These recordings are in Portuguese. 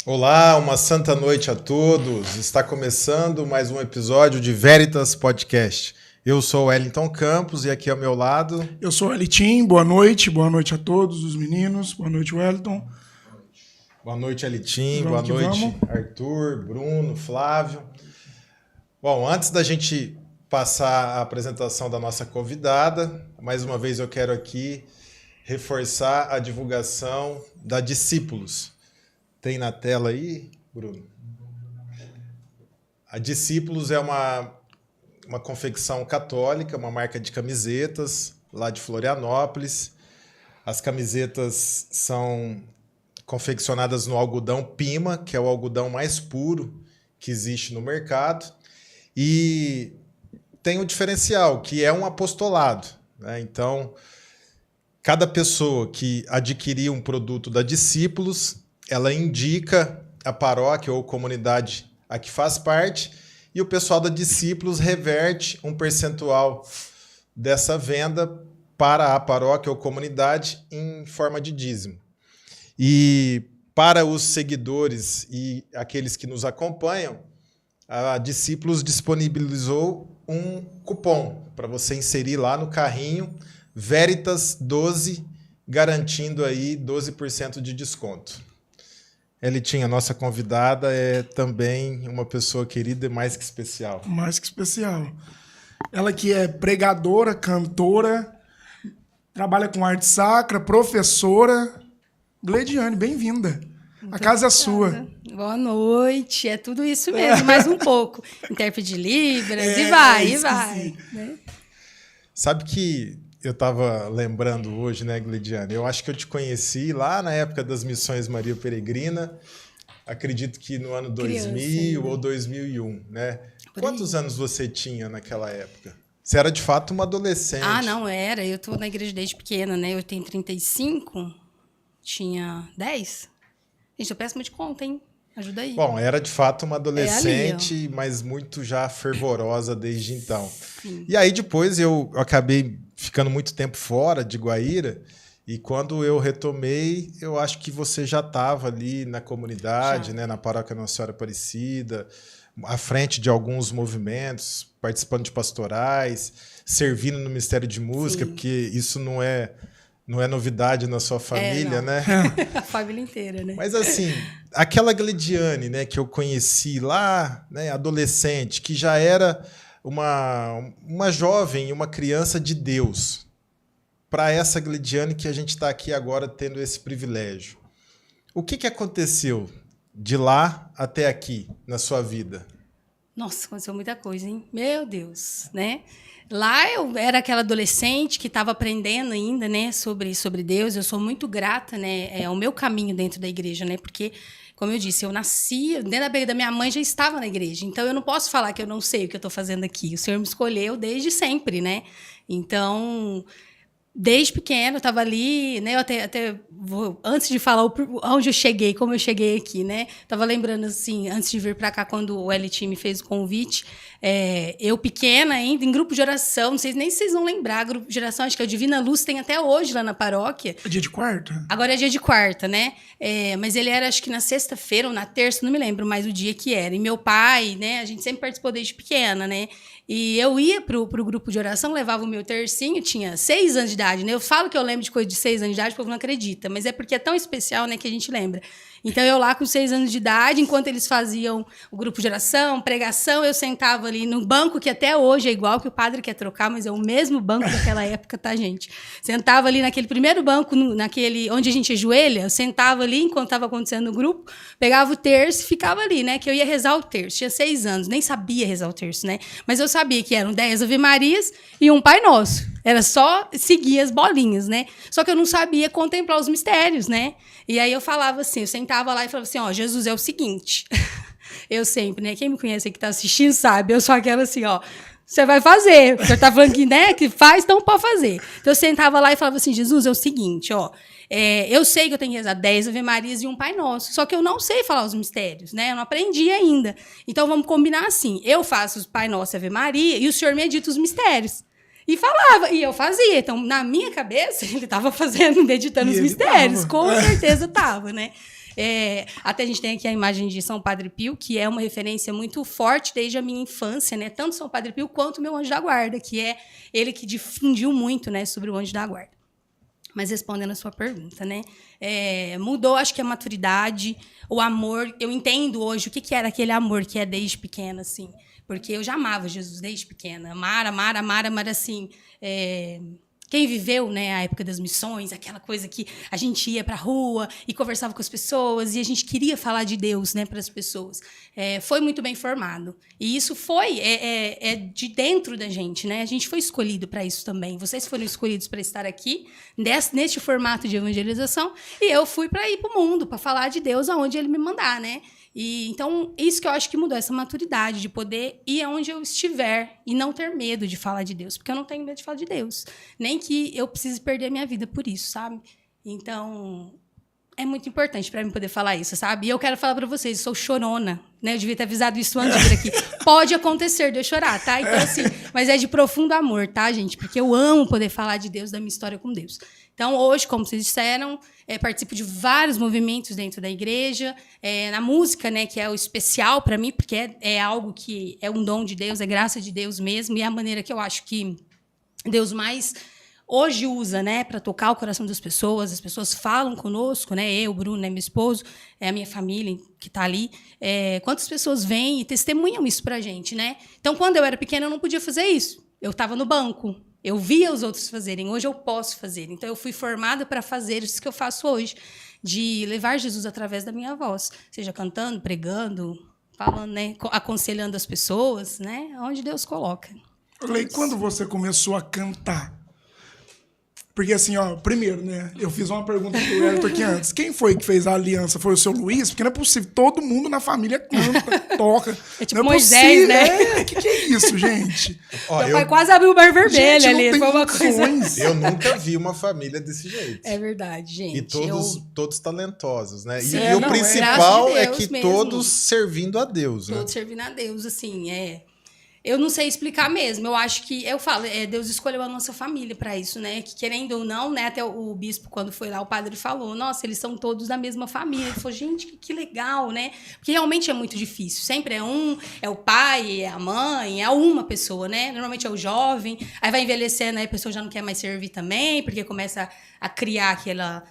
Olá, uma santa noite a todos. Está começando mais um episódio de Veritas Podcast. Eu sou o Wellington Campos e aqui ao meu lado... Eu sou o Elitim, boa noite a todos os meninos, boa noite, Wellington. Boa noite, Elitim, boa noite, Arthur, Bruno, Flávio. Bom, antes da gente passar a apresentação da nossa convidada, mais uma vez eu quero aqui reforçar a divulgação da Discípulos. Tem na tela aí, Bruno? A Discípulos é uma confecção católica, uma marca de camisetas lá de Florianópolis. As camisetas são confeccionadas no algodão Pima, que é o algodão mais puro que existe no mercado. E tem um diferencial, que é um apostolado, né? Então, cada pessoa que adquirir um produto da Discípulos, ela indica a paróquia ou comunidade a que faz parte e o pessoal da Discípulos reverte um percentual dessa venda para a paróquia ou comunidade em forma de dízimo. E para os seguidores e aqueles que nos acompanham, a Discípulos disponibilizou um cupom para você inserir lá no carrinho Veritas 12, garantindo aí 12% de desconto. Elitinha, a nossa convidada é também uma pessoa querida e mais que especial. Mais que especial. Ela que é pregadora, cantora, trabalha com arte sacra, professora. Gleidiane, bem-vinda. A casa é sua. Boa noite. É tudo isso mesmo, mais um pouco. Intérprete de Libras, e vai. Né? Sabe que eu estava lembrando hoje, né, Gleidiane? Eu acho que eu te conheci lá na época das Missões Maria Peregrina, acredito que no ano 2000 ou 2001, né? Quantos anos você tinha naquela época? Você era, de fato, uma adolescente. Ah, não era. Eu estou na igreja desde pequena, né? Eu tenho 35, tinha 10. Gente, eu péssima de conta, hein? Ajuda aí. Bom, era de fato uma adolescente, mas muito já fervorosa desde então. Sim. E aí depois eu acabei ficando muito tempo fora de Guaíra, e quando eu retomei, eu acho que você já estava ali na comunidade, né, na Paróquia Nossa Senhora Aparecida, à frente de alguns movimentos, participando de pastorais, servindo no Ministério de Música, Sim. porque isso não é novidade na sua família, né? A família inteira, né? Mas assim, aquela Gleidiane, né, que eu conheci lá, né, adolescente, que já era uma jovem, uma criança de Deus, para essa Gleidiane que a gente está aqui agora tendo esse privilégio. O que aconteceu de lá até aqui na sua vida? Nossa, aconteceu muita coisa, hein? Meu Deus, né? Lá eu era aquela adolescente que estava aprendendo ainda, né, sobre Deus. Eu sou muito grata, né, ao meu caminho dentro da igreja, né, porque, como eu disse, eu nasci, dentro da barriga da minha mãe já estava na igreja. Então, eu não posso falar que eu não sei o que eu estou fazendo aqui. O Senhor me escolheu desde sempre, né? Então, desde pequeno, eu estava ali, né? Eu até vou, antes de falar onde eu cheguei, como eu cheguei aqui, né? Estava lembrando, assim, antes de vir para cá, quando o LT me fez o convite, eu pequena ainda, em grupo de oração, não sei nem se vocês vão lembrar, grupo de oração, acho que a Divina Luz tem até hoje lá na paróquia. É dia de quarta? Agora é dia de quarta, né? Mas ele era, acho que na sexta-feira ou na terça, não me lembro mais o dia que era. E meu pai, né? A gente sempre participou desde pequena, né? E eu ia pro grupo de oração, levava o meu tercinho, tinha 6 anos de idade, né? Eu falo que eu lembro de coisa de 6 anos de idade, o povo não acredita, mas é porque é tão especial, né, que a gente lembra. Então, eu lá com 6 anos de idade, enquanto eles faziam o grupo de oração, pregação, eu sentava ali no banco, que até hoje é igual, que o padre quer trocar, mas é o mesmo banco daquela época, tá, gente? Sentava ali naquele primeiro banco, naquele onde a gente ajoelha, eu sentava ali enquanto estava acontecendo o grupo, pegava o terço e ficava ali, né? Que eu ia rezar o terço. Tinha 6 anos, nem sabia rezar o terço, né? Mas eu sabia que eram 10 Ave Marias e um Pai Nosso. Era só seguir as bolinhas, né? Só que eu não sabia contemplar os mistérios, né? E aí eu falava assim, eu sentava lá e falava assim, ó, Jesus, é o seguinte. Eu sempre, né? Quem me conhece que tá assistindo sabe, eu sou aquela assim, ó, você vai fazer. Você tá falando que, né, que faz, então pode fazer. Então eu sentava lá e falava assim, Jesus, é o seguinte, ó, eu sei que eu tenho que rezar 10 Ave Marias e um Pai Nosso, só que eu não sei falar os mistérios, né? Eu não aprendi ainda. Então vamos combinar assim, eu faço os Pai Nosso e Ave Maria e o Senhor medita os mistérios. E falava, e eu fazia. Então, na minha cabeça, ele estava fazendo, meditando os mistérios. Com certeza estava, né? Até a gente tem aqui a imagem de São Padre Pio, que é uma referência muito forte desde a minha infância, né? Tanto São Padre Pio quanto o meu anjo da guarda, que é ele que difundiu muito, né, sobre o anjo da guarda. Mas respondendo a sua pergunta, né? Mudou, acho que a maturidade, o amor. Eu entendo hoje o que era aquele amor que é desde pequena, assim. Porque eu já amava Jesus desde pequena. Amar, assim. Quem viveu, né, a época das missões, aquela coisa que a gente ia para a rua e conversava com as pessoas e a gente queria falar de Deus, né, para as pessoas. Foi muito bem formado. E isso foi de dentro da gente, né? A gente foi escolhido para isso também. Vocês foram escolhidos para estar aqui, neste formato de evangelização, e eu fui para ir para o mundo, para falar de Deus aonde Ele me mandar, né? Então, isso que eu acho que mudou, essa maturidade de poder ir aonde eu estiver e não ter medo de falar de Deus, porque eu não tenho medo de falar de Deus. Nem que eu precise perder minha vida por isso, sabe? Então, é muito importante para mim poder falar isso, sabe? E eu quero falar para vocês, eu sou chorona, né? Eu devia ter avisado isso antes de vir aqui. Pode acontecer de eu chorar, tá? Então, assim, mas é de profundo amor, tá, gente? Porque eu amo poder falar de Deus, da minha história com Deus. Então, hoje, como vocês disseram, participo de vários movimentos dentro da igreja. Na música, né, que é o especial para mim, porque é algo que é um dom de Deus, é graça de Deus mesmo, e é a maneira que eu acho que Deus mais hoje usa, né, para tocar o coração das pessoas. As pessoas falam conosco, né, eu, Bruno, né, meu esposo, a minha família que está ali. Quantas pessoas vêm e testemunham isso para a gente, né? Então, quando eu era pequena, eu não podia fazer isso. Eu estava no banco. Eu via os outros fazerem, hoje eu posso fazer. Então, eu fui formada para fazer isso que eu faço hoje, de levar Jesus através da minha voz, seja cantando, pregando, falando, né, aconselhando as pessoas, né, onde Deus coloca. Lei, quando você começou a cantar? Porque assim, ó, primeiro, né, eu fiz uma pergunta pro Elton aqui antes. Quem foi que fez a aliança? Foi o seu Luiz? Porque não é possível, todo mundo na família canta, toca. É tipo não é Moisés, possível. né? O que é isso, gente? Meu pai quase abriu o Mar Vermelho, gente, ali. Foi uma coisa... Eu nunca vi uma família desse jeito. É verdade, gente. E todos talentosos, né? Sim, e o principal de é que mesmo. Todos servindo a Deus, né? Todos servindo a Deus, assim, Eu não sei explicar mesmo. Eu acho que, eu falo, Deus escolheu a nossa família para isso, né? Que querendo ou não, né? Até o bispo, quando foi lá, o padre falou, nossa, eles são todos da mesma família. Ele falou, gente, que legal, né? Porque realmente é muito difícil. Sempre é o pai, é a mãe, é uma pessoa, né? Normalmente é o jovem. Aí vai envelhecendo, aí a pessoa já não quer mais servir também, porque começa a criar aquela...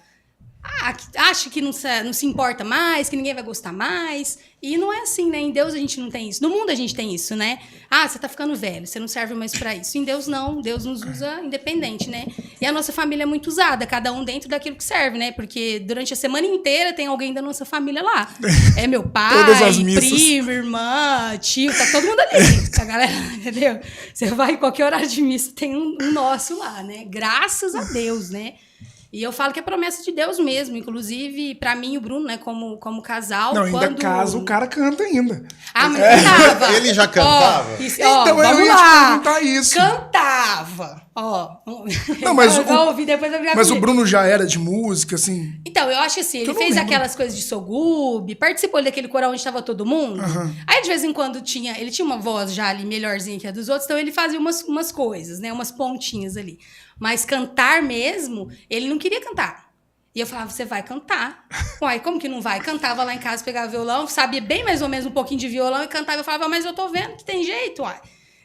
acha que não se importa mais, que ninguém vai gostar mais. E não é assim, né? Em Deus a gente não tem isso. No mundo a gente tem isso, né? Você tá ficando velho, você não serve mais para isso. Em Deus não, Deus nos usa independente, né? E a nossa família é muito usada, cada um dentro daquilo que serve, né? Porque durante a semana inteira tem alguém da nossa família lá. É meu pai, primo, irmã, tio, tá todo mundo ali. A galera, entendeu? Você vai em qualquer horário de missa, tem um nosso lá, né? Graças a Deus, né? E eu falo que é promessa de Deus mesmo. Inclusive, pra mim e o Bruno, né, como casal... Não, ainda casa, o cara canta ainda. Mas cantava. Ele já cantava? Então, vamos eu ia lá. te perguntar isso. Cantava. Não, mas depois o Bruno já era de música, assim... Então, eu acho que assim, ele fez aquelas coisas de Sogub, participou daquele coral onde estava todo mundo. Uhum. Aí, de vez em quando, ele tinha uma voz já ali melhorzinha que a dos outros, então ele fazia umas coisas, né, umas pontinhas ali. Mas cantar mesmo, ele não queria cantar. E eu falava, você vai cantar. Uai, como que não vai? Cantava lá em casa, pegava violão, sabia bem mais ou menos um pouquinho de violão e cantava. Eu falava, mas eu tô vendo que tem jeito, uai.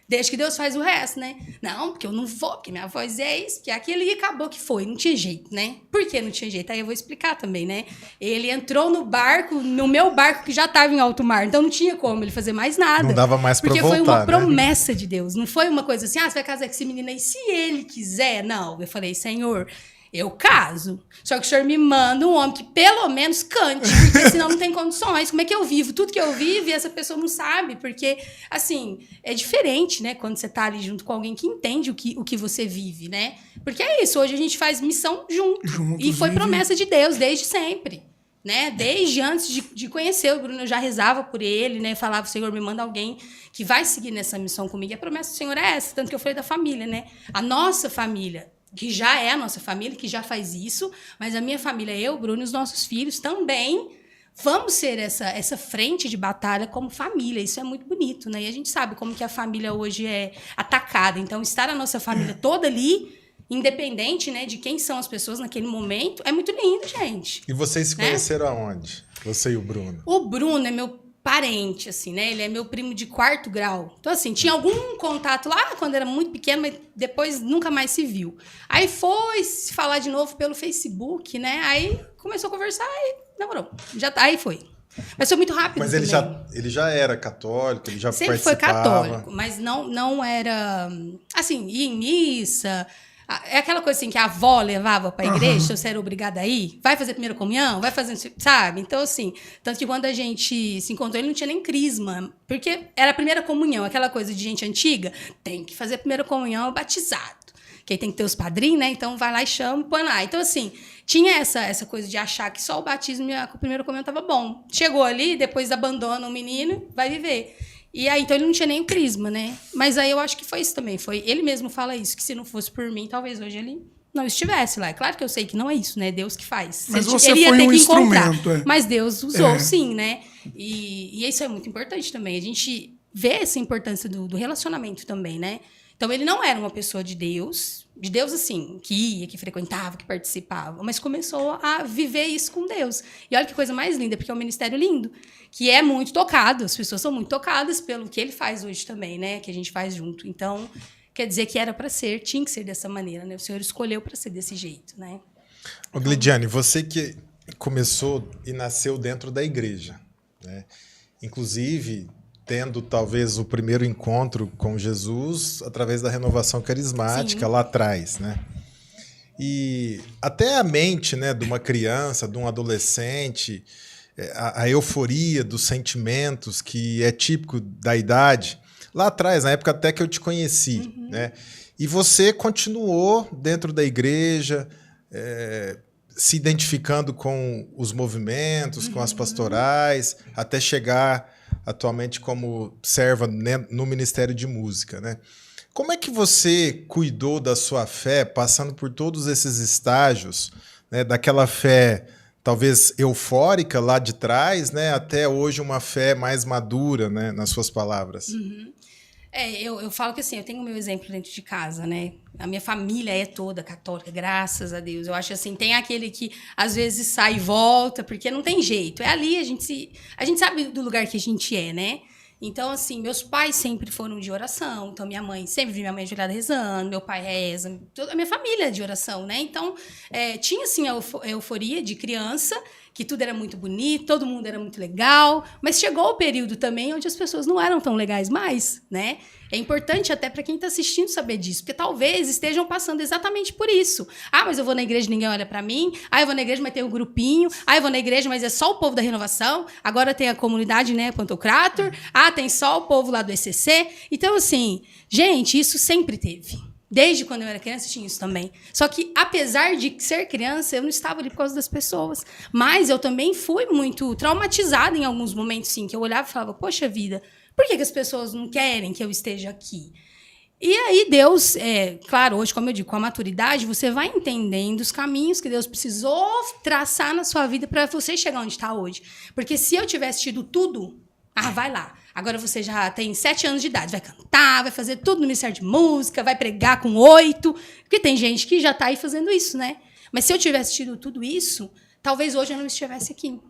Desde que Deus faz o resto, né? Não, porque eu não vou, porque minha voz é isso, porque aquilo, e acabou que foi. Não tinha jeito, né? Por que não tinha jeito? Aí eu vou explicar também, né? Ele entrou no meu barco, que já estava em alto mar. Então não tinha como ele fazer mais nada. Não dava mais pra voltar, porque foi uma né? promessa de Deus. Não foi uma coisa assim, você vai casar com esse menino aí, se ele quiser. Não, eu falei, Senhor... Eu caso. Só que o senhor me manda um homem que pelo menos cante, porque senão não tem condições. Como é que eu vivo? Tudo que eu vivo e essa pessoa não sabe, porque, assim, é diferente, né? Quando você tá ali junto com alguém que entende o que você vive, né? Porque é isso, hoje a gente faz missão juntos e foi promessa de Deus desde sempre, né? Desde antes de conhecer o Bruno, eu já rezava por ele, né? Falava, Senhor, me manda alguém que vai seguir nessa missão comigo. E a promessa do Senhor é essa, tanto que eu falei da família, né? A nossa família, que já é a nossa família, que já faz isso, mas a minha família, eu, Bruno e os nossos filhos também vamos ser essa frente de batalha como família. Isso é muito bonito, né? E a gente sabe como que a família hoje é atacada. Então, estar a nossa família toda ali, independente, né, de quem são as pessoas naquele momento, é muito lindo, gente. E vocês se conheceram aonde? Você e o Bruno? O Bruno é meu parente, assim, né? Ele é meu primo de 4º grau. Então, assim, tinha algum contato lá quando era muito pequeno, mas depois nunca mais se viu. Aí foi se falar de novo pelo Facebook, né? Aí começou a conversar e namorou. Aí foi. Mas foi muito rápido. Mas ele já era católico, ele já sempre participava. Foi católico, mas não era... Assim, ia em missa... É aquela coisa assim que a avó levava pra igreja, se você era obrigada a ir, vai fazer primeira comunhão, vai fazer, sabe? Então, assim, tanto que quando a gente se encontrou, ele não tinha nem crisma, porque era a primeira comunhão, aquela coisa de gente antiga, tem que fazer a primeira comunhão batizado, que aí tem que ter os padrinhos, né? Então, vai lá e chama e põe lá. Então, assim, tinha essa coisa de achar que só o batismo e a primeira comunhão tava bom. Chegou ali, depois abandona o menino, vai viver. E aí, então, ele não tinha nem o crisma, né? Mas aí eu acho que foi isso também. Ele mesmo fala isso, que se não fosse por mim, talvez hoje ele não estivesse lá. É claro que eu sei que não é isso, né? Deus que faz. Mas você ele ia foi ter um que encontrar. instrumento. Mas Deus usou, sim, né? E isso é muito importante também. A gente vê essa importância do relacionamento também, né? Então, ele não era uma pessoa de Deus assim, que ia, que frequentava, que participava, mas começou a viver isso com Deus. E olha que coisa mais linda, porque é um ministério lindo, que é muito tocado, as pessoas são muito tocadas pelo que ele faz hoje também, né? Que a gente faz junto. Então, quer dizer que era para ser, tinha que ser dessa maneira, né? O Senhor escolheu para ser desse jeito, né? Ô, Gleidiane, você que começou e nasceu dentro da igreja, né? Inclusive tendo talvez o primeiro encontro com Jesus através da renovação carismática. Sim. Lá atrás, né? E até a mente, né, de uma criança, de um adolescente, a euforia dos sentimentos que é típico da idade, lá atrás, na época até que eu te conheci, né? E você continuou dentro da igreja, se identificando com os movimentos, com as pastorais, até chegar atualmente como serva no Ministério de Música, né? Como é que você cuidou da sua fé, passando por todos esses estágios, né, daquela fé talvez eufórica lá de trás, né, até hoje uma fé mais madura, né, nas suas palavras? Eu falo que assim, eu tenho o meu exemplo dentro de casa, né? A minha família é toda católica, graças a Deus. Eu acho assim, tem aquele que às vezes sai e volta, porque não tem jeito. É ali, a gente sabe do lugar que a gente é, né? Então, assim, meus pais sempre foram de oração. Então, minha mãe, sempre vi minha mãe ajoelhada rezando, meu pai reza, toda a minha família é de oração, né? Então, tinha, assim, a euforia de criança, que tudo era muito bonito, todo mundo era muito legal, mas chegou o período também onde as pessoas não eram tão legais mais, né? É importante até para quem está assistindo saber disso, porque talvez estejam passando exatamente por isso. Ah, mas eu vou na igreja e ninguém olha para mim. Ah, eu vou na igreja, mas tem um grupinho. Ah, eu vou na igreja, mas é só o povo da renovação. Agora tem a comunidade, né, Pantocrator. Ah, tem só o povo lá do ECC. Então, assim, gente, isso sempre teve. Desde quando eu era criança tinha isso também. Só que, apesar de ser criança, eu não estava ali por causa das pessoas. Mas eu também fui muito traumatizada em alguns momentos, sim, que eu olhava e falava, poxa vida, por que as pessoas não querem que eu esteja aqui? E aí Deus, claro, hoje, como eu digo, com a maturidade, você vai entendendo os caminhos que Deus precisou traçar na sua vida para você chegar onde está hoje. Porque se eu tivesse tido tudo, vai lá. Agora você já tem 7 anos de idade, vai cantar, vai fazer tudo no Ministério de Música, vai pregar com 8, porque tem gente que já está aí fazendo isso, né? Mas se eu tivesse tido tudo isso, talvez hoje eu não estivesse aqui.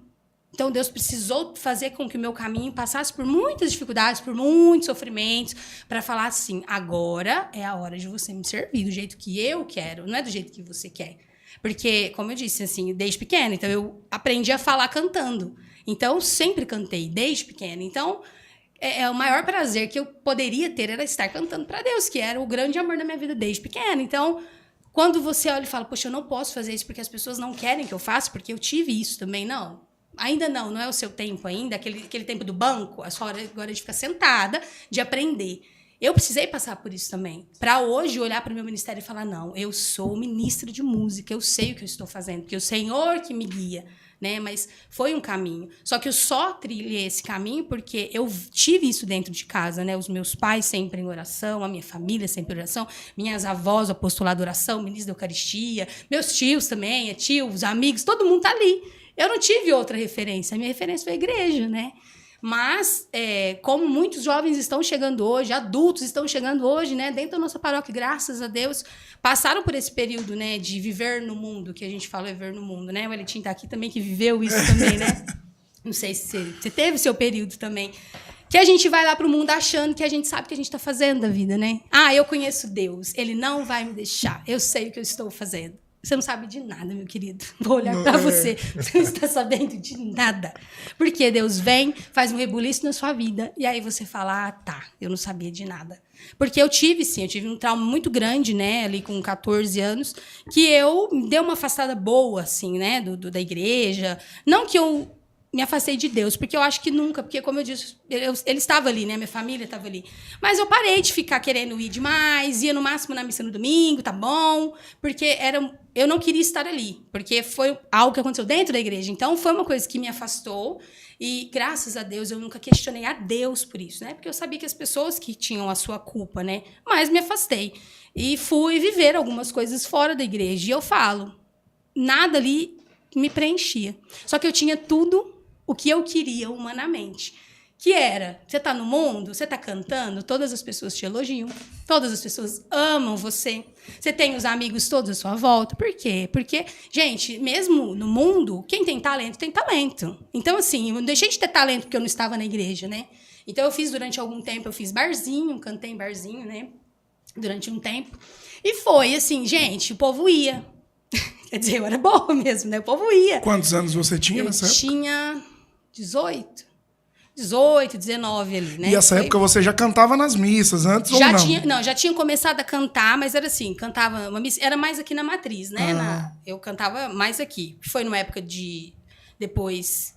Então, Deus precisou fazer com que o meu caminho passasse por muitas dificuldades, por muitos sofrimentos, para falar assim, agora é a hora de você me servir do jeito que eu quero, não é do jeito que você quer. Porque, como eu disse, assim, desde pequena, então eu aprendi a falar cantando. Então, eu sempre cantei, desde pequena. Então, o maior prazer que eu poderia ter era estar cantando para Deus, que era o grande amor da minha vida desde pequena. Então, quando você olha e fala, poxa, eu não posso fazer isso porque as pessoas não querem que eu faça, porque eu tive isso também, não. Ainda não é o seu tempo ainda, aquele tempo do banco, a sua hora agora de ficar sentada, de aprender. Eu precisei passar por isso também, para hoje olhar para o meu ministério e falar, não, eu sou ministra de música, eu sei o que eu estou fazendo, porque é o Senhor que me guia, né? Mas foi um caminho. Só que eu só trilhei esse caminho porque eu tive isso dentro de casa, né? Os meus pais sempre em oração, a minha família sempre em oração, minhas avós, apostolado de oração, ministro da Eucaristia, meus tios também, tios, amigos, todo mundo tá ali. eu não tive outra referência. A minha referência foi a igreja, né? Mas, como muitos jovens estão chegando hoje, adultos estão chegando hoje, né, dentro da nossa paróquia, graças a Deus, passaram por esse período, né, de viver no mundo, que a gente fala viver no mundo, né? O Elitinho está aqui também, que viveu isso também, né? Não sei se você teve seu período também. Que a gente vai lá para o mundo achando que a gente sabe o que a gente está fazendo da vida, né? Ah, eu conheço Deus, Ele não vai me deixar, eu sei o que eu estou fazendo. Você não sabe de nada, meu querido. Vou olhar para você. Você não está sabendo de nada. Porque Deus vem, faz um rebuliço na sua vida, e aí você fala, ah, tá, eu não sabia de nada. Porque eu tive um trauma muito grande, né, ali com 14 anos, que eu dei uma afastada boa, assim, né, da igreja. Não que eu me afastei de Deus, porque eu acho que nunca, porque, como eu disse, ele estava ali, né? Minha família estava ali. Mas eu parei de ficar querendo ir demais, ia no máximo na missa no domingo, tá bom? Porque eu não queria estar ali, porque foi algo que aconteceu dentro da igreja. Então, foi uma coisa que me afastou, e, graças a Deus, eu nunca questionei a Deus por isso, né? Porque eu sabia que as pessoas que tinham a sua culpa, né? Mas me afastei. E fui viver algumas coisas fora da igreja. E eu falo, nada ali me preenchia. Só que eu tinha tudo o que eu queria humanamente, que era, você está no mundo, você está cantando, todas as pessoas te elogiam, todas as pessoas amam você, você tem os amigos todos à sua volta. Por quê? Porque, gente, mesmo no mundo, quem tem talento, tem talento. Então, assim, eu não deixei de ter talento porque eu não estava na igreja, né? Então, eu fiz durante algum tempo, eu fiz barzinho, cantei em barzinho, né? Durante um tempo. E foi assim, gente, o povo ia. Quer dizer, eu era boa mesmo, né? O povo ia. Quantos anos você tinha nessa época? Eu tinha 18, 19 ali, né? E essa época você já cantava nas missas, antes já ou não? Já tinha começado a cantar, mas era assim, cantava uma missa, era mais aqui na Matriz, né? Eu cantava mais aqui. Foi numa época de... Depois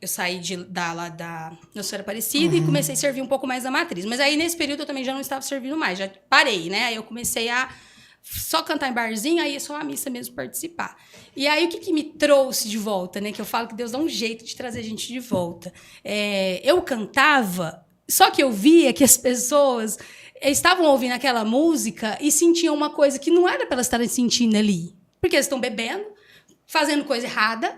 eu saí da Nossa Senhora Aparecida e comecei a servir um pouco mais na Matriz. Mas aí, nesse período, eu também já não estava servindo mais, já parei, né? Aí eu comecei a só cantar em barzinho, aí é só a missa mesmo participar. E aí, o que me trouxe de volta, né? Que eu falo que Deus dá um jeito de trazer a gente de volta. Eu cantava, só que eu via que as pessoas estavam ouvindo aquela música e sentiam uma coisa que não era para elas estarem sentindo ali. Porque eles estão bebendo, fazendo coisa errada,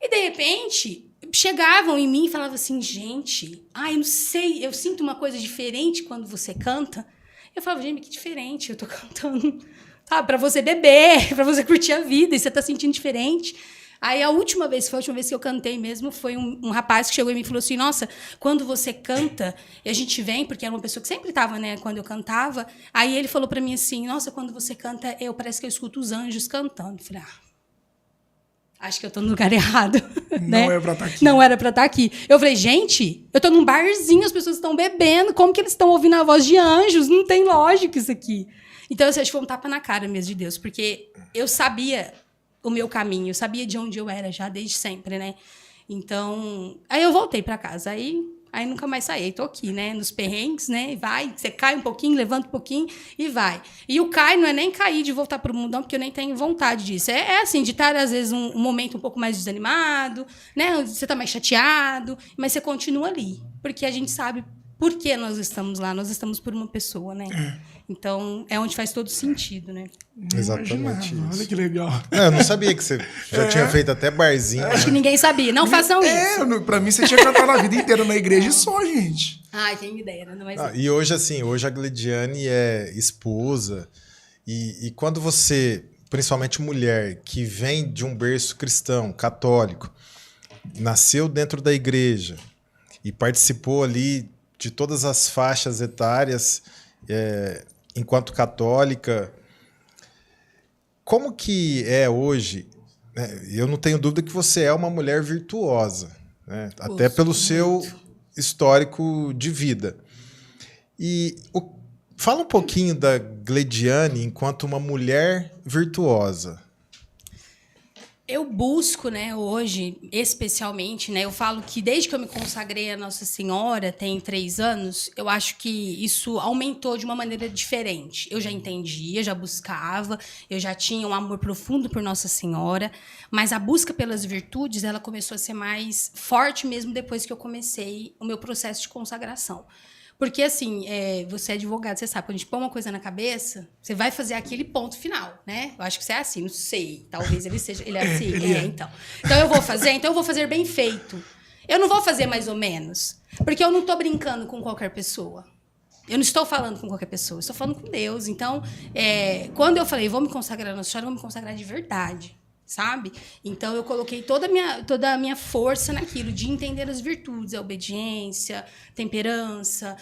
e, de repente, chegavam em mim e falavam assim, gente, eu não sei, eu sinto uma coisa diferente quando você canta. Eu falava, gente, que diferente, eu tô cantando, sabe, pra você beber, pra você curtir a vida, e você tá sentindo diferente. Aí a última vez que eu cantei mesmo, foi um rapaz que chegou em mim e falou assim, nossa, quando você canta, e a gente vem, porque era uma pessoa que sempre estava, né, quando eu cantava, aí ele falou pra mim assim, nossa, quando você canta, parece que eu escuto os anjos cantando. Eu falei, acho que eu tô no lugar errado. Né? Não era pra estar aqui. Não era pra estar aqui. Eu falei, gente, eu tô num barzinho, as pessoas estão bebendo, como que eles estão ouvindo a voz de anjos? Não tem lógica isso aqui. Então, eu acho que foi um tapa na cara mesmo de Deus, porque eu sabia o meu caminho, eu sabia de onde eu era já desde sempre, né? Então, aí eu voltei pra casa, aí nunca mais saí. Tô aqui, né? Nos perrengues, né? E vai, você cai um pouquinho, levanta um pouquinho e vai. E o cai não é nem cair de voltar pro mundão, porque eu nem tenho vontade disso. É assim, de estar, às vezes, um momento um pouco mais desanimado, né? Você tá mais chateado, mas você continua ali. Porque a gente sabe por que nós estamos lá. Nós estamos por uma pessoa, né? Então, é onde faz todo sentido, né? Exatamente isso. Olha que legal. Eu não sabia que você já tinha feito até barzinho. Acho que ninguém sabia. Não façam isso. Pra mim, você tinha cantado a vida inteira na igreja e só, gente. Ai, quem me dera. Não, mas... E hoje, assim, a Gleidiane é esposa. E quando você, principalmente mulher, que vem de um berço cristão, católico, nasceu dentro da igreja e participou ali de todas as faixas etárias, enquanto católica, como que é hoje? Né? Eu não tenho dúvida que você é uma mulher virtuosa, né? Até pelo seu histórico de vida. E fala um pouquinho da Gleidiane enquanto uma mulher virtuosa. Eu busco, né, hoje, especialmente, né, eu falo que desde que eu me consagrei a Nossa Senhora, tem 3 anos, eu acho que isso aumentou de uma maneira diferente. Eu já entendia, já buscava, eu já tinha um amor profundo por Nossa Senhora, mas a busca pelas virtudes, ela começou a ser mais forte mesmo depois que eu comecei o meu processo de consagração. Porque, assim, você é advogado, você sabe, quando a gente põe uma coisa na cabeça, você vai fazer aquele ponto final, né? Eu acho que você é assim, não sei. Talvez ele seja... Ele é assim? Então. Então, eu vou fazer bem feito. Eu não vou fazer mais ou menos. Porque eu não estou brincando com qualquer pessoa. Eu não estou falando com qualquer pessoa, eu estou falando com Deus. Então, quando eu falei, vou me consagrar na história, vou me consagrar de verdade, sabe? Então, eu coloquei toda a minha força naquilo, de entender as virtudes, a obediência, temperança,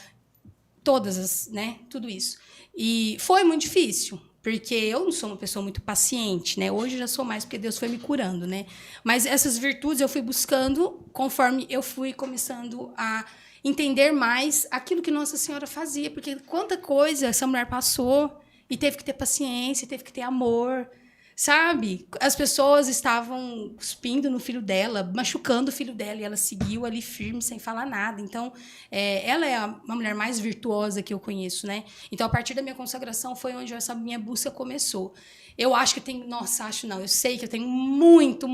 todas as, né? Tudo isso. E foi muito difícil, porque eu não sou uma pessoa muito paciente, né? Hoje eu já sou mais, porque Deus foi me curando, né? Mas essas virtudes eu fui buscando conforme eu fui começando a entender mais aquilo que Nossa Senhora fazia, porque quanta coisa essa mulher passou e teve que ter paciência, teve que ter amor, sabe? As pessoas estavam cuspindo no filho dela, machucando o filho dela, e ela seguiu ali firme, sem falar nada. Então, ela é uma mulher mais virtuosa que eu conheço, né? Então, a partir da minha consagração foi onde essa minha busca começou. Eu acho que eu tenho... Nossa, acho não. Eu sei que eu tenho muito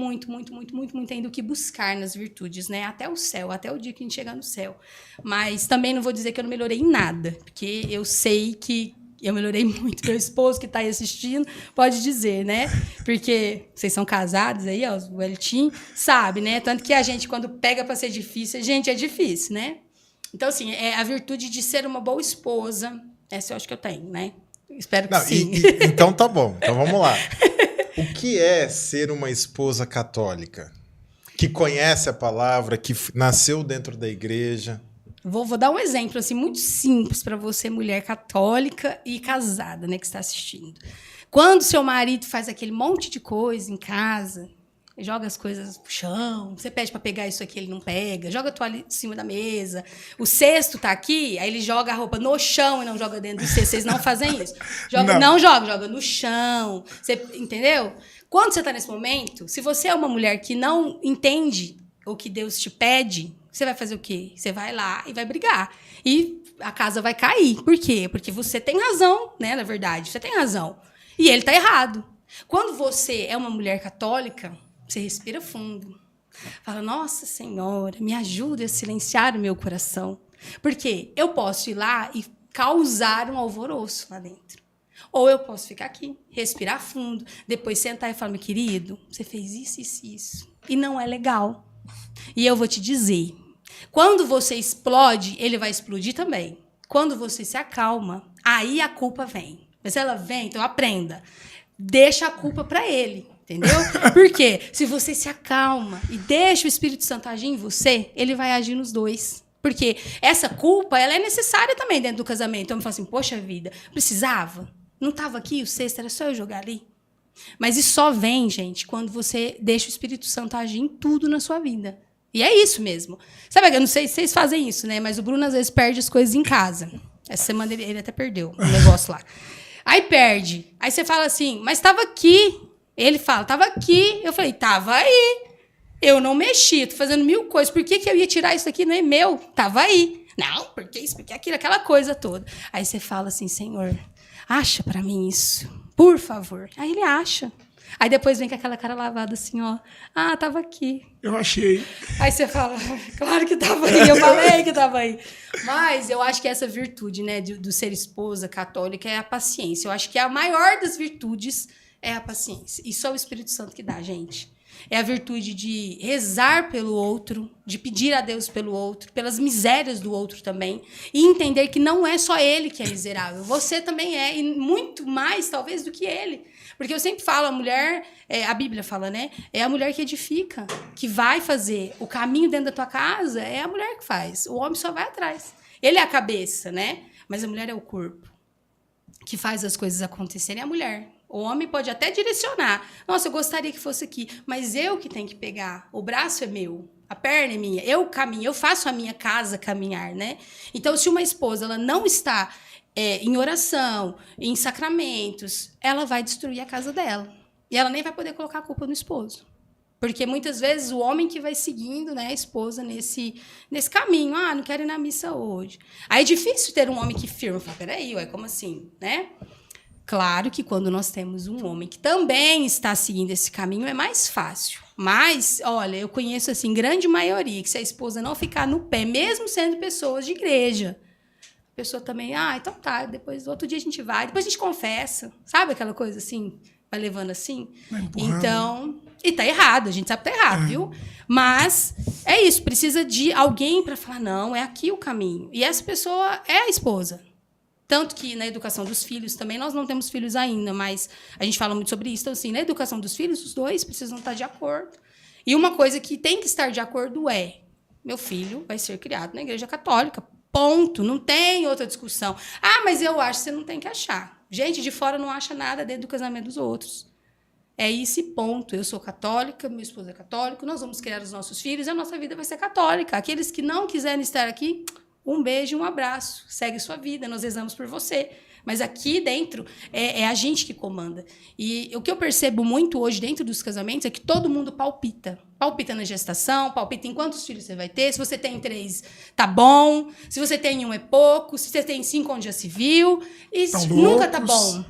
ainda o que buscar nas virtudes, né? Até o céu, até o dia que a gente chegar no céu. Mas também não vou dizer que eu não melhorei em nada, porque eu sei que eu melhorei muito. Meu esposo que está aí assistindo pode dizer, né? Porque vocês são casados aí, ó, o Eltim sabe, né? Tanto que a gente, quando pega para ser difícil, gente, é difícil, né? Então, assim, a virtude de ser uma boa esposa, essa eu acho que eu tenho, né? Espero que sim. Então tá bom. Então vamos lá. O que é ser uma esposa católica? Que conhece a palavra, que nasceu dentro da igreja. Vou dar um exemplo assim, muito simples para você, mulher católica e casada, né, que está assistindo. Quando seu marido faz aquele monte de coisa em casa, joga as coisas pro chão, você pede para pegar isso aqui, ele não pega, joga a toalha em cima da mesa, o cesto tá aqui, aí ele joga a roupa no chão e não joga dentro do cesto. Vocês não fazem isso. Não joga no chão. Você entendeu? Quando você tá nesse momento, se você é uma mulher que não entende o que Deus te pede, você vai fazer o quê? Você vai lá e vai brigar. E a casa vai cair. Por quê? Porque você tem razão, né? Na verdade, você tem razão. E ele tá errado. Quando você é uma mulher católica, você respira fundo. Fala, Nossa Senhora, me ajuda a silenciar o meu coração. Porque eu posso ir lá e causar um alvoroço lá dentro. Ou eu posso ficar aqui, respirar fundo, depois sentar e falar, meu querido, você fez isso, isso, isso. E não é legal. E eu vou te dizer, quando você explode, ele vai explodir também. Quando você se acalma, aí a culpa vem. Mas se ela vem, então aprenda. Deixa a culpa para ele. Entendeu? Por quê? Se você se acalma e deixa o Espírito Santo agir em você, ele vai agir nos dois. Porque essa culpa, ela é necessária também dentro do casamento. Então, eu falo assim, poxa vida, precisava? Não estava aqui o cesto, era só eu jogar ali? Mas isso só vem, gente, quando você deixa o Espírito Santo agir em tudo na sua vida. E é isso mesmo. Sabe, eu não sei se vocês fazem isso, né? Mas o Bruno, às vezes, perde as coisas em casa. Essa semana ele até perdeu um negócio lá. Aí perde. Aí você fala assim, mas estava aqui. Ele fala, estava aqui. Eu falei, estava aí. Eu não mexi, tô fazendo 1000 coisas. Por que eu ia tirar isso aqui? Não é meu. Estava aí. Não, porque isso, porque aquilo, aquela coisa toda. Aí você fala assim, Senhor, acha para mim isso, por favor. Aí ele acha. Aí depois vem com aquela cara lavada assim, ó. Ah, estava aqui. Eu achei. Aí você fala, claro que estava aí. Eu falei que estava aí. Mas eu acho que essa virtude, né, do ser esposa católica é a paciência. Eu acho que a maior das virtudes é a paciência. E só o Espírito Santo que dá, gente. É a virtude de rezar pelo outro, de pedir a Deus pelo outro, pelas misérias do outro também. E entender que não é só ele que é miserável. Você também é, e muito mais, talvez, do que ele. Porque eu sempre falo, a mulher, a Bíblia fala, né? É a mulher que edifica, que vai fazer o caminho dentro da tua casa, é a mulher que faz. O homem só vai atrás. Ele é a cabeça, né? Mas a mulher é o corpo. Que faz as coisas acontecerem é a mulher. O homem pode até direcionar. Nossa, eu gostaria que fosse aqui. Mas eu que tenho que pegar. O braço é meu. A perna é minha. Eu caminho. Eu faço a minha casa caminhar, né? Então, se uma esposa ela não está em oração, em sacramentos, ela vai destruir a casa dela. E ela nem vai poder colocar a culpa no esposo. Porque muitas vezes o homem que vai seguindo, né, a esposa nesse caminho. Ah, não quero ir na missa hoje. Aí é difícil ter um homem que firma. Fala, peraí, ué, como assim, né? Claro que quando nós temos um homem que também está seguindo esse caminho, é mais fácil. Mas, olha, eu conheço, assim, grande maioria, que se a esposa não ficar no pé, mesmo sendo pessoas de igreja, pessoa também, então tá, depois outro dia a gente vai, depois a gente confessa, sabe aquela coisa assim, vai levando assim? Então, e tá errado, a gente sabe que tá errado, viu? Mas é isso, precisa de alguém para falar, não, é aqui o caminho. E essa pessoa é a esposa. Tanto que na educação dos filhos também, nós não temos filhos ainda, mas a gente fala muito sobre isso. Então, assim, na educação dos filhos, os dois precisam estar de acordo. E uma coisa que tem que estar de acordo é, meu filho vai ser criado na igreja católica, ponto. Não tem outra discussão. Mas eu acho que você não tem que achar. Gente de fora não acha nada dentro do casamento dos outros. É esse ponto. Eu sou católica, meu esposo é católico, nós vamos criar os nossos filhos e a nossa vida vai ser católica. Aqueles que não quiserem estar aqui, um beijo e um abraço. Segue sua vida, nós rezamos por você. Mas aqui dentro é a gente que comanda. E o que eu percebo muito hoje dentro dos casamentos é que todo mundo palpita. Palpita na gestação, palpita em quantos filhos você vai ter. Se você tem 3, tá bom. Se você tem 1, é pouco. Se você tem 5, onde já se viu. Isso nunca tá bom.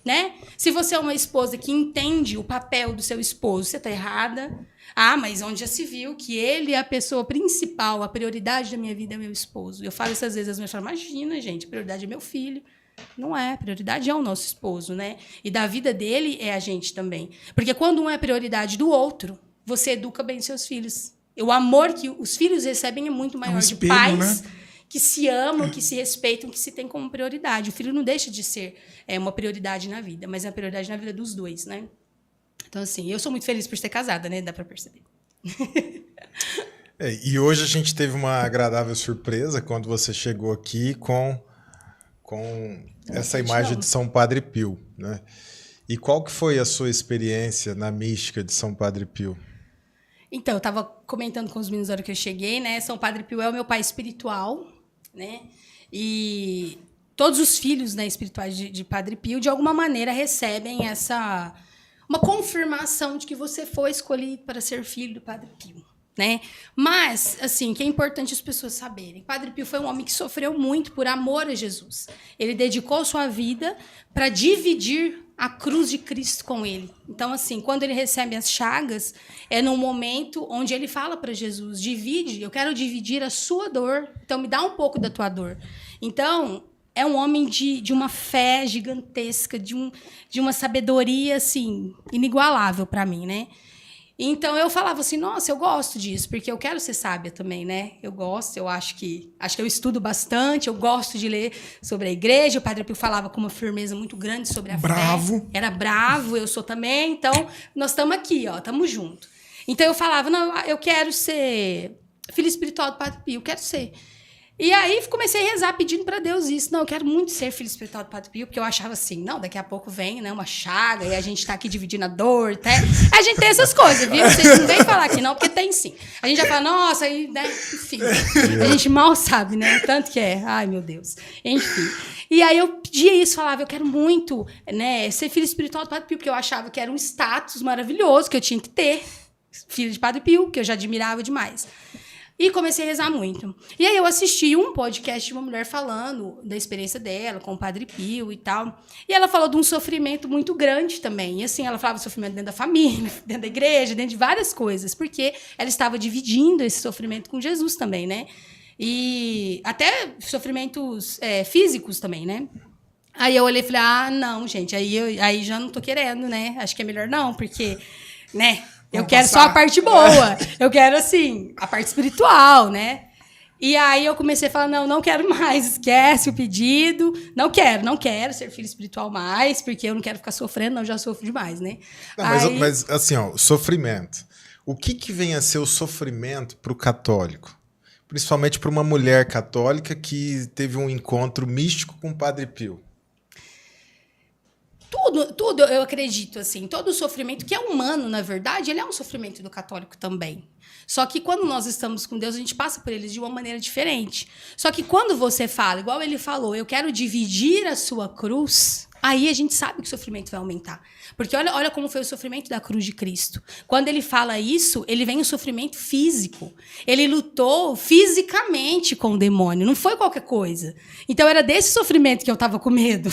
Né? Se você é uma esposa que entende o papel do seu esposo, você tá errada. Mas onde já se viu que ele é a pessoa principal, a prioridade da minha vida é meu esposo. Eu falo isso às vezes, as minhas falam, imagina, gente, a prioridade é meu filho. Não é, a prioridade é o nosso esposo, né? E da vida dele é a gente também. Porque quando um é prioridade do outro, você educa bem seus filhos. O amor que os filhos recebem é muito maior espelho, de pais, né? Que se amam, que se respeitam, que se tem como prioridade. O filho não deixa de ser uma prioridade na vida, mas é uma prioridade na vida dos dois, né? Então, assim, eu sou muito feliz por ser casada, né? Dá pra perceber. E hoje a gente teve uma agradável surpresa quando você chegou aqui com essa imagem de São Padre Pio, né? E qual que foi a sua experiência na mística de São Padre Pio? Então, eu estava comentando com os meninos na hora que eu cheguei, né? São Padre Pio é o meu pai espiritual, né? E todos os filhos, né, espirituais de Padre Pio, de alguma maneira, recebem uma confirmação de que você foi escolhido para ser filho do Padre Pio, né? Mas, assim, que é importante as pessoas saberem. Padre Pio foi um homem que sofreu muito por amor a Jesus. Ele dedicou sua vida para dividir a cruz de Cristo com ele. Então, assim, quando ele recebe as chagas, é num momento onde ele fala para Jesus, eu quero dividir a sua dor, então me dá um pouco da tua dor. Então, é um homem de uma fé gigantesca, de uma sabedoria, assim, inigualável para mim, né? Então, eu falava assim, nossa, eu gosto disso, porque eu quero ser sábia também, né? Eu gosto, eu acho que eu estudo bastante, eu gosto de ler sobre a igreja. O Padre Pio falava com uma firmeza muito grande sobre a fé. Era bravo, eu sou também. Então, nós estamos aqui, ó, estamos juntos. Então, eu falava, não, eu quero ser filha espiritual do Padre Pio, eu quero ser. E aí, comecei a rezar pedindo para Deus isso. Não, eu quero muito ser filho espiritual do Padre Pio, porque eu achava assim, não, daqui a pouco vem, né, uma chaga, e a gente tá aqui dividindo a dor, até. A gente tem essas coisas, viu? Vocês não vêm falar aqui não, porque tem sim. A gente já fala, nossa, aí, né, enfim. A gente mal sabe, né, tanto que é. Ai, meu Deus. Enfim. E aí, eu pedia isso, falava, eu quero muito, né, ser filho espiritual do Padre Pio, porque eu achava que era um status maravilhoso que eu tinha que ter. Filho de Padre Pio, que eu já admirava demais. E comecei a rezar muito. E aí eu assisti um podcast de uma mulher falando da experiência dela com o Padre Pio e tal. E ela falou de um sofrimento muito grande também. E assim, ela falava de sofrimento dentro da família, dentro da igreja, dentro de várias coisas. Porque ela estava dividindo esse sofrimento com Jesus também, né? E até sofrimentos físicos também, né? Aí eu olhei e falei, não, gente, aí já não tô querendo, né? Acho que é melhor não, porque, né? Eu quero só a parte boa. Eu quero, assim, a parte espiritual, né? E aí eu comecei a falar, não quero mais. Esquece o pedido. Não quero ser filho espiritual mais, porque eu não quero ficar sofrendo, não, já sofro demais, né? Não, mas assim, ó, sofrimento. O que vem a ser o sofrimento para o católico? Principalmente para uma mulher católica que teve um encontro místico com o Padre Pio. Tudo, eu acredito, assim, todo o sofrimento que é humano, na verdade, ele é um sofrimento do católico também. Só que quando nós estamos com Deus, a gente passa por eles de uma maneira diferente. Só que quando você fala, igual ele falou, eu quero dividir a sua cruz, aí a gente sabe que o sofrimento vai aumentar. Porque olha como foi o sofrimento da cruz de Cristo. Quando ele fala isso, ele vem o sofrimento físico. Ele lutou fisicamente com o demônio, não foi qualquer coisa. Então era desse sofrimento que eu tava com medo,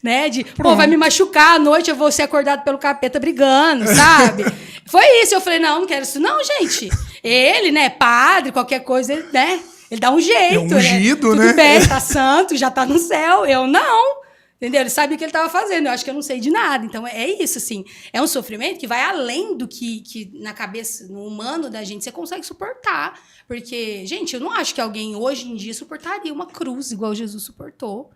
né? Vai me machucar, à noite eu vou ser acordado pelo capeta brigando, sabe? Foi isso, eu falei, não quero isso não, gente. Ele, né, padre, qualquer coisa, né? Ele dá um jeito. É ungido, né? né? Tudo bem, tá santo, já tá no céu. Eu não. Entendeu? Ele sabe o que ele estava fazendo. Eu acho que eu não sei de nada. Então, é isso, assim. É um sofrimento que vai além do que na cabeça, no humano da gente, você consegue suportar. Porque, gente, eu não acho que alguém hoje em dia suportaria uma cruz igual Jesus suportou.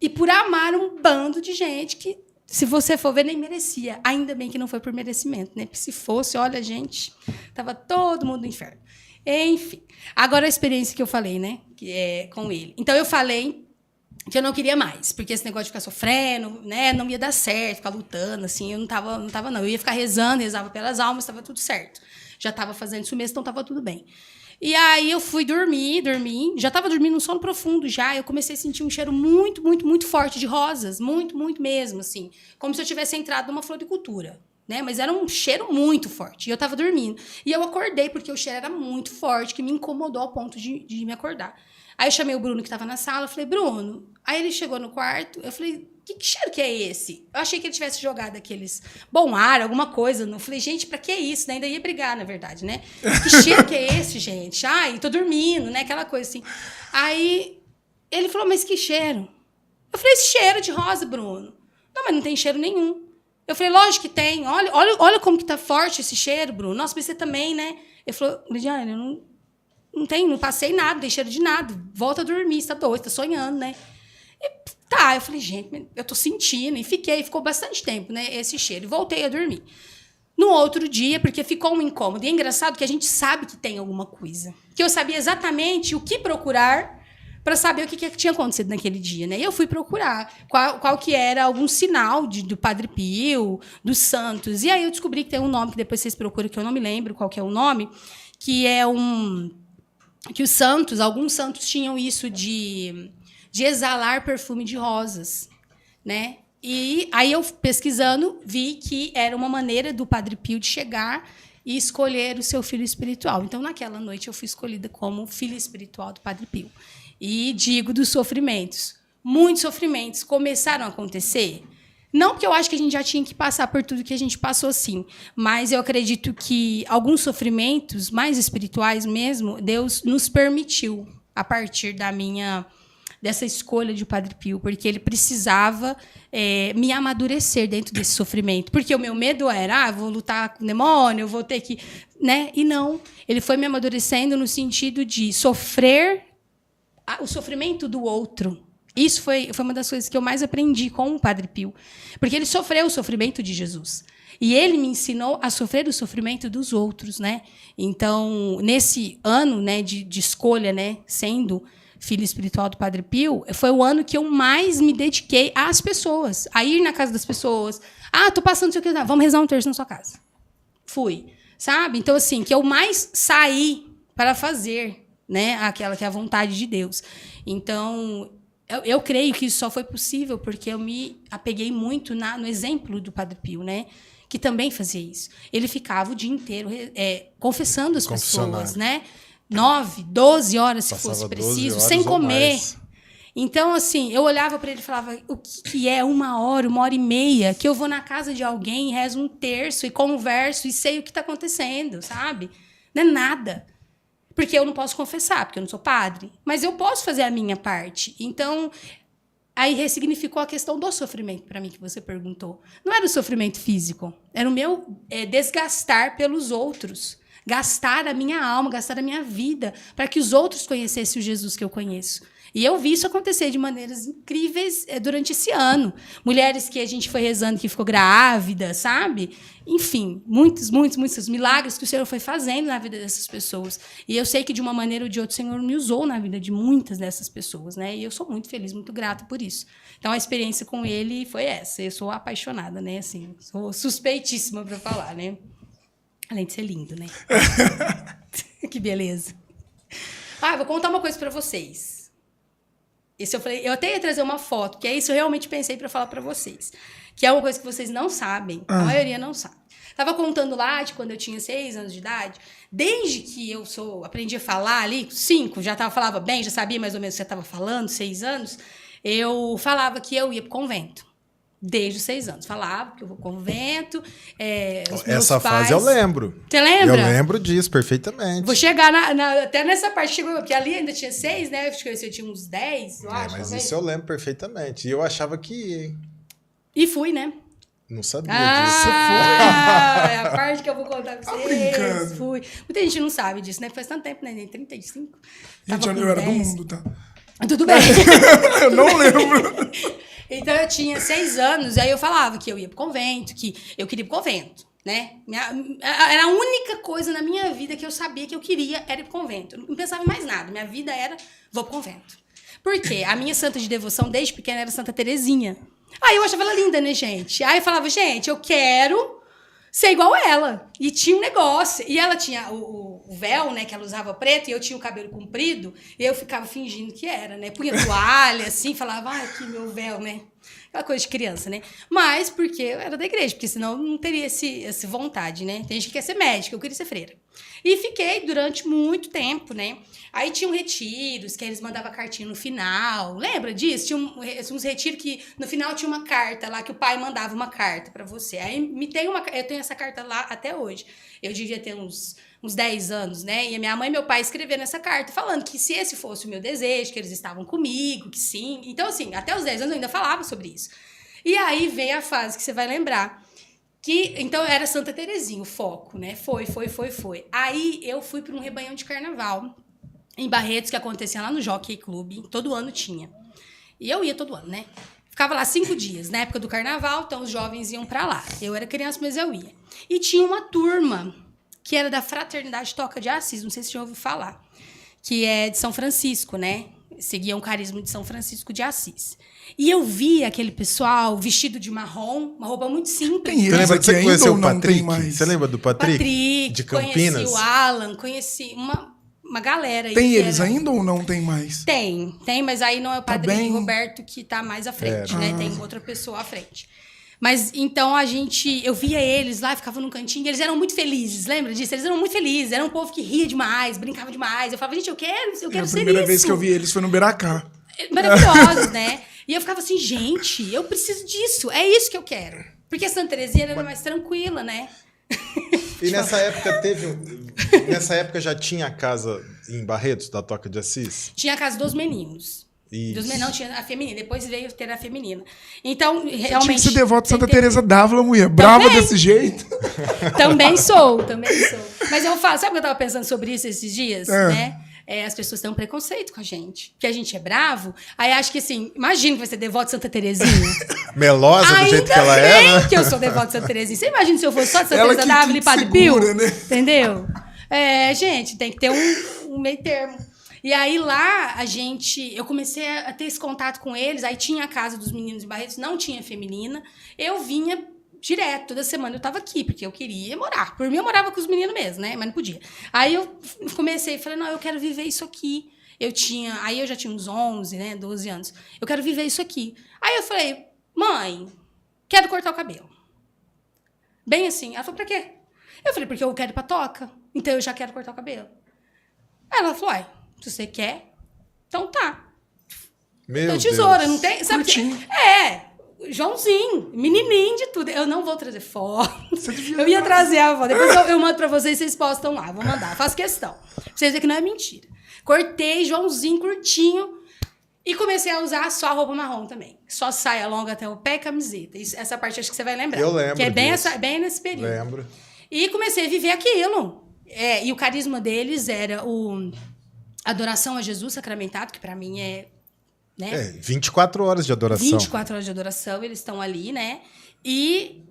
E por amar um bando de gente que, se você for ver, nem merecia. Ainda bem que não foi por merecimento, né? Porque se fosse, olha, gente, tava todo mundo no inferno. Enfim. Agora a experiência que eu falei, né? Que é com ele. Então, eu falei que eu não queria mais, porque esse negócio de ficar sofrendo, né, não ia dar certo, ficar lutando, assim, eu não tava não. Eu ia ficar rezava pelas almas, estava tudo certo. Já estava fazendo isso mesmo, então estava tudo bem. E aí eu fui dormir, já estava dormindo num sono profundo já, eu comecei a sentir um cheiro muito, muito, muito forte de rosas, muito, muito mesmo, assim, como se eu tivesse entrado numa floricultura, né, mas era um cheiro muito forte, e eu estava dormindo. E eu acordei, porque o cheiro era muito forte, que me incomodou ao ponto de me acordar. Aí eu chamei o Bruno, que estava na sala, eu falei, Bruno... Aí ele chegou no quarto, eu falei, que cheiro que é esse? Eu achei que ele tivesse jogado aqueles bom ar, alguma coisa. Eu falei, gente, pra que isso? Ainda ia brigar, na verdade, né? Que cheiro que é esse, gente? Ai, tô dormindo, né? Aquela coisa assim. Aí ele falou, mas que cheiro? Eu falei, esse cheiro de rosa, Bruno. Não, mas não tem cheiro nenhum. Eu falei, lógico que tem. Olha como que tá forte esse cheiro, Bruno. Nossa, mas você também, né? Ele falou, Lidiane, eu não passei nada, não tem cheiro de nada. Volta a dormir, você tá doido, tá sonhando, né? E, tá, eu falei, gente, eu tô sentindo. E ficou bastante tempo, né, esse cheiro. E voltei a dormir. No outro dia, porque ficou um incômodo. E é engraçado que a gente sabe que tem alguma coisa. Que eu sabia exatamente o que procurar para saber o que tinha acontecido naquele dia, né? E eu fui procurar qual que era algum sinal do Padre Pio, dos santos. E aí eu descobri que tem um nome, que depois vocês procuram, que eu não me lembro qual que é o nome, que é que os santos, alguns santos tinham isso de exalar perfume de rosas, né? E aí eu, pesquisando, vi que era uma maneira do Padre Pio de chegar e escolher o seu filho espiritual. Então, naquela noite, eu fui escolhida como filha espiritual do Padre Pio. E digo dos sofrimentos. Muitos sofrimentos começaram a acontecer. Não porque eu acho que a gente já tinha que passar por tudo que a gente passou, sim. Mas eu acredito que alguns sofrimentos mais espirituais mesmo, Deus nos permitiu, a partir dessa escolha de Padre Pio, porque ele precisava me amadurecer dentro desse sofrimento. Porque o meu medo era, vou lutar com o demônio, eu vou ter que... né? E não. Ele foi me amadurecendo no sentido de sofrer o sofrimento do outro. Isso foi uma das coisas que eu mais aprendi com o Padre Pio. Porque ele sofreu o sofrimento de Jesus. E ele me ensinou a sofrer o sofrimento dos outros, né? Então, nesse ano, né, de escolha, né, sendo filha espiritual do Padre Pio, foi o ano que eu mais me dediquei às pessoas, a ir na casa das pessoas. Ah, tô passando isso aqui, vamos rezar um terço na sua casa. Fui, sabe? Então, assim, que eu mais saí para fazer, né, aquela que é a vontade de Deus. Então, eu creio que isso só foi possível porque eu me apeguei muito no exemplo do Padre Pio, né? Que também fazia isso. Ele ficava o dia inteiro confessando as pessoas, né? 9, 12 horas, se fosse preciso, sem comer. Então, assim, eu olhava para ele e falava, o que é 1 hora, 1h30, que eu vou na casa de alguém, rezo um terço e converso e sei o que está acontecendo, sabe? Não é nada. Porque eu não posso confessar, porque eu não sou padre. Mas eu posso fazer a minha parte. Então, aí ressignificou a questão do sofrimento, para mim, que você perguntou. Não era o sofrimento físico, era o meu desgastar pelos outros. Gastar a minha alma, gastar a minha vida, para que os outros conhecessem o Jesus que eu conheço. E eu vi isso acontecer de maneiras incríveis durante esse ano. Mulheres que a gente foi rezando que ficou grávida, sabe? Enfim, muitos milagres que o Senhor foi fazendo na vida dessas pessoas. E eu sei que, de uma maneira ou de outra, o Senhor me usou na vida de muitas dessas pessoas, né? E eu sou muito feliz, muito grata por isso. Então, a experiência com ele foi essa. Eu sou apaixonada, né? Assim, sou suspeitíssima para falar, né? Além de ser lindo, né? Que beleza. Vou contar uma coisa para vocês. Isso eu até ia trazer uma foto, que é isso eu realmente pensei para falar para vocês. Que é uma coisa que vocês não sabem, a maioria não sabe. Estava contando lá de quando eu tinha 6 anos de idade, desde que eu aprendi a falar ali, 5, falava bem, já sabia mais ou menos o que você estava falando, 6 anos, eu falava que eu ia para o convento. Desde os 6 anos. Falava que eu vou ao convento. Essa fase eu lembro. Você lembra? Eu lembro disso perfeitamente. Vou chegar até nessa parte. Chegou, porque ali ainda tinha 6, né? Acho que eu tinha uns 10, eu acho. Mas talvez. isso eu lembro perfeitamente. E eu achava que ia, hein? E fui, né? Não sabia disso. É a parte que eu vou contar pra Tá vocês. brincando. Fui. Muita gente não sabe disso, né? Faz tanto tempo, né? Nem 35. Gente, Tava eu com era do 10. mundo, tá? Tudo bem. Eu não lembro. Então eu tinha 6 anos, aí eu falava que eu ia pro convento, que eu queria ir pro convento, né? Era a única coisa na minha vida que eu sabia que eu queria era ir pro convento. Eu não pensava em mais nada. Minha vida era, vou pro convento. Por quê? A minha santa de devoção desde pequena era Santa Terezinha. Aí eu achava ela linda, né, gente? Aí eu falava, gente, eu quero ser igual ela. E tinha um negócio. E ela tinha o véu, né, que ela usava preto, e eu tinha o cabelo comprido, e eu ficava fingindo que era, né? Punha toalha, assim, falava, aqui meu véu, né? Aquela coisa de criança, né? Mas porque eu era da igreja, porque senão não teria essa vontade, né? Tem gente que quer ser médica, eu queria ser freira. E fiquei durante muito tempo, né? Aí tinham retiros, que eles mandavam cartinha no final. Lembra disso? Tinha uns retiros que no final tinha uma carta lá, que o pai mandava uma carta pra você. Aí eu tenho essa carta lá até hoje. Eu devia ter uns 10 anos, né? E a minha mãe e meu pai escreveram essa carta falando que se esse fosse o meu desejo, que eles estavam comigo, que sim. Então, assim, até os 10 anos eu ainda falava sobre isso. E aí veio a fase que você vai lembrar. Então, era Santa Terezinha o foco, né? Foi. Aí eu fui para um rebanhão de carnaval em Barretos, que acontecia lá no Jockey Club. Todo ano tinha. E eu ia todo ano, né? Ficava lá 5 dias, na época do carnaval, então os jovens iam para lá. Eu era criança, mas eu ia. E tinha uma turma que era da Fraternidade Toca de Assis, não sei se você já ouviu falar, que é de São Francisco, né? Seguia um carisma de São Francisco de Assis. E eu via aquele pessoal vestido de marrom, uma roupa muito simples. Tem Você eles lembra aqui que você ainda conheceu ou o não Patrick? tem mais? Você lembra do Patrick? De Campinas? Conheci o Alan, conheci uma galera aí. Tem que eles era... ainda ou não tem mais? Tem, mas aí não é o Padre bem? Roberto que tá mais à frente, né? Ah. Tem outra pessoa à frente. Mas então eu via eles lá, ficava num cantinho, eles eram muito felizes, lembra disso? Eles eram muito felizes, era um povo que ria demais, brincava demais. Eu falava, gente, eu quero ser isso. A primeira vez que eu vi eles foi no Beracá. Maravilhosos, né? E eu ficava assim, gente, eu preciso disso, é isso que eu quero. Porque a Santa Terezinha era mais tranquila, né? E nessa época já tinha a casa em Barretos, da Toca de Assis? Tinha a casa dos meninos. Isso. Dos meninos, não, tinha a feminina. Depois veio ter a feminina. Então, realmente... Tinha que ser devoto de Santa tem que ter- Teresa d'Ávila, mulher. Brava Também. desse jeito. Também sou. Mas eu falo, sabe o que eu tava pensando sobre isso esses dias, É. né? As pessoas têm um preconceito com a gente. Porque a gente é bravo. Aí acho que assim, imagina que vai ser devoto de Santa Terezinha. Melosa do jeito que ela bem é, né? que eu sou devoto de Santa Terezinha. Você imagina se eu fosse só de Santa Ela Teresa que d'Ávila e Padre segura, Pio? né? Entendeu? Gente, tem que ter um meio termo. E aí lá, eu comecei a ter esse contato com eles. Aí tinha a casa dos meninos em Barretos, não tinha feminina. Eu vinha direto, toda semana eu tava aqui, porque eu queria morar. Por mim, eu morava com os meninos mesmo, né? Mas não podia. Aí eu comecei, falei, não, eu quero viver isso aqui. Aí eu já tinha uns 11, né? 12 anos. Eu quero viver isso aqui. Aí eu falei, mãe, quero cortar o cabelo. Bem assim. Ela falou, pra quê? Eu falei, porque eu quero ir pra toca. Então eu já quero cortar o cabelo. Aí ela falou, se você quer, então tá. Meu Tem tesoura, Deus. não tem? Sabe? Curtinho. Joãozinho, menininho de tudo. Eu não vou trazer foto. Você devia Eu ia trazer a foto. Depois eu mando pra vocês, vocês postam lá. Vou mandar, faço questão. Pra vocês verem que não é mentira. Cortei, Joãozinho, curtinho. E comecei a usar só a roupa marrom também. Só saia longa até o pé e camiseta. Essa parte acho que você vai lembrar. Eu lembro que é bem, disso. bem nesse período. Lembro. E comecei a viver aquilo. E o carisma deles era a adoração a Jesus sacramentado, que pra mim é... Né? 24 horas de adoração. 24 horas de adoração, eles estão ali, né? E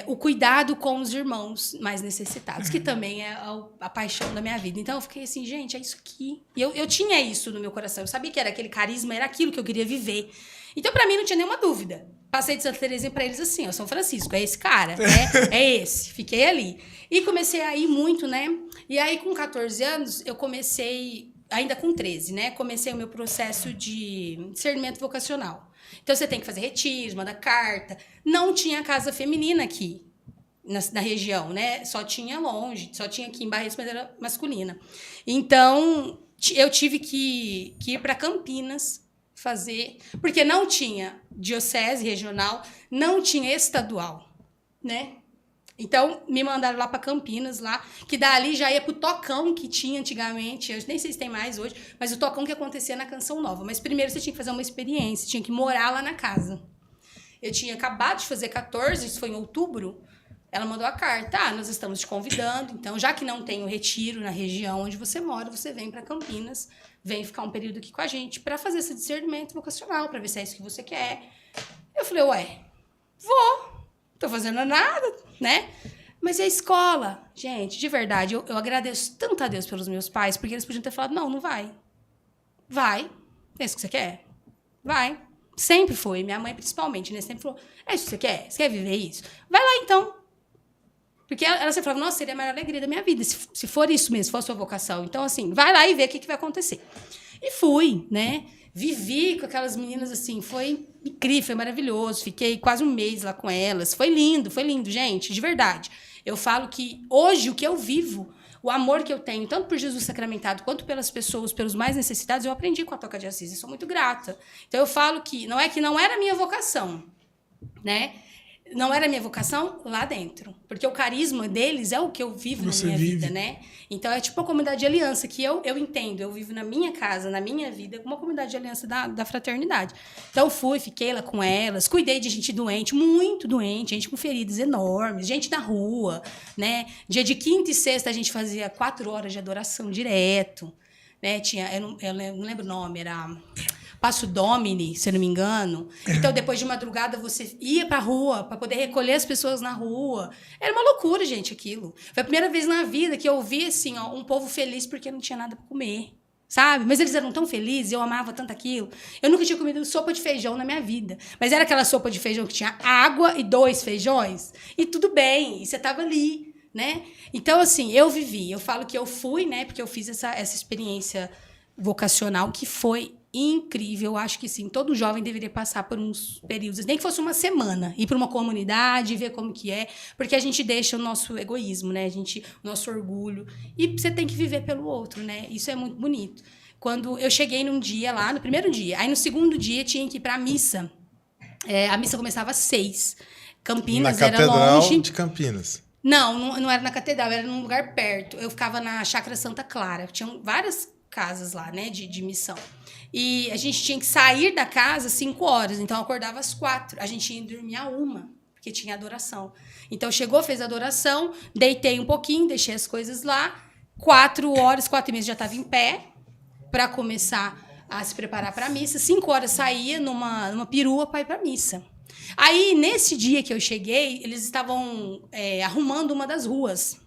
o cuidado com os irmãos mais necessitados, que também é a paixão da minha vida. Então, eu fiquei assim, gente, é isso aqui. E eu tinha isso no meu coração. Eu sabia que era aquele carisma, era aquilo que eu queria viver. Então, pra mim, não tinha nenhuma dúvida. Passei de Santa Terezinha pra eles assim, ó, São Francisco, é esse cara, é esse. Fiquei ali. E comecei a ir muito, né? E aí, com 14 anos, eu comecei... Ainda com 13, né? Comecei o meu processo de discernimento vocacional. Então, você tem que fazer retiros, mandar carta. Não tinha casa feminina aqui, na região, né? Só tinha longe, só tinha aqui em Barretos, mas era masculina. Então, eu tive que ir para Campinas fazer, porque não tinha diocese regional, não tinha estadual, né? Então, me mandaram lá para Campinas, lá, que dali já ia pro Tocão, que tinha antigamente, eu nem sei se tem mais hoje, mas o Tocão que acontecia na Canção Nova. Mas primeiro você tinha que fazer uma experiência, tinha que morar lá na casa. Eu tinha acabado de fazer 14, isso foi em outubro, ela mandou a carta, nós estamos te convidando, então, já que não tem o retiro na região onde você mora, você vem para Campinas, vem ficar um período aqui com a gente para fazer esse discernimento vocacional, para ver se é isso que você quer. Eu falei, ué, vou. Tô fazendo nada, né? Mas e a escola? Gente, de verdade, eu agradeço tanto a Deus pelos meus pais, porque eles podiam ter falado, não vai. Vai. É isso que você quer? Vai. Sempre foi. Minha mãe, principalmente, né? Sempre falou, é isso que você quer? Você quer viver isso? Vai lá, então. Porque ela sempre falava, nossa, seria a maior alegria da minha vida, se for isso mesmo, se for a sua vocação. Então, assim, vai lá e vê o que vai acontecer. E fui, né? Vivi com aquelas meninas, assim, foi incrível, foi maravilhoso. Fiquei quase um mês lá com elas. Foi lindo, gente, de verdade. Eu falo que hoje o que eu vivo, o amor que eu tenho, tanto por Jesus sacramentado, quanto pelas pessoas, pelos mais necessitados, eu aprendi com a Toca de Assis. E sou muito grata. Então eu falo que não era a minha vocação, né? Não era a minha vocação lá dentro. Porque o carisma deles é o que eu vivo na minha vida, né? Então, é tipo a comunidade de aliança que eu entendo. Eu vivo na minha casa, na minha vida, como uma comunidade de aliança da fraternidade. Então, fiquei lá com elas, cuidei de gente doente, muito doente, gente com feridas enormes, gente na rua, né? Dia de quinta e sexta, a gente fazia 4 horas de adoração direto, né? Eu não lembro o nome, era Passo Domini, se eu não me engano. Então, depois de madrugada, você ia pra rua para poder recolher as pessoas na rua. Era uma loucura, gente, aquilo. Foi a primeira vez na vida que eu vi, assim, ó, um povo feliz porque não tinha nada para comer, sabe? Mas eles eram tão felizes, eu amava tanto aquilo. Eu nunca tinha comido sopa de feijão na minha vida. Mas era aquela sopa de feijão que tinha água e 2 feijões. E tudo bem, e você tava ali, né? Então, assim, eu vivi. Eu falo que eu fui, né? Porque eu fiz essa experiência vocacional que foi incrível. Eu acho que sim, todo jovem deveria passar por uns períodos, nem que fosse uma semana, ir para uma comunidade, ver como que é, porque a gente deixa o nosso egoísmo, né? O nosso orgulho, e você tem que viver pelo outro, né? Isso é muito bonito. Quando eu cheguei num dia lá, no primeiro dia, aí no segundo dia tinha que ir para a missa. A missa começava às 6. Campinas na era longe. Catedral de Campinas. Não era na catedral, era num lugar perto. Eu ficava na Chácara Santa Clara. Tinham várias casas lá, né, de missão. E a gente tinha que sair da casa às 5 horas, então eu acordava às 4. A gente ia dormir à 1, porque tinha adoração. Então chegou, fez a adoração, deitei um pouquinho, deixei as coisas lá. 4 horas, 4h30 já estava em pé para começar a se preparar para a missa. 5 horas saía numa perua para ir para a missa. Aí, nesse dia que eu cheguei, eles estavam arrumando uma das ruas.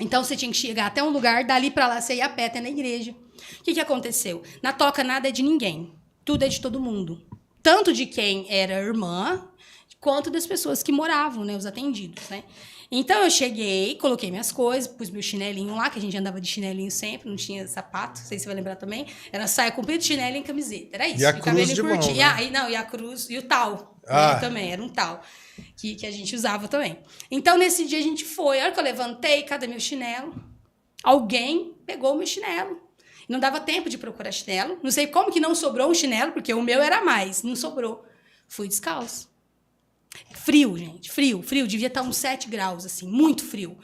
Então, você tinha que chegar até um lugar, dali para lá você ia a pé até na igreja. O que aconteceu? Na toca nada é de ninguém. Tudo é de todo mundo. Tanto de quem era irmã, quanto das pessoas que moravam, né? Os atendidos, né? Então, eu cheguei, coloquei minhas coisas, pus meu chinelinho lá, que a gente andava de chinelinho sempre, não tinha sapato, não sei se você vai lembrar também. Era saia comprida, chinelo e camiseta. Era isso. E a cruz de mão, né? E a cruz, e o tal. Né? Também, era um tal. Que a gente usava também. Então, nesse dia, a gente foi. A hora que eu levantei, cadê meu chinelo? Alguém pegou o meu chinelo. Não dava tempo de procurar chinelo. Não sei como que não sobrou um chinelo, porque o meu era mais. Não sobrou. Fui descalço. Frio, gente. Frio. Devia estar uns 7 graus, assim. Muito frio.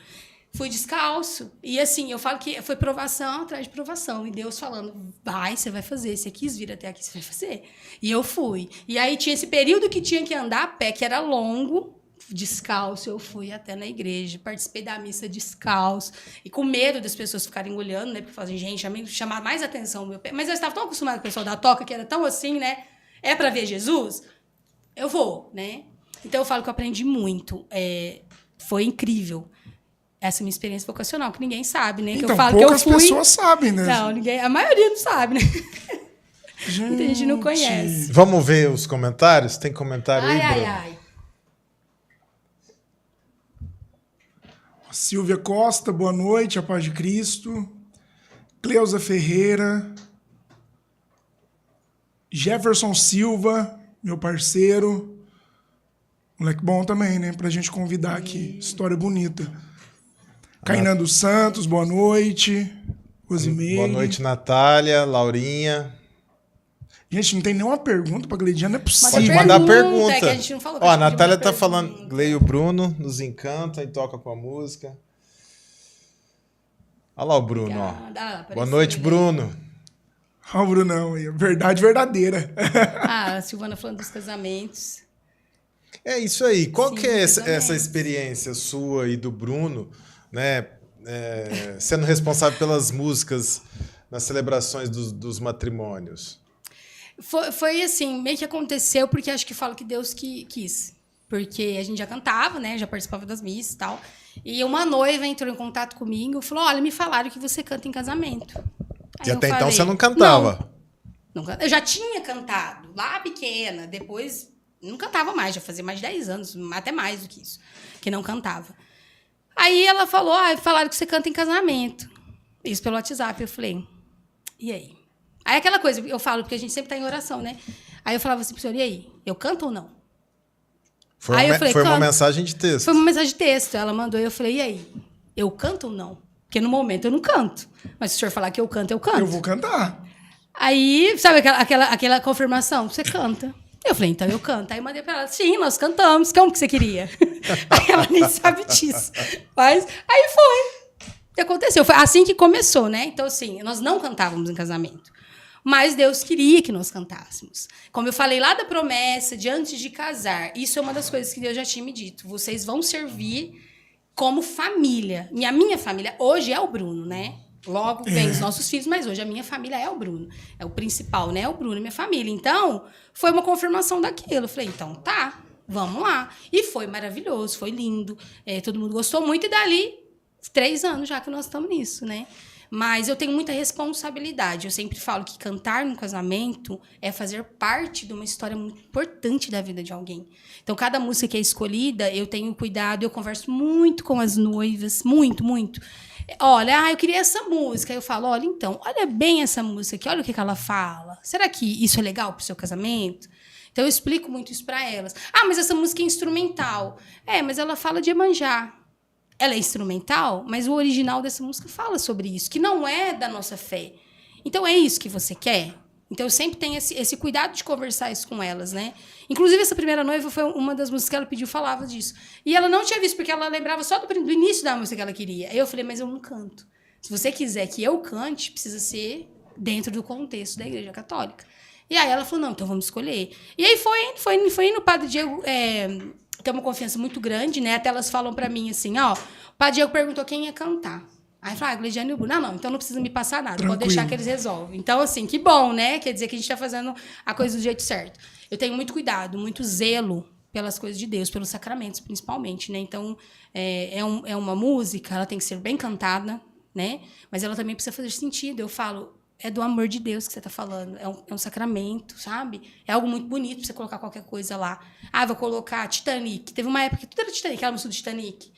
Fui descalço. E, assim, eu falo que foi provação atrás de provação. E Deus falando, você vai fazer. Você quis vir até aqui, você vai fazer. E eu fui. E aí tinha esse período que tinha que andar a pé, que era longo. Descalço, eu fui até na igreja. Participei da missa descalço. E com medo das pessoas ficarem olhando, né? Porque falavam, gente, chamar mais atenção o meu pé. Mas eu estava tão acostumada com o pessoal da toca, que era tão assim, né? É para ver Jesus? Eu vou, né? Então eu falo que eu aprendi muito. Foi incrível. Essa minha experiência vocacional, que ninguém sabe, né? Então, que eu falo poucas que eu fui... pessoas sabem, né? Não, a maioria não sabe, né? Muita gente não conhece. Vamos ver os comentários? Tem comentário aí, Bruno? Ai. Silvia Costa, boa noite, a paz de Cristo. Cleusa Ferreira. Jefferson Silva, meu parceiro. Moleque bom também, né? Pra gente convidar aqui. História bonita. Kainan dos Santos, boa noite. Rosimeire. Boa noite, Natália, Laurinha. Gente, não tem nenhuma pergunta pra Gleidiane, não é possível. Pode mandar pergunta, pergunta. é que a gente não falou que Ó, a a gente podia Natália mandar tá falando, pergunta. Glei e o Bruno nos encanta e toca com a música. Olha lá o Bruno, ó. Apareceu, Boa noite, né? Bruno. Ó, o Brunão aí, verdade verdadeira. Ah, a Silvana falando dos casamentos. É isso aí. Qual Sim, que é essa exatamente. experiência sua e do Bruno, né? Sendo responsável pelas músicas nas celebrações dos matrimônios? Foi assim, meio que aconteceu, porque acho que falo que Deus quis. Porque a gente já cantava, né? Já participava das missas e tal. E uma noiva entrou em contato comigo e falou: olha, me falaram que você canta em casamento. Aí E eu até então falei, você não cantava. Não, eu já tinha cantado, lá pequena, depois não cantava mais, já fazia mais de 10 anos, até mais do que isso, que não cantava. Aí ela falou, falaram que você canta em casamento. Isso pelo WhatsApp. Eu falei, e aí? Aí aquela coisa, eu falo, porque a gente sempre tá em oração, né? Aí eu falava assim pro senhor, e aí? Eu canto ou não? Foi, Aí eu falei, foi uma canto. mensagem de texto. Foi uma mensagem de texto. Ela mandou e eu falei, e aí? Eu canto ou não? Porque no momento eu não canto. Mas se o senhor falar que eu canto, eu canto. Eu vou cantar. Aí, sabe aquela confirmação? Você canta. Eu falei, então eu canto. Aí eu mandei pra ela, sim, nós cantamos. Como que você queria? Aí ela nem sabe disso. Mas aí foi. E aconteceu. Foi assim que começou, né? Então, assim, nós não cantávamos em casamento. Mas Deus queria que nós cantássemos. Como eu falei lá da promessa, de antes de casar, isso é uma das coisas que Deus já tinha me dito. Vocês vão servir como família. E a minha família hoje é o Bruno, né? Logo vem os nossos filhos, mas hoje a minha família é o Bruno. É o principal, né? É o Bruno, minha família. Então, foi uma confirmação daquilo. Eu falei, então tá, vamos lá. E foi maravilhoso, foi lindo. Todo mundo gostou muito. E dali, 3 anos já que nós estamos nisso, né? Mas eu tenho muita responsabilidade. Eu sempre falo que cantar no casamento é fazer parte de uma história muito importante da vida de alguém. Então, cada música que é escolhida, eu tenho cuidado, eu converso muito com as noivas, muito, muito. Olha, eu queria essa música. Aí eu falo, olha, então, olha bem essa música aqui, olha o que ela fala. Será que isso é legal pro seu casamento? Então, eu explico muito isso para elas. Ah, mas essa música é instrumental. Mas ela fala de Iemanjá. Ela é instrumental, mas o original dessa música fala sobre isso, que não é da nossa fé. Então, é isso que você quer? Então, eu sempre tenho esse cuidado de conversar isso com elas, né? Inclusive, essa primeira noiva foi uma das músicas que ela pediu, falava disso. E ela não tinha visto, porque ela lembrava só do início da música que ela queria. Aí eu falei, mas eu não canto. Se você quiser que eu cante, precisa ser dentro do contexto da Igreja Católica. E aí ela falou, não, então vamos escolher. E aí foi indo, o Padre Diego tem uma confiança muito grande, né? Até elas falam pra mim assim, ó, o Padre Diego perguntou quem ia cantar. Aí fala, Gleidiane e o Bruno. Não, então não precisa me passar nada, Tranquilo. pode deixar que eles resolvem. Então, assim, que bom, né? Quer dizer que a gente tá fazendo a coisa do jeito certo. Eu tenho muito cuidado, muito zelo pelas coisas de Deus, pelos sacramentos, principalmente, né? Então, é uma música, ela tem que ser bem cantada, né? Mas ela também precisa fazer sentido. Eu falo, é do amor de Deus que você está falando. É um sacramento, sabe? É algo muito bonito para você colocar qualquer coisa lá. Ah, vou colocar Titanic. Teve uma época que tudo era Titanic, aquela música do Titanic.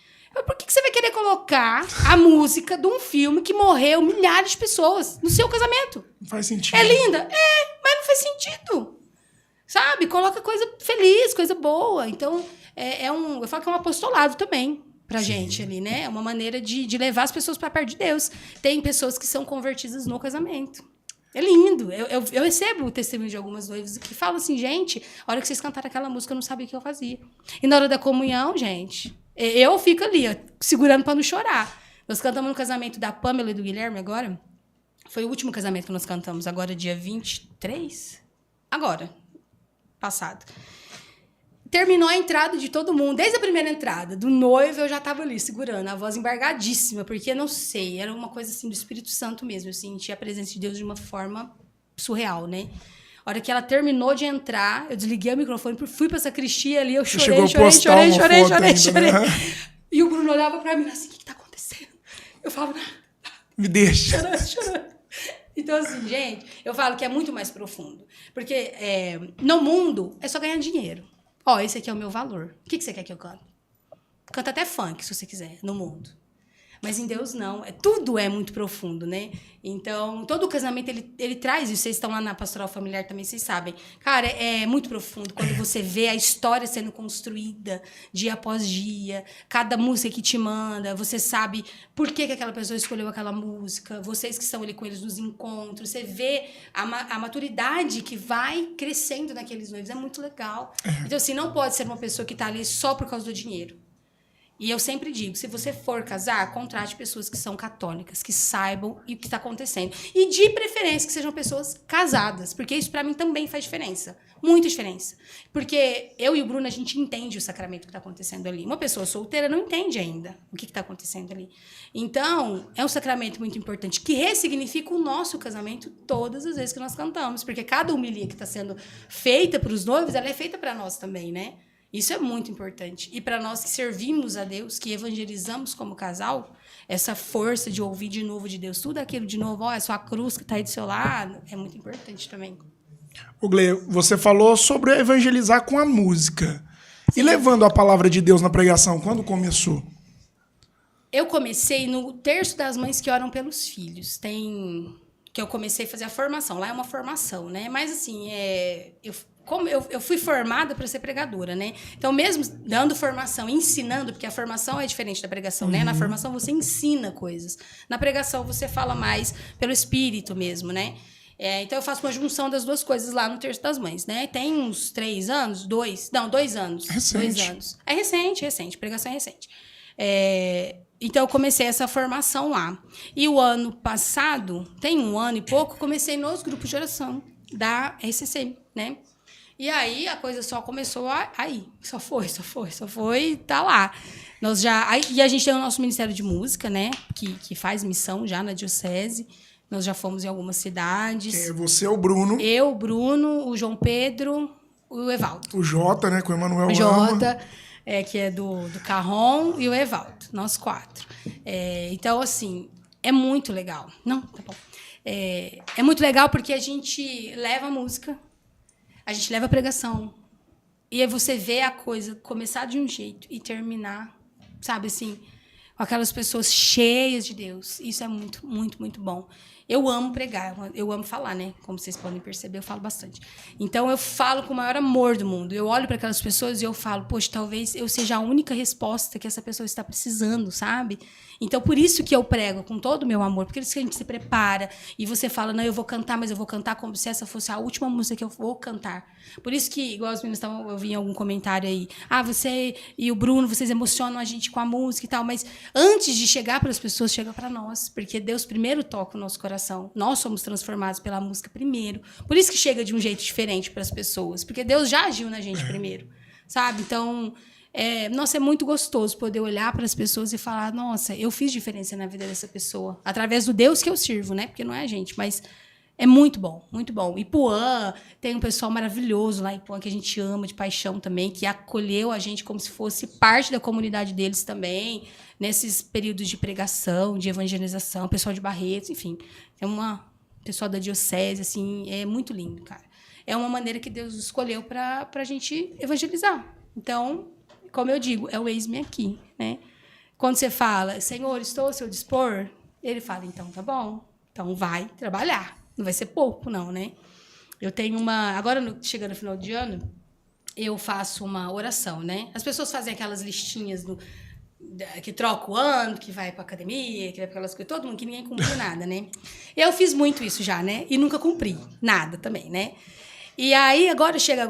Por que você vai querer colocar a música de um filme que morreu milhares de pessoas no seu casamento? Não faz sentido. É linda? Mas não faz sentido. Sabe? Coloca coisa feliz, coisa boa. Então, eu falo que é um apostolado também pra gente ali, né? É uma maneira de levar as pessoas para perto de Deus. Tem pessoas que são convertidas no casamento. É lindo. Eu recebo o testemunho de algumas noivas que falam assim, gente, a hora que vocês cantaram aquela música, eu não sabia o que eu fazia. E na hora da comunhão, gente, eu fico ali, ó, segurando para não chorar. Nós cantamos no casamento da Pamela e do Guilherme agora. Foi o último casamento que nós cantamos, agora dia 23? Agora, passado. Terminou a entrada de todo mundo. Desde a primeira entrada do noivo, eu já estava ali, segurando, a voz embargadíssima, porque, não sei, era uma coisa assim do Espírito Santo mesmo. Eu senti a presença de Deus de uma forma surreal, né? A hora que ela terminou de entrar, eu desliguei o microfone, fui pra sacristia ali, eu chorei. E o Bruno olhava pra mim assim, o que tá acontecendo? Eu falava, me deixa. Chorando. Então, assim, gente, eu falo que é muito mais profundo. Porque no mundo é só ganhar dinheiro. Esse aqui é o meu valor. O que você quer que eu cante? Canta até funk, se você quiser, no mundo. Mas em Deus não. Tudo é muito profundo, né? Então, todo o casamento, ele traz isso. Vocês estão lá na pastoral familiar também, vocês sabem. Cara, é muito profundo quando você vê a história sendo construída dia após dia. Cada música que te manda, você sabe por que aquela pessoa escolheu aquela música. Vocês que estão ali com eles nos encontros. Você vê a maturidade que vai crescendo naqueles noivos. É muito legal. Então, assim, não pode ser uma pessoa que está ali só por causa do dinheiro. E eu sempre digo, se você for casar, contrate pessoas que são católicas, que saibam o que está acontecendo. E de preferência que sejam pessoas casadas, porque isso para mim também faz diferença. Muita diferença. Porque eu e o Bruno, a gente entende o sacramento que está acontecendo ali. Uma pessoa solteira não entende ainda o que está acontecendo ali. Então, é um sacramento muito importante, que ressignifica o nosso casamento todas as vezes que nós cantamos. Porque cada homilia que está sendo feita para os noivos, ela é feita para nós também, né? Isso é muito importante. E para nós que servimos a Deus, que evangelizamos como casal, essa força de ouvir de novo de Deus, tudo aquilo de novo, é sua cruz que está aí do seu lado, é muito importante também. O Gle, você falou sobre evangelizar com a música. Sim. E levando a palavra de Deus na pregação, quando começou? Eu comecei no Terço das Mães que Oram pelos Filhos. Que eu comecei a fazer a formação. Lá é uma formação, né? Mas assim, eu fui formada para ser pregadora, né? Então, mesmo dando formação, ensinando, porque a formação é diferente da pregação, né? Na formação você ensina coisas. Na pregação você fala mais pelo espírito mesmo, né? Então, eu faço uma junção das duas coisas lá no Terço das Mães, né? Tem uns 3 anos, 2 anos. Recente. 2 anos. É recente. Pregação é recente. Então, eu comecei essa formação lá. E o ano passado, tem 1 ano e pouco, comecei nos grupos de oração da RCC, né? E aí a coisa só começou aí. Só foi, tá lá. E a gente tem o nosso Ministério de Música, né? Que faz missão já na Diocese. Nós já fomos em algumas cidades. Você, o Bruno. Eu, o Bruno, o João Pedro, o Evaldo. O Jota, né? Com o Emanuel. O Jota, que é do Carrom, e o Evaldo. Nós 4. Então, assim, é muito legal. Não, tá bom. É muito legal porque a gente leva a música. A gente leva a pregação. E aí você vê a coisa começar de um jeito e terminar, sabe assim, com aquelas pessoas cheias de Deus. Isso é muito, muito, muito bom. Eu amo pregar, eu amo falar, né? Como vocês podem perceber, eu falo bastante. Então, eu falo com o maior amor do mundo. Eu olho para aquelas pessoas e eu falo, poxa, talvez eu seja a única resposta que essa pessoa está precisando, sabe? Então, por isso que eu prego com todo o meu amor, porque é isso que a gente se prepara e você fala, não, eu vou cantar, mas eu vou cantar como se essa fosse a última música que eu vou cantar. Por isso que, igual os meninos estavam, eu vi em algum comentário aí, você e o Bruno, vocês emocionam a gente com a música e tal, mas antes de chegar para as pessoas, chega para nós, porque Deus primeiro toca o nosso coração. Nós somos transformados pela música primeiro. Por isso que chega de um jeito diferente para as pessoas, porque Deus já agiu na gente primeiro, sabe? Então, nossa, é muito gostoso poder olhar para as pessoas e falar, nossa, eu fiz diferença na vida dessa pessoa, através do Deus que eu sirvo, né? Porque não é a gente, mas é muito bom, muito bom. Ipuã, tem um pessoal maravilhoso lá em Ipuã, que a gente ama de paixão também, que acolheu a gente como se fosse parte da comunidade deles também, nesses períodos de pregação, de evangelização, pessoal de Barretos, enfim. É uma pessoal da diocese, assim, é muito lindo, cara. É uma maneira que Deus escolheu para a gente evangelizar. Então, como eu digo, é o eis-me aqui, né? Quando você fala, Senhor, estou ao seu dispor, ele fala, então tá bom, então vai trabalhar. Não vai ser pouco, não, né? Eu tenho agora, chegando no final de ano, eu faço uma oração, né? As pessoas fazem aquelas listinhas que troca o ano, que vai pra academia, que vai pra aquelas coisas, todo mundo, que ninguém cumpriu nada, né? Eu fiz muito isso já, né? E nunca cumpri nada também, né? E aí, chega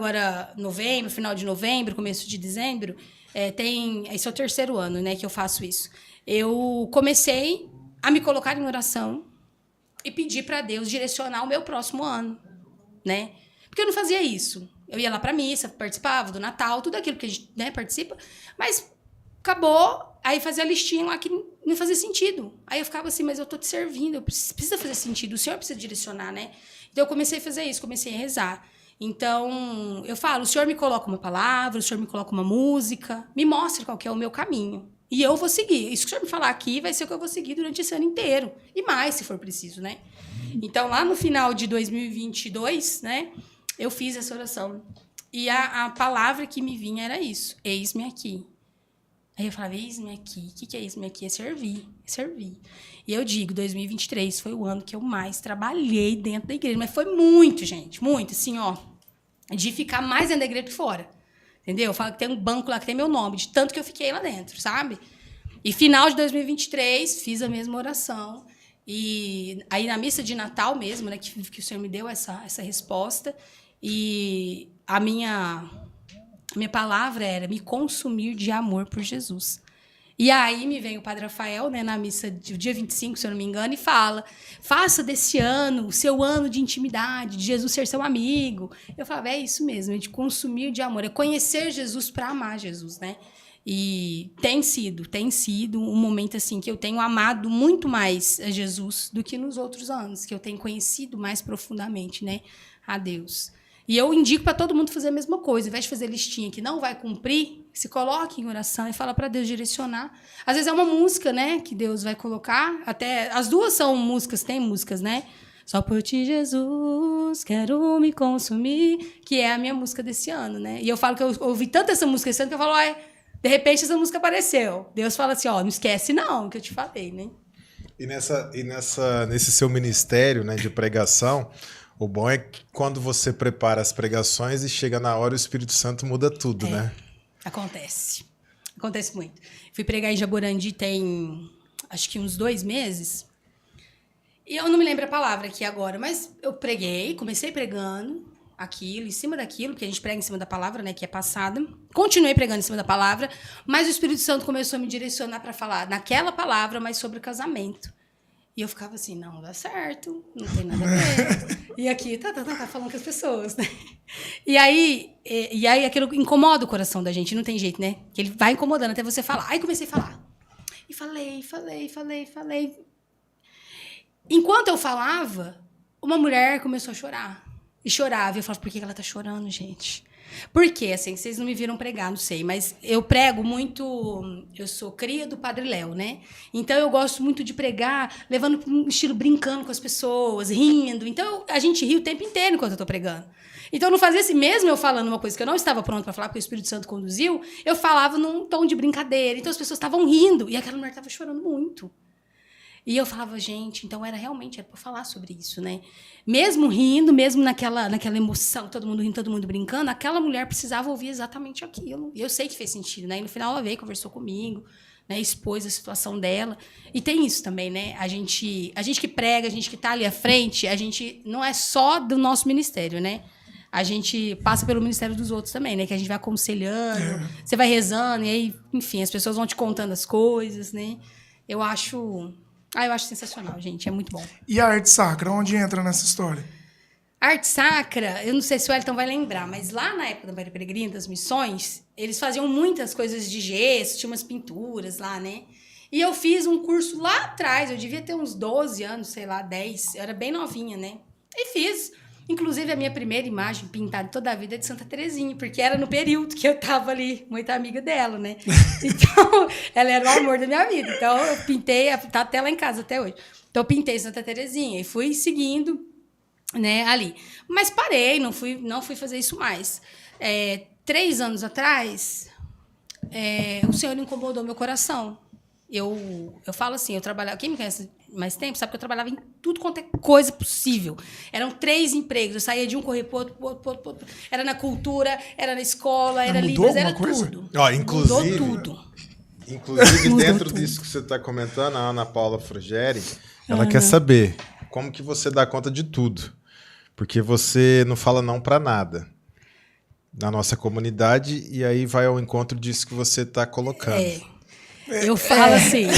novembro, final de novembro, começo de dezembro, esse é o 3º ano, né, que eu faço isso. Eu comecei a me colocar em oração e pedir para Deus direcionar o meu próximo ano, né? Porque eu não fazia isso. Eu ia lá para missa, participava do Natal, tudo aquilo que a gente, né, participa, mas acabou, aí fazia a listinha lá que não fazia sentido. Aí eu ficava assim, mas eu tô te servindo, precisa fazer sentido, o Senhor precisa direcionar, né? Então eu comecei a fazer isso, comecei a rezar. Então, eu falo, o Senhor me coloca uma palavra, o Senhor me coloca uma música, me mostra qual que é o meu caminho. E eu vou seguir. Isso que o Senhor me falar aqui vai ser o que eu vou seguir durante esse ano inteiro. E mais, se for preciso, né? Então, lá no final de 2022, né? Eu fiz essa oração. E a palavra que me vinha era isso. Eis-me aqui. Aí eu falava, eis-me aqui. O que é eis-me aqui? É servir. É servir. E eu digo, 2023 foi o ano que eu mais trabalhei dentro da igreja. Mas foi muito, gente. Muito, assim, ó. De ficar mais dentro da igreja que fora. Entendeu? Eu falo que tem um banco lá que tem meu nome. De tanto que eu fiquei lá dentro, sabe? E final de 2023, fiz a mesma oração. E aí na missa de Natal mesmo, né? Que o Senhor me deu essa resposta. E a minha palavra era me consumir de amor por Jesus. E aí me vem o Padre Rafael, né, na missa do dia 25, se eu não me engano, e fala, faça desse ano o seu ano de intimidade, de Jesus ser seu amigo. Eu falava, é isso mesmo, é de consumir de amor, é conhecer Jesus para amar Jesus, né? E tem sido um momento assim que eu tenho amado muito mais a Jesus do que nos outros anos, que eu tenho conhecido mais profundamente, né, a Deus. E eu indico para todo mundo fazer a mesma coisa. Ao invés de fazer listinha que não vai cumprir, se coloque em oração e fala para Deus direcionar. Às vezes é uma música, né, que Deus vai colocar. Até as duas são músicas, tem músicas, né? Só por ti, Jesus, quero me consumir, que é a minha música desse ano, né? E eu falo que eu ouvi tanto essa música esse ano que eu falo, de repente essa música apareceu. Deus fala assim, não esquece não, que eu te falei, né? E nesse seu ministério, né, de pregação, o bom é que quando você prepara as pregações e chega na hora, o Espírito Santo muda tudo, né? Acontece muito. Fui pregar em Jaborandi tem, acho que uns 2 meses. E eu não me lembro a palavra aqui agora, mas eu comecei pregando aquilo, em cima daquilo, porque a gente prega em cima da palavra, né, que é passada. Continuei pregando em cima da palavra, mas o Espírito Santo começou a me direcionar para falar naquela palavra, mas sobre casamento. E eu ficava assim, não dá certo, não tem nada a ver. E aqui, tá falando com as pessoas, né? E aí aquilo incomoda o coração da gente, não tem jeito, né? Que ele vai incomodando até você falar. Aí comecei a falar. E falei. Enquanto eu falava, uma mulher começou a chorar. E chorava. E eu falava, por que ela tá chorando, gente? Por quê? Assim, vocês não me viram pregar, não sei, mas eu prego muito, eu sou cria do Padre Léo, né? Então eu gosto muito de pregar, levando um estilo brincando com as pessoas, rindo. Então a gente ri o tempo inteiro enquanto eu tô pregando. Então eu não fazia assim, mesmo eu falando uma coisa que eu não estava pronta para falar, porque o Espírito Santo conduziu, eu falava num tom de brincadeira. Então as pessoas estavam rindo e aquela mulher estava chorando muito. E eu falava, gente, então era para falar sobre isso, né? Mesmo rindo, mesmo naquela emoção, todo mundo rindo, todo mundo brincando, aquela mulher precisava ouvir exatamente aquilo. E eu sei que fez sentido, né? E no final ela veio, conversou comigo, né? Expôs a situação dela. E tem isso também, né? A gente que prega, a gente que está ali à frente, a gente não é só do nosso ministério, né? A gente passa pelo ministério dos outros também, né? Que a gente vai aconselhando, você vai rezando, e aí, enfim, as pessoas vão te contando as coisas, né? Eu acho sensacional, gente. É muito bom. E a arte sacra, onde entra nessa história? A arte sacra, eu não sei se o Elton vai lembrar, mas lá na época da Maria Peregrina, das missões, eles faziam muitas coisas de gesso, tinha umas pinturas lá, né? E eu fiz um curso lá atrás, eu devia ter uns 12 anos, sei lá, 10, eu era bem novinha, né? E fiz. Inclusive, a minha primeira imagem pintada toda a vida é de Santa Terezinha, porque era no período que eu tava ali, muito amiga dela, né? Então, ela era o amor da minha vida. Então, eu pintei, tá até lá em casa até hoje. Então, eu pintei Santa Terezinha e fui seguindo, né, ali. Mas parei, não fui fazer isso mais. 3 anos atrás, o Senhor incomodou meu coração. Eu falo assim, eu trabalhava... Quem me conhece mais tempo sabe que eu trabalhava em tudo quanto é coisa possível. Eram 3 empregos. Eu saía de um, correr pro outro. Era na cultura, era na escola, era Libras, era tudo. Mudou tudo. Inclusive, dentro disso que você está comentando, a Ana Paula Frugeri, ela quer saber como que você dá conta de tudo. Porque você não fala não para nada na nossa comunidade e aí vai ao encontro disso que você está colocando. Eu falo assim...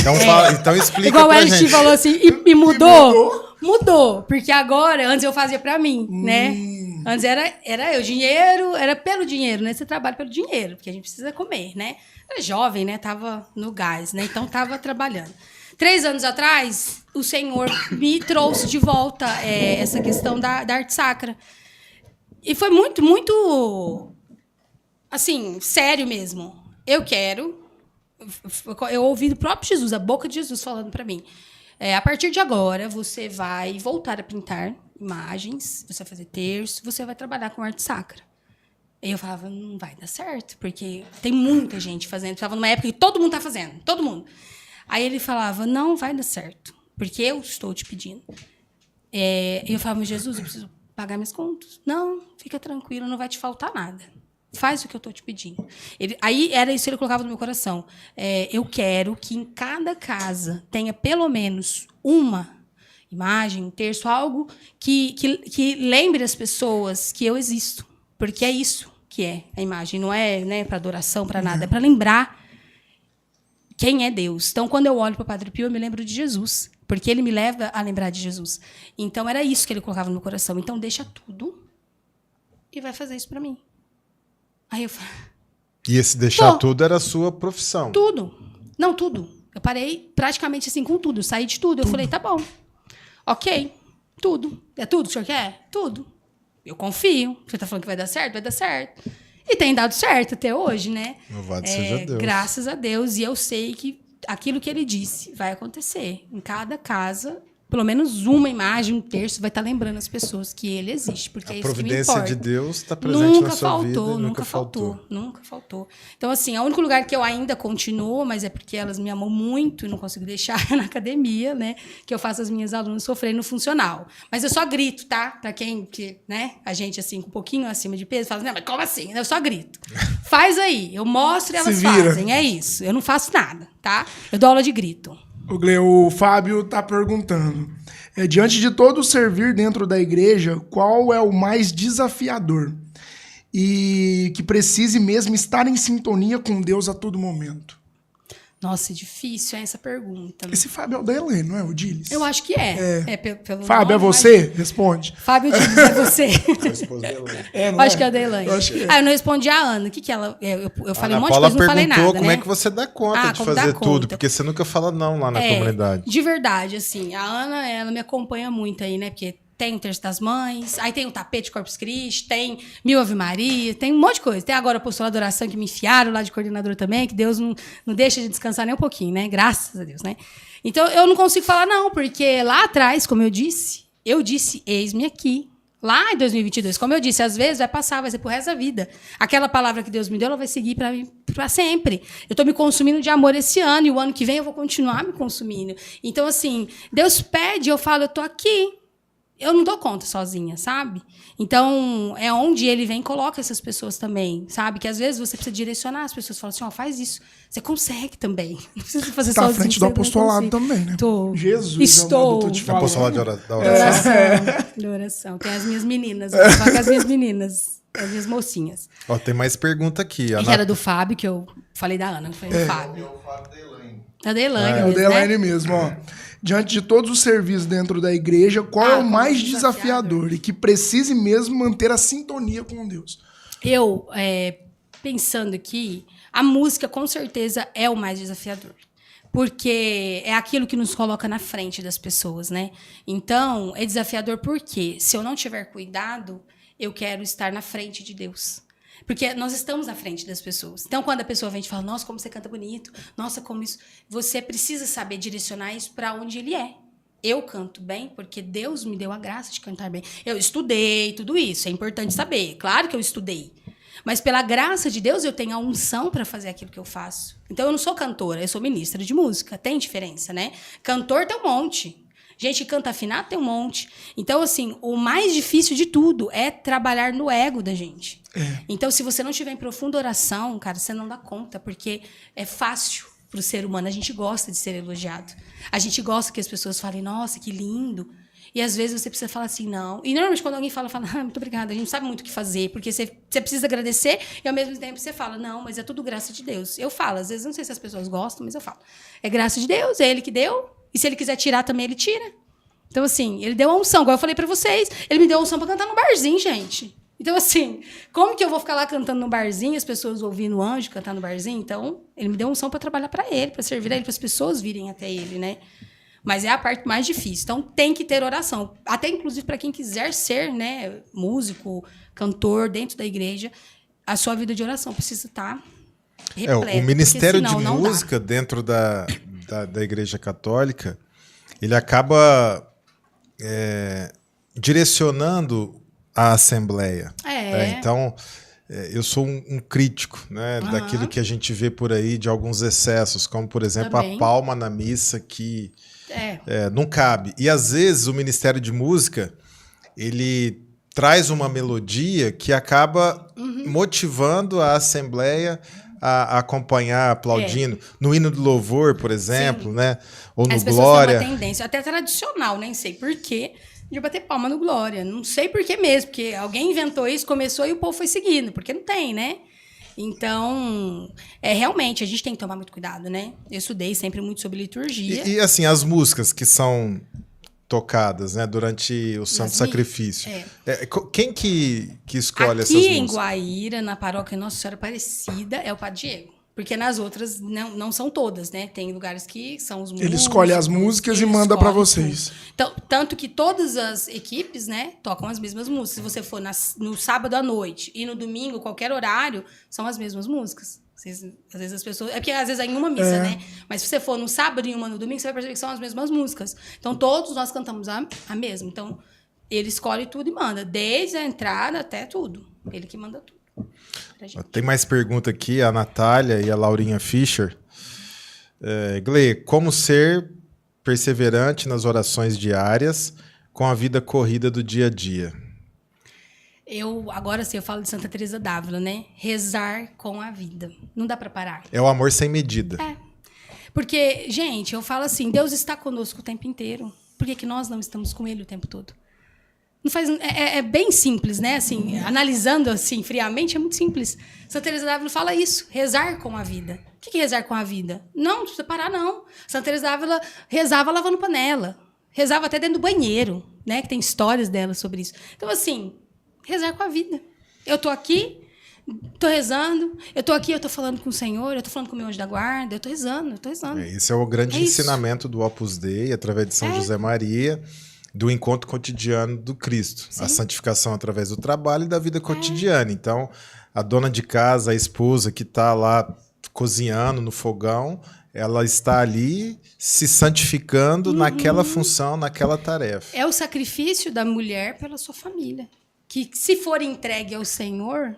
Então explica igual pra gente. Igual a gente falou assim, e mudou? Mudou, porque agora, antes eu fazia pra mim, né? Antes era eu, dinheiro, era pelo dinheiro, né? Você trabalha pelo dinheiro, porque a gente precisa comer, né? Era jovem, né? Tava no gás, né? Então tava trabalhando. 3 anos atrás, o Senhor me trouxe de volta essa questão da arte sacra. E foi muito, muito, assim, sério mesmo. Eu ouvi do próprio Jesus, a boca de Jesus falando para mim. A partir de agora, você vai voltar a pintar imagens, você vai fazer terço, você vai trabalhar com arte sacra. E eu falava, não vai dar certo, porque tem muita gente fazendo. Estava numa época que todo mundo tá fazendo, todo mundo. Aí ele falava, não vai dar certo, porque eu estou te pedindo. E eu falava, Jesus, eu preciso pagar minhas contas. Não, fica tranquilo, não vai te faltar nada. Faz o que eu estou te pedindo. Aí era isso que ele colocava no meu coração. Eu quero que em cada casa tenha pelo menos uma imagem, um terço, algo que lembre as pessoas que eu existo. Porque é isso que é a imagem. Não é, né, para adoração, para nada. É para lembrar quem é Deus. Então, quando eu olho para o Padre Pio, eu me lembro de Jesus. Porque ele me leva a lembrar de Jesus. Então, era isso que ele colocava no meu coração. Então, deixa tudo e vai fazer isso para mim. Aí eu falei... E esse deixar tudo era a sua profissão? Tudo. Não, tudo. Eu parei praticamente assim com tudo. Eu saí de tudo. Eu falei, tá bom. Ok. Tudo. É tudo que o senhor quer? Tudo. Eu confio. Você tá falando que vai dar certo? Vai dar certo. E tem dado certo até hoje, né? Louvado seja Deus. Graças a Deus. E eu sei que aquilo que ele disse vai acontecer. Em cada casa, pelo menos uma imagem, um terço, vai estar lembrando as pessoas que ele existe. Porque é isso que me importa. A providência de Deus está presente na sua vida. Nunca faltou. Nunca faltou. Então, assim, é o único lugar que eu ainda continuo, mas é porque elas me amam muito e não consigo deixar na academia, né? Que eu faço as minhas alunas sofrerem no funcional. Mas eu só grito, tá? Pra quem, né? A gente, assim, com um pouquinho acima de peso, fala, não, mas como assim? Eu só grito. Faz aí. Eu mostro e elas fazem. É isso. Eu não faço nada, tá? Eu dou aula de grito. O Fábio está perguntando, diante de todo o servir dentro da igreja, qual é o mais desafiador e que precise mesmo estar em sintonia com Deus a todo momento? Nossa, é difícil essa pergunta. Esse Fábio é o da Elaine, não é o Diles? Eu acho que é. Pelo Fábio, nome, é você? Responde. Fábio Diles, é você. Sua esposa é Elaine. Acho que é a da Elaine. Eu não respondi a Ana. O que ela... Eu falei um monte de coisa, não falei nada, como né? é que você dá conta de fazer tudo, porque você nunca fala não lá na comunidade. De verdade, assim, a Ana, ela me acompanha muito aí, né? Porque tem o Terço das Mães, aí tem o tapete Corpus Christi, tem Mil Ave Maria, tem um monte de coisa. Tem agora o apostolado de oração que me enfiaram lá de coordenadora também, que Deus não deixa de descansar nem um pouquinho, né? Graças a Deus, né? Então, eu não consigo falar não, porque lá atrás, como eu disse, eis-me aqui. Lá em 2022, como eu disse, às vezes vai passar, vai ser pro resto da vida. Aquela palavra que Deus me deu, ela vai seguir para mim para sempre. Eu estou me consumindo de amor esse ano, e o ano que vem eu vou continuar me consumindo. Então, assim, Deus pede, eu falo, eu tô aqui. Eu não dou conta sozinha, sabe? Então, é onde ele vem e coloca essas pessoas também, sabe? Que às vezes você precisa direcionar as pessoas. Fala assim, faz isso. Você consegue também. Não precisa fazer sozinho. Tá à frente do apostolado também, né? Jesus. Estou. Apostolado da oração. De oração. Tem as minhas meninas. Eu falo com as minhas meninas. As minhas mocinhas. Ó, tem mais pergunta aqui. Que era do Fábio, que eu falei da Ana. Foi do Fábio. É o Fábio da Elaine. É da Elaine mesmo, né? É o da Elaine mesmo, ó. Diante de todos os serviços dentro da igreja, qual é o mais desafiador e que precise mesmo manter a sintonia com Deus? Eu, pensando aqui, a música com certeza é o mais desafiador. Porque é aquilo que nos coloca na frente das pessoas, né? Então, é desafiador porque se eu não tiver cuidado, eu quero estar na frente de Deus. Porque nós estamos na frente das pessoas. Então, quando a pessoa vem e fala, nossa, como você canta bonito, nossa, como isso... Você precisa saber direcionar isso para onde ele é. Eu canto bem porque Deus me deu a graça de cantar bem. Eu estudei, tudo isso, é importante saber. Claro que eu estudei. Mas pela graça de Deus, eu tenho a unção para fazer aquilo que eu faço. Então, eu não sou cantora, eu sou ministra de música. Tem diferença, né? Cantor tem um monte. Gente que canta afinado tem um monte. Então, assim, o mais difícil de tudo é trabalhar no ego da gente. Então, se você não tiver em profunda oração, cara, você não dá conta, porque é fácil para o ser humano. A gente gosta de ser elogiado. A gente gosta que as pessoas falem, nossa, que lindo. E às vezes você precisa falar assim, não. E normalmente quando alguém fala, muito obrigada. A gente sabe muito o que fazer, porque você precisa agradecer e ao mesmo tempo você fala, não, mas é tudo graça de Deus. Eu falo, às vezes não sei se as pessoas gostam, mas eu falo. É graça de Deus, é Ele que deu. E se Ele quiser tirar também, Ele tira. Então, assim, Ele deu a unção. Igual eu falei pra vocês, Ele me deu a unção pra cantar no barzinho, gente. Então, assim, como que eu vou ficar lá cantando no barzinho, as pessoas ouvindo o anjo cantar no barzinho? Então, Ele me deu a unção pra trabalhar pra Ele, pra servir a Ele, para as pessoas virem até Ele, né? Mas é a parte mais difícil. Então, tem que ter oração. Até, inclusive, para quem quiser ser, né, músico, cantor dentro da igreja, a sua vida de oração precisa estar repleta. O Ministério de Música dentro da Igreja Católica, ele acaba direcionando a Assembleia. Então, eu sou um crítico, né, daquilo que a gente vê por aí, de alguns excessos, como, por exemplo, Também. a palma na missa, que não cabe. E, às vezes, o Ministério de Música, ele traz uma melodia que acaba motivando a Assembleia a acompanhar, aplaudindo. No hino do louvor, por exemplo, né? Ou no As pessoas Glória. têm uma tendência, até tradicional, nem sei por quê, de bater palma no Glória. Não sei por que mesmo, porque alguém inventou isso, começou e o povo foi seguindo, porque não tem, né? Então, realmente, a gente tem que tomar muito cuidado, né? Eu estudei sempre muito sobre liturgia. E assim, as músicas que são tocadas, né, durante o Santo Sacrifício. Quem que escolhe essas músicas? Aqui em Guaíra, na paróquia Nossa Senhora Aparecida, é o Padre Diego. Porque nas outras não são todas, né? Tem lugares que são os músicos. Ele escolhe as músicas e manda para vocês. Então, tanto que todas as equipes, né, tocam as mesmas músicas. Se você for no sábado à noite e no domingo, qualquer horário, são as mesmas músicas. Às vezes as pessoas... É porque às vezes é em uma missa, né? Mas se você for no sábado e uma no domingo, você vai perceber que são as mesmas músicas. Então, todos nós cantamos a mesma. Então, ele escolhe tudo e manda. Desde a entrada até tudo. Ele que manda tudo. Tem mais pergunta aqui, a Natália e a Laurinha Fischer. Gle, como ser perseverante nas orações diárias com a vida corrida do dia a dia? Agora sim, eu falo de Santa Teresa d'Ávila, né? Rezar com a vida. Não dá para parar. É o amor sem medida. Porque, gente, eu falo assim, Deus está conosco o tempo inteiro. Por que nós não estamos com Ele o tempo todo? Não faz, é bem simples, né? Assim, analisando assim friamente, é muito simples. Santa Teresa d'Ávila fala isso, rezar com a vida. O que é rezar com a vida? Não precisa parar, não. Santa Teresa d'Ávila rezava lavando panela. Rezava até dentro do banheiro, né? Que tem histórias dela sobre isso. Então, assim, rezar com a vida. Eu tô aqui, tô rezando. Eu tô aqui, eu tô falando com o Senhor. Eu tô falando com o meu anjo da guarda. Eu tô rezando. Esse é o grande ensinamento do Opus Dei, através de São José Maria, do encontro cotidiano do Cristo. Sim. A santificação através do trabalho e da vida cotidiana. Então, a dona de casa, a esposa que está lá cozinhando no fogão, ela está ali se santificando naquela função, naquela tarefa. É o sacrifício da mulher pela sua família. Que, se for entregue ao Senhor,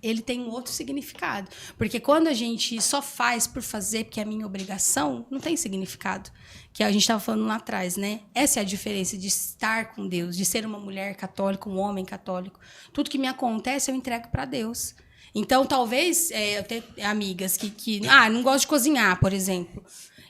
ele tem um outro significado. Porque quando a gente só faz por fazer, porque é a minha obrigação, não tem significado. Que a gente estava falando lá atrás, né? Essa é a diferença de estar com Deus, de ser uma mulher católica, um homem católico. Tudo que me acontece, eu entrego para Deus. Então, talvez, eu tenho amigas que não gosto de cozinhar, por exemplo.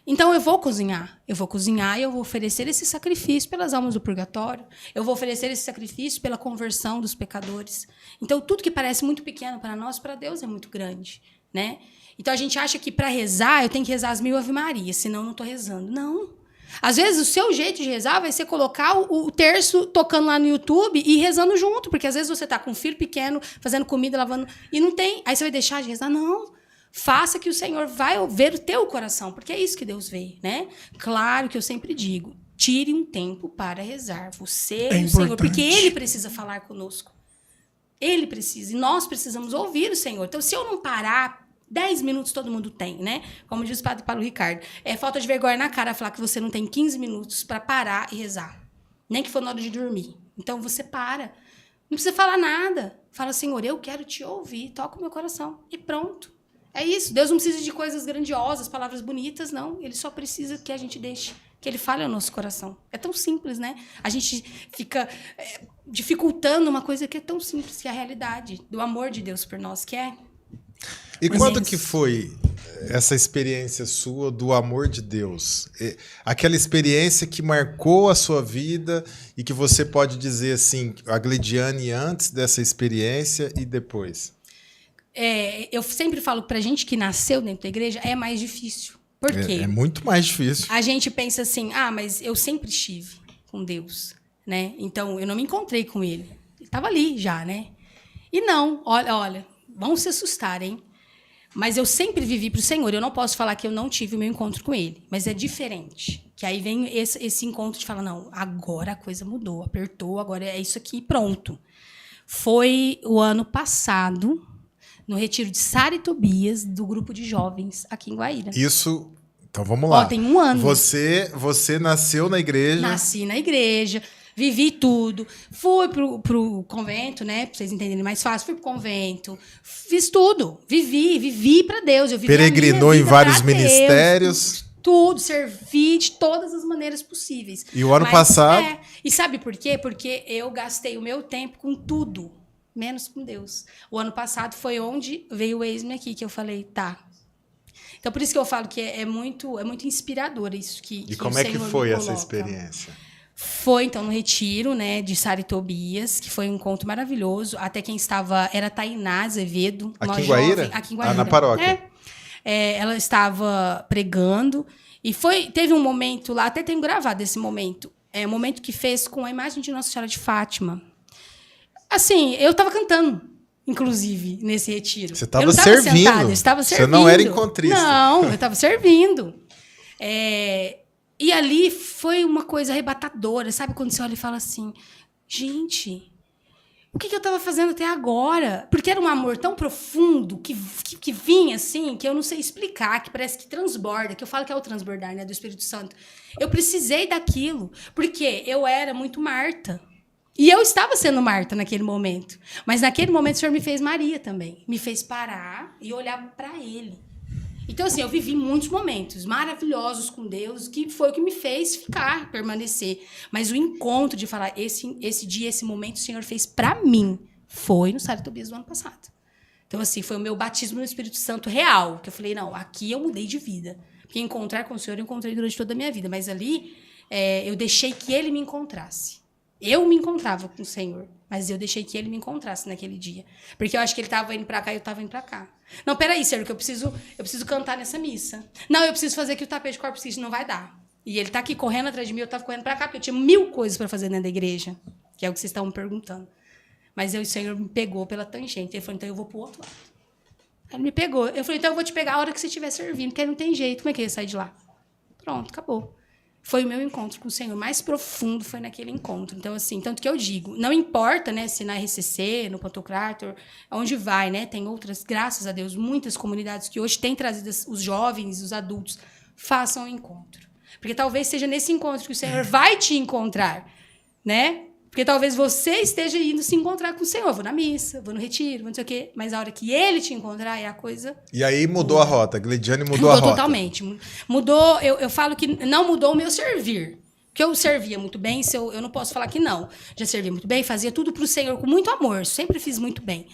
Então, eu vou cozinhar e eu vou oferecer esse sacrifício pelas almas do purgatório. Eu vou oferecer esse sacrifício pela conversão dos pecadores. Então, tudo que parece muito pequeno para nós, para Deus é muito grande, né? Então, a gente acha que para rezar, eu tenho que rezar as 1000 Ave Marias, senão eu não estou rezando. Não. Às vezes, o seu jeito de rezar vai ser colocar o terço tocando lá no YouTube e rezando junto, porque às vezes você está com um filho pequeno, fazendo comida, lavando, e não tem. Aí você vai deixar de rezar? Não. Faça que o Senhor vai ver o teu coração, porque é isso que Deus vê, né? Claro que eu sempre digo, tire um tempo para rezar. Você e o Senhor, porque Ele precisa falar conosco. Ele precisa, e nós precisamos ouvir o Senhor. Então, se eu não parar, 10 minutos todo mundo tem, né? Como diz o padre Paulo Ricardo, é falta de vergonha na cara falar que você não tem 15 minutos para parar e rezar. Nem que for na hora de dormir. Então, você para. Não precisa falar nada. Fala, Senhor, eu quero te ouvir, toca o meu coração. E pronto. É isso. Deus não precisa de coisas grandiosas, palavras bonitas, não. Ele só precisa que a gente deixe, que Ele fale ao nosso coração. É tão simples, né? A gente fica dificultando uma coisa que é tão simples, que é a realidade do amor de Deus por nós, que é... E quando que foi essa experiência sua do amor de Deus? Aquela experiência que marcou a sua vida e que você pode dizer assim, a Glediane antes dessa experiência e depois? Eu sempre falo pra gente que nasceu dentro da igreja, é mais difícil. Por quê? É muito mais difícil. A gente pensa assim, mas eu sempre estive com Deus, né? Então, eu não me encontrei com Ele. Ele estava ali já, né? E não, olha, vão se assustar, hein? Mas eu sempre vivi para o Senhor. Eu não posso falar que eu não tive o meu encontro com Ele. Mas é diferente. Que aí vem esse encontro de falar, não, agora a coisa mudou, apertou, agora é isso aqui, pronto. Foi o ano passado, no retiro de Sara e Tobias, do grupo de jovens aqui em Guaíra. Isso, então vamos lá. Tem um ano. Você nasceu na igreja. Nasci na igreja. Vivi tudo. Fui pro convento, né? Pra vocês entenderem mais fácil. Fui pro convento. Fiz tudo. Vivi pra Deus. Eu vivi Peregrinou em vários ministérios. Tudo, servi de todas as maneiras possíveis. E o ano passado... E sabe por quê? Porque eu gastei o meu tempo com tudo, menos com Deus. O ano passado foi onde veio o ex-me aqui, que eu falei, tá. Então, por isso que eu falo que é muito inspirador isso que E como é que foi essa experiência? Foi, então, no retiro, né, de Sara e Tobias, que foi um encontro maravilhoso. Até quem estava era Tainá Azevedo. Aqui em Guaíra? Aqui em Guaíra. Na paróquia. Ela estava pregando e teve um momento lá, até tenho gravado esse momento, um momento que fez com a imagem de Nossa Senhora de Fátima. Assim, eu estava cantando, inclusive, nesse retiro. Você estava servindo. Sentada, eu estava servindo. Você não era encontrista. Não, eu estava servindo. E ali foi uma coisa arrebatadora, sabe? Quando você olha e fala assim, gente... O que eu estava fazendo até agora? Porque era um amor tão profundo que vinha assim, que eu não sei explicar, que parece que transborda, que eu falo que é o transbordar, né, do Espírito Santo. Eu precisei daquilo, porque eu era muito Marta. E eu estava sendo Marta naquele momento. Mas naquele momento o Senhor me fez Maria também. Me fez parar e olhar para Ele. Então, assim, eu vivi muitos momentos maravilhosos com Deus, que foi o que me fez ficar, permanecer. Mas o encontro de falar, esse dia, esse momento, o Senhor fez pra mim, foi no Sara e Tobias do ano passado. Então, assim, foi o meu batismo no Espírito Santo real, que eu falei, não, aqui eu mudei de vida. Porque encontrar com o Senhor eu encontrei durante toda a minha vida. Mas ali, eu deixei que Ele me encontrasse. Eu me encontrava com o Senhor, mas eu deixei que Ele me encontrasse naquele dia. Porque eu acho que Ele estava indo para cá e eu estava indo para cá. Não, peraí, Senhor, que eu preciso cantar nessa missa. Não, eu preciso fazer aqui o tapete de Corpus Christi, não vai dar. E Ele tá aqui correndo atrás de mim, eu estava correndo para cá, porque eu tinha 1000 coisas para fazer dentro da igreja, que é o que vocês estavam me perguntando. Mas o Senhor me pegou pela tangente. Ele falou, então eu vou pro outro lado. Ele me pegou. Eu falei, então eu vou te pegar a hora que você estiver servindo, porque não tem jeito. Como é que eu ia sair de lá? Pronto, acabou. Foi o meu encontro com o Senhor mais profundo, foi naquele encontro. Então, assim, tanto que eu digo, não importa, né, se na RCC, no Pantocrator, onde vai, né, tem outras, graças a Deus, muitas comunidades que hoje têm trazido os jovens, os adultos, façam o encontro. Porque talvez seja nesse encontro que o Senhor vai te encontrar, né? Porque talvez você esteja indo se encontrar com o Senhor. Vou na missa, vou no retiro, vou não sei o quê. Mas a hora que Ele te encontrar é a coisa... E aí mudou a rota. Gleidiane mudou a rota. Totalmente. Mudou, eu falo que não mudou o meu servir. Porque eu servia muito bem, eu não posso falar que não. Já servia muito bem, fazia tudo para o Senhor com muito amor. Sempre fiz muito bem.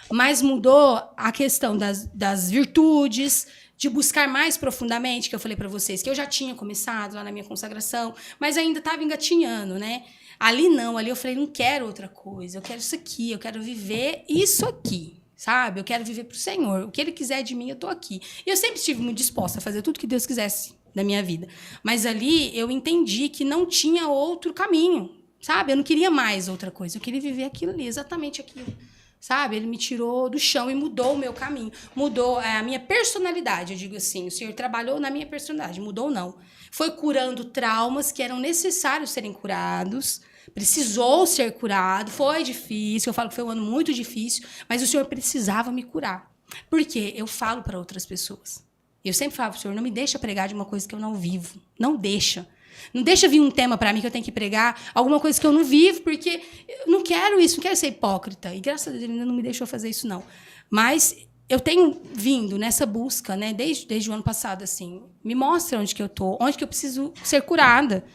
Mas mudou a questão das virtudes, de buscar mais profundamente, que eu falei para vocês, que eu já tinha começado lá na minha consagração, mas ainda estava engatinhando, né? Ali não, ali eu falei, não quero outra coisa, eu quero isso aqui, eu quero viver isso aqui, sabe? Eu quero viver pro Senhor, o que Ele quiser de mim, eu tô aqui. E eu sempre estive muito disposta a fazer tudo que Deus quisesse da minha vida. Mas ali eu entendi que não tinha outro caminho, sabe? Eu não queria mais outra coisa, eu queria viver aquilo ali, exatamente aquilo. Sabe? Ele me tirou do chão e mudou o meu caminho. Mudou a minha personalidade, eu digo assim. O Senhor trabalhou na minha personalidade, mudou não. Foi curando traumas que eram necessários serem curados. Precisou ser curado. Foi difícil, eu falo que foi um ano muito difícil, mas o Senhor precisava me curar. Por quê? Eu falo para outras pessoas. Eu sempre falo para o Senhor, não me deixa pregar de uma coisa que eu não vivo. Não deixa. Não deixa vir um tema para mim que eu tenho que pregar alguma coisa que eu não vivo, porque eu não quero isso, não quero ser hipócrita. E graças a Deus ele ainda não me deixou fazer isso, não. Mas eu tenho vindo nessa busca, né, desde o ano passado, assim. Me mostra onde que eu tô, onde que eu preciso ser curada.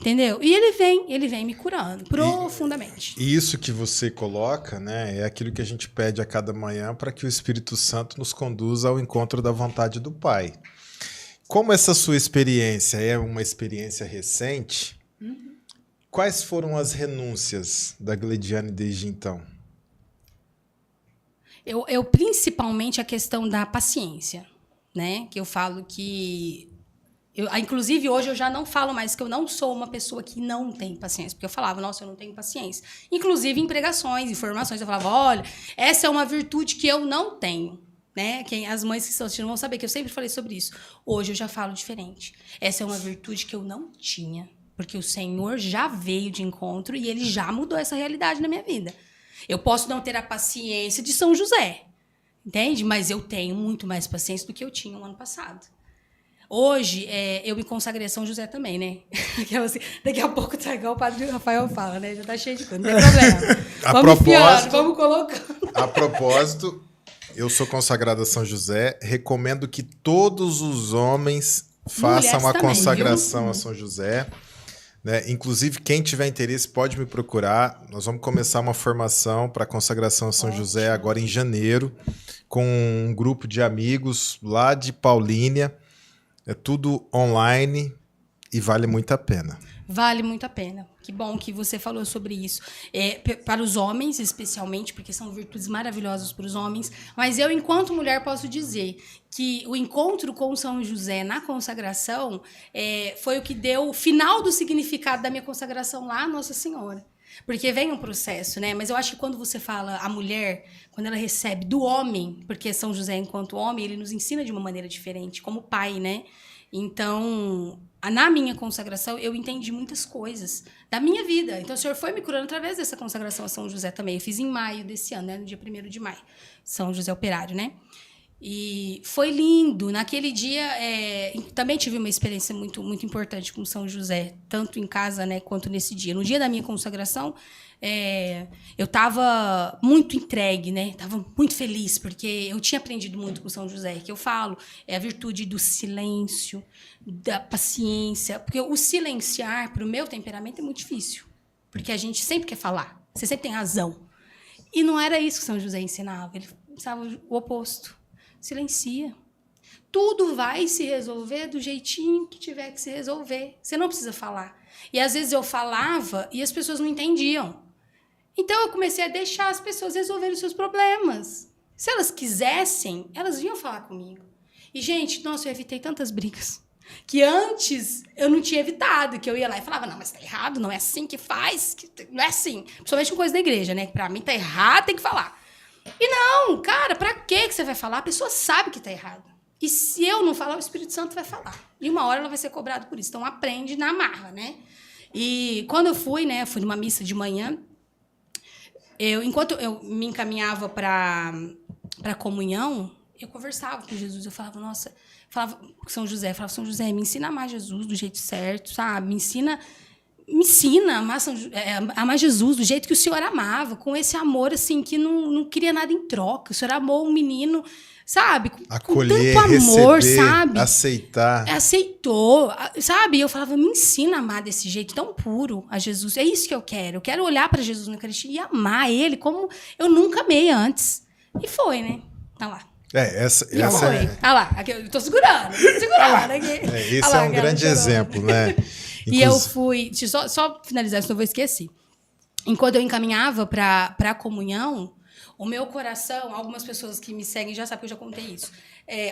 Entendeu? E ele vem me curando profundamente. E isso que você coloca, né, é aquilo que a gente pede a cada manhã para que o Espírito Santo nos conduza ao encontro da vontade do Pai. Como essa sua experiência é uma experiência recente, quais foram as renúncias da Gleidiane desde então? Eu principalmente a questão da paciência, né? Que eu falo que... inclusive, hoje eu já não falo mais que eu não sou uma pessoa que não tem paciência. Porque eu falava, nossa, eu não tenho paciência. Inclusive em pregações, informações, eu falava, olha, essa é uma virtude que eu não tenho. Né? As mães que estão assistindo vão saber que eu sempre falei sobre isso. Hoje eu já falo diferente. Essa é uma virtude que eu não tinha, porque o Senhor já veio de encontro e Ele já mudou essa realidade na minha vida. Eu posso não ter a paciência de São José, entende? Mas eu tenho muito mais paciência do que eu tinha no ano passado. Hoje, eu me consagrei a São José também, né? Aquela assim, daqui a pouco tá igual o padre Rafael fala, né? Já tá cheio de coisa, não tem problema. Vamos enfiando, vamos colocando. A propósito, eu sou consagrado a São José. Recomendo que todos os homens façam a consagração a São José. Né? Inclusive, quem tiver interesse pode me procurar. Nós vamos começar uma formação para consagração a São José agora em janeiro, com um grupo de amigos lá de Paulínia. É tudo online e vale muito a pena. Vale muito a pena. Que bom que você falou sobre isso. Para os homens, especialmente, porque são virtudes maravilhosas para os homens. Mas eu, enquanto mulher, posso dizer que o encontro com São José na consagração foi o que deu o final do significado da minha consagração lá, Nossa Senhora. Porque vem um processo, né? Mas eu acho que quando você fala a mulher, quando ela recebe do homem, porque São José, enquanto homem, ele nos ensina de uma maneira diferente, como pai, né? Então, na minha consagração, eu entendi muitas coisas da minha vida. Então, o Senhor foi me curando através dessa consagração a São José também. Eu fiz em maio desse ano, né? No dia 1º de maio. São José Operário, né? E foi lindo. Naquele dia, também tive uma experiência muito, muito importante com São José, tanto em casa, né, quanto nesse dia. No dia da minha consagração, eu estava muito entregue, né? Estava muito feliz, porque eu tinha aprendido muito com São José, que eu falo, a virtude do silêncio, da paciência. Porque o silenciar, para o meu temperamento, é muito difícil. Porque a gente sempre quer falar, você sempre tem razão. E não era isso que São José ensinava, ele ensinava o oposto. Silencia. Tudo vai se resolver do jeitinho que tiver que se resolver. Você não precisa falar. E às vezes eu falava e as pessoas não entendiam. Então eu comecei a deixar as pessoas resolverem os seus problemas. Se elas quisessem, elas vinham falar comigo. E, gente, nossa, eu evitei tantas brigas que antes eu não tinha evitado, que eu ia lá e falava, não, mas tá errado, não é assim que faz, não é assim. Principalmente com coisa da igreja, né? Que pra mim tá errado, tem que falar. E não, cara, pra que você vai falar? A pessoa sabe que tá errado. E se eu não falar, o Espírito Santo vai falar. E uma hora ela vai ser cobrada por isso. Então, aprende na marra, né? E quando eu fui, né? Fui numa missa de manhã. Enquanto eu me encaminhava para a comunhão, eu conversava com Jesus. Eu falava, nossa... Falava com São José. Falava, São José, me ensina a amar Jesus do jeito certo, sabe? Me ensina a amar Jesus do jeito que o Senhor amava, com esse amor assim que não queria nada em troca. O Senhor amou um menino, sabe? Acolher, com tanto amor, receber, sabe? aceitar. Aceitou, sabe? E eu falava, me ensina a amar desse jeito tão puro a Jesus. É isso que eu quero. Eu quero olhar para Jesus na Eucaristia e amar ele como eu nunca amei antes. E foi, né? Tá lá. Essa foi. Ah lá, aqui, eu tô segurando aqui. Esse é um grande exemplo, né? E eu fui... Deixa eu só finalizar, senão eu vou esquecer. Enquanto eu encaminhava para a comunhão, o meu coração... Algumas pessoas que me seguem já sabem que eu já contei isso.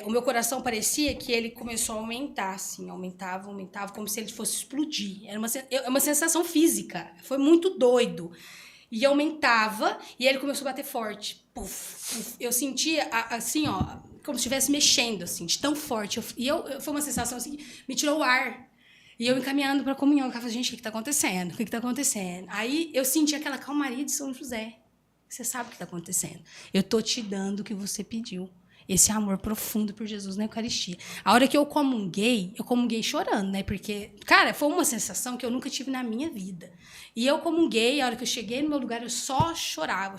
O meu coração parecia que ele começou a aumentar, assim. Aumentava, como se ele fosse explodir. Era uma sensação física. Foi muito doido. E aumentava, e ele começou a bater forte. Puf, puf. Eu sentia, assim, ó, como se estivesse mexendo, assim, de tão forte. Foi uma sensação, assim, que me tirou o ar. E eu encaminhando para a comunhão. Eu falava, gente, o que está acontecendo? O que está acontecendo? Aí eu senti aquela calmaria de São José. Você sabe o que está acontecendo. Eu estou te dando o que você pediu. Esse amor profundo por Jesus na Eucaristia. A hora que eu comunguei chorando, né? Porque, cara, foi uma sensação que eu nunca tive na minha vida. E eu comunguei, a hora que eu cheguei no meu lugar, eu só chorava.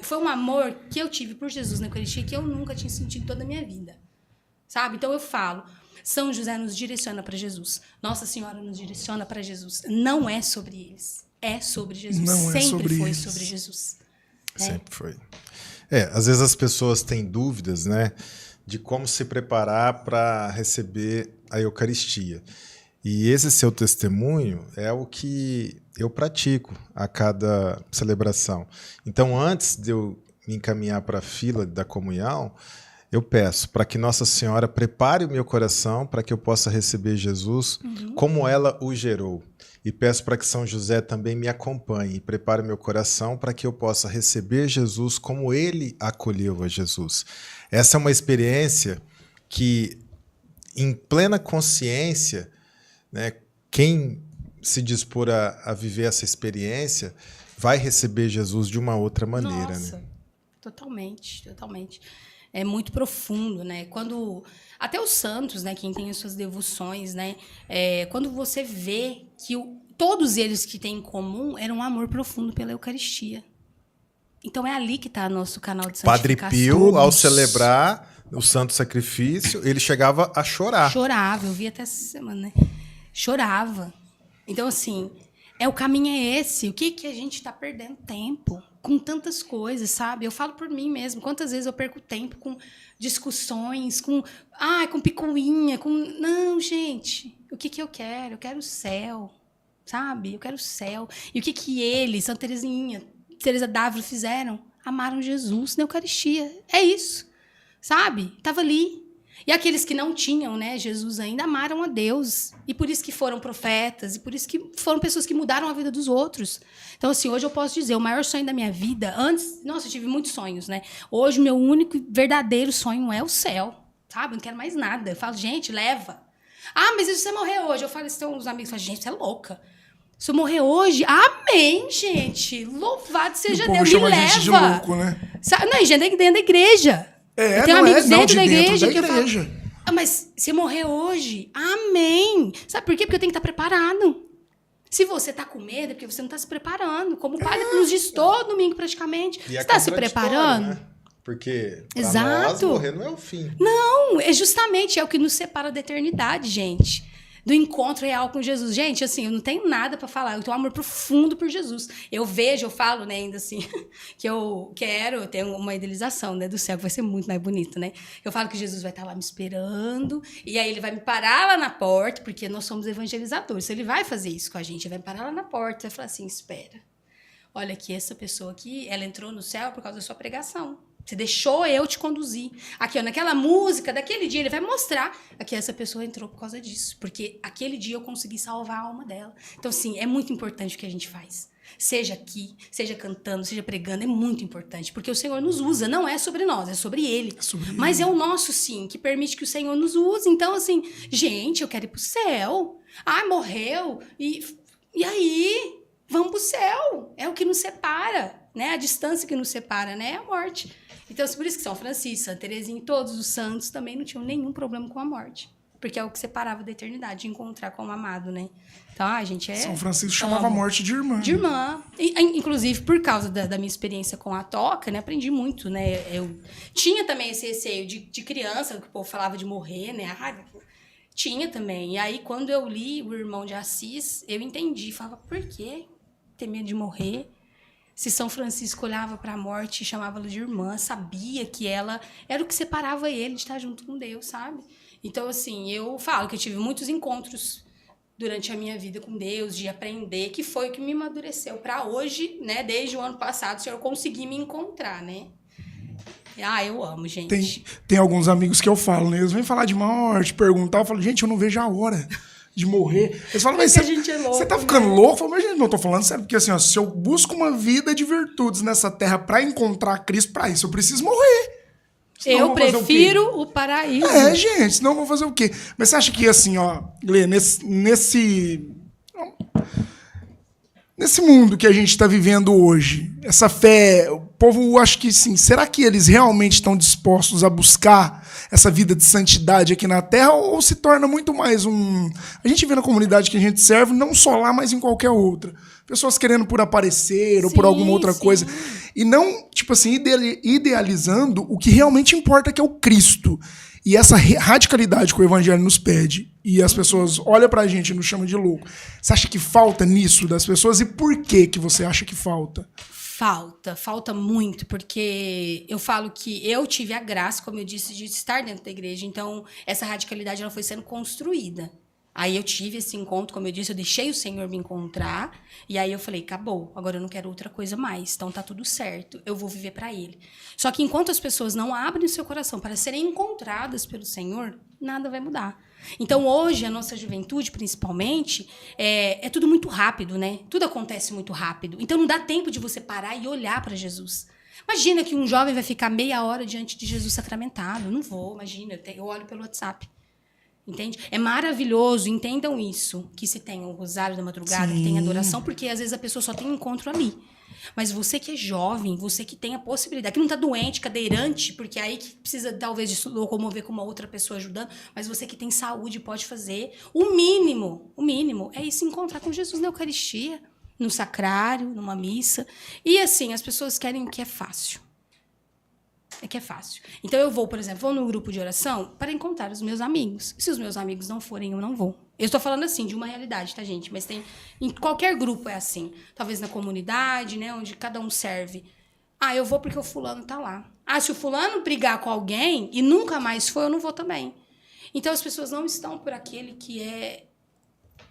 Foi um amor que eu tive por Jesus na Eucaristia que eu nunca tinha sentido toda a minha vida. Sabe? Então eu falo, São José nos direciona para Jesus. Nossa Senhora nos direciona para Jesus. Não é sobre eles. É sobre Jesus. Sempre foi sobre Jesus. Sempre foi. Às vezes as pessoas têm dúvidas, né, de como se preparar para receber a Eucaristia. E esse seu testemunho é o que eu pratico a cada celebração. Então, antes de eu me encaminhar para a fila da comunhão, eu peço para que Nossa Senhora prepare o meu coração para que eu possa receber Jesus como ela o gerou. E peço para que São José também me acompanhe e prepare o meu coração para que eu possa receber Jesus como ele acolheu a Jesus. Essa é uma experiência que, em plena consciência, né, quem se dispor a viver essa experiência vai receber Jesus de uma outra maneira. Nossa, né? Totalmente. É muito profundo, né? Quando até os santos, né, quem tem as suas devoções, né, quando você vê que todos eles que têm em comum era um amor profundo pela Eucaristia. Então é ali que está nosso canal de Padre santificação. Pio, ao celebrar o Santo Sacrifício, ele chegava a chorar. Chorava, eu vi até essa semana, né? Chorava. Então, assim, o caminho é esse. O que a gente está perdendo tempo com tantas coisas, sabe? Eu falo por mim mesmo. Quantas vezes eu perco tempo com discussões, com picuinha, com... Não, gente. O que eu quero? Eu quero o céu, sabe? Eu quero o céu. E o que eles, Santa Teresinha, Teresa d'Ávila fizeram? Amaram Jesus na Eucaristia. É isso, sabe? Estava ali. E aqueles que não tinham, né, Jesus ainda, amaram a Deus. E por isso que foram profetas, e por isso que foram pessoas que mudaram a vida dos outros. Então, assim, hoje eu posso dizer, o maior sonho da minha vida, antes... Nossa, eu tive muitos sonhos, né? Hoje, o meu único e verdadeiro sonho é o céu, sabe? Eu não quero mais nada. Eu falo, gente, leva. Ah, mas e se você morrer hoje? Eu falo, se tem uns amigos que falam, gente, você é louca. Se eu morrer hoje, amém, gente. Louvado seja Deus, me leva. A gente de louco, né? Não, gente, dentro da igreja. Eu tenho amigos dentro da igreja que eu falo, mas se morrer hoje, amém. Sabe por quê? Porque eu tenho que estar preparado. Se você está com medo, é porque você não está se preparando. Como o padre nos diz todo domingo, praticamente. Você está se preparando? Né? Porque para nós, morrer não é o fim. Não, é justamente o que nos separa da eternidade, gente. Do encontro real com Jesus. Gente, assim, eu não tenho nada para falar. Eu tenho um amor profundo por Jesus. Eu falo, né, ainda assim, que eu tenho uma idealização, né, do céu, que vai ser muito mais bonito, né? Eu falo que Jesus vai estar lá me esperando, e aí ele vai me parar lá na porta, porque nós somos evangelizadores. Ele vai fazer isso com a gente, ele vai parar lá na porta, vai falar assim, espera. Olha aqui, essa pessoa aqui, ela entrou no céu por causa da sua pregação. Você deixou eu te conduzir. Aqui, ó, naquela música, daquele dia, ele vai mostrar que essa pessoa entrou por causa disso. Porque aquele dia eu consegui salvar a alma dela. Então, assim, é muito importante o que a gente faz. Seja aqui, seja cantando, seja pregando, é muito importante. Porque o Senhor nos usa, não é sobre nós, é sobre Ele. Mas é o nosso, sim, que permite que o Senhor nos use. Então, assim, gente, eu quero ir pro céu. Ah, morreu. E aí? Vamos pro céu. É o que nos separa, né? A distância que nos separa, né? É a morte. Então, por isso que São Francisco, Santa Teresinha e todos os santos também não tinham nenhum problema com a morte. Porque é o que separava da eternidade, de encontrar com o amado, né? Então, gente, São Francisco chamava a morte de irmã. De irmã. Inclusive, por causa da minha experiência com a toca, né? Aprendi muito, né? Eu tinha também esse receio de criança, que o povo falava de morrer, né? Tinha também. E aí, quando eu li o Irmão de Assis, eu entendi. Falava, por quê ter medo de morrer? Se São Francisco olhava para a morte e chamava-la de irmã, sabia que ela era o que separava ele de estar junto com Deus, sabe? Então, assim, eu falo que eu tive muitos encontros durante a minha vida com Deus, de aprender, que foi o que me amadureceu para hoje, né? Desde o ano passado, o Senhor conseguiu me encontrar, né? Eu amo, gente. Tem alguns amigos que eu falo, né? Eles vêm falar de morte, perguntar, eu falo, gente, eu não vejo a hora de morrer. Eles falam, mas você tá ficando louco? Eu falo, mas gente, não tô falando sério, porque assim, ó, se eu busco uma vida de virtudes nessa terra pra encontrar Cristo, pra isso eu preciso morrer. Senão eu prefiro o paraíso. Gente, senão eu vou fazer o quê? Mas você acha que assim, ó, Glê, nesse mundo que a gente está vivendo hoje, essa fé, o povo, acho que sim, será que eles realmente estão dispostos a buscar essa vida de santidade aqui na Terra, ou se torna muito mais a gente vê na comunidade que a gente serve, não só lá, mas em qualquer outra. Pessoas querendo por aparecer ou por alguma outra coisa. E não, tipo assim, idealizando o que realmente importa, que é o Cristo. E essa radicalidade que o Evangelho nos pede, e as pessoas olham pra gente e nos chamam de louco. Você acha que falta nisso das pessoas? E por que você acha que falta? Falta muito, porque eu falo que eu tive a graça, como eu disse, de estar dentro da igreja. Então, essa radicalidade ela foi sendo construída. Aí eu tive esse encontro, como eu disse, eu deixei o Senhor me encontrar, e aí eu falei, acabou, agora eu não quero outra coisa mais, então tá tudo certo, eu vou viver para Ele. Só que enquanto as pessoas não abrem o seu coração para serem encontradas pelo Senhor, nada vai mudar. Então hoje, a nossa juventude, principalmente, é tudo muito rápido, né? Tudo acontece muito rápido, então não dá tempo de você parar e olhar para Jesus. Imagina que um jovem vai ficar meia hora diante de Jesus sacramentado, não vou, imagina, eu olho pelo WhatsApp. Entende? É maravilhoso, entendam isso, que se tem o rosário da madrugada, que tem adoração, porque às vezes a pessoa só tem encontro ali. Mas você que é jovem, você que tem a possibilidade, que não tá doente, cadeirante, porque aí que precisa talvez de se locomover com uma outra pessoa ajudando, mas você que tem saúde pode fazer. O mínimo é ir se encontrar com Jesus na Eucaristia, no sacrário, numa missa. E assim, as pessoas querem que é fácil. É que é fácil. Então eu vou, por exemplo, vou no grupo de oração para encontrar os meus amigos. Se os meus amigos não forem, eu não vou. Eu estou falando assim, de uma realidade, tá, gente? Mas tem em qualquer grupo é assim. Talvez na comunidade, né, onde cada um serve. Ah, eu vou porque o fulano tá lá. Ah, se o fulano brigar com alguém e nunca mais for, eu não vou também. Então as pessoas não estão por aquele que é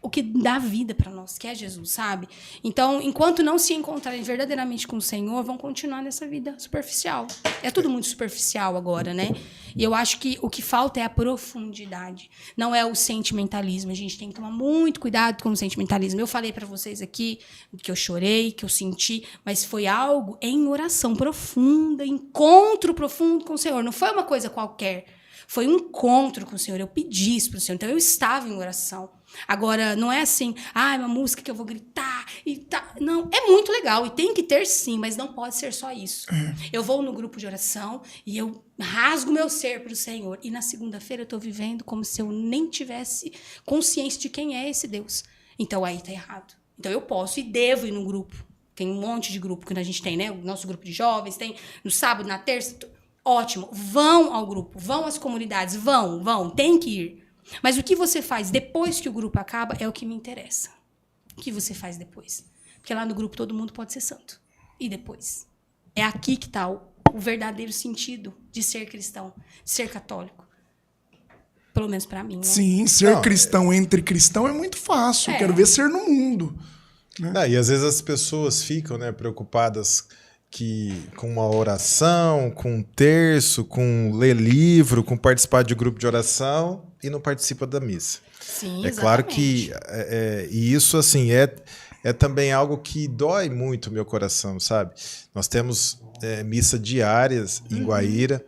o que dá vida para nós, que é Jesus, sabe? Então, enquanto não se encontrarem verdadeiramente com o Senhor, vão continuar nessa vida superficial. É tudo muito superficial agora, né? E eu acho que o que falta é a profundidade, não é o sentimentalismo. A gente tem que tomar muito cuidado com o sentimentalismo. Eu falei para vocês aqui que eu chorei, que eu senti, mas foi algo em oração profunda, encontro profundo com o Senhor. Não foi uma coisa qualquer. Foi um encontro com o Senhor. Eu pedi isso para o Senhor. Então, eu estava em oração. Agora, não é assim, é uma música que eu vou gritar e tá. Não, é muito legal e tem que ter sim, mas não pode ser só isso. Eu vou no grupo de oração e eu rasgo meu ser para o Senhor. E na segunda-feira eu estou vivendo como se eu nem tivesse consciência de quem é esse Deus. Então, aí tá errado. Então, eu posso e devo ir no grupo. Tem um monte de grupo que a gente tem, né? O nosso grupo de jovens tem no sábado, na terça. Ótimo. Vão ao grupo, vão às comunidades, vão, tem que ir. Mas o que você faz depois que o grupo acaba é o que me interessa. O que você faz depois? Porque lá no grupo todo mundo pode ser santo. E depois? É aqui que está o verdadeiro sentido de ser cristão, de ser católico. Pelo menos para mim. Né? Sim, ser cristão entre cristão é muito fácil. Quero ver ser no mundo. Né? E às vezes as pessoas ficam, né, preocupadas com uma oração, com um terço, com ler livro, com participar de grupo de oração e não participa da missa. Sim, é claro que e isso assim é também algo que dói muito o meu coração, sabe? Nós temos missa diárias em Guaíra,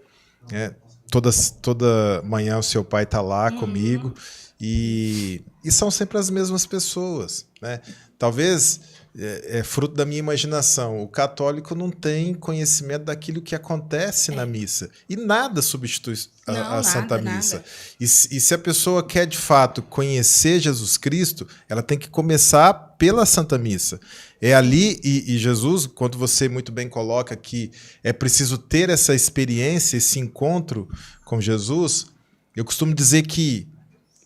toda manhã o seu pai está lá comigo e são sempre as mesmas pessoas, né? Talvez é fruto da minha imaginação. O católico não tem conhecimento daquilo que acontece na missa. E nada substitui a Santa Missa. Nada. E se a pessoa quer, de fato, conhecer Jesus Cristo, ela tem que começar pela Santa Missa. É ali, e Jesus, quando você muito bem coloca que é preciso ter essa experiência, esse encontro com Jesus, eu costumo dizer que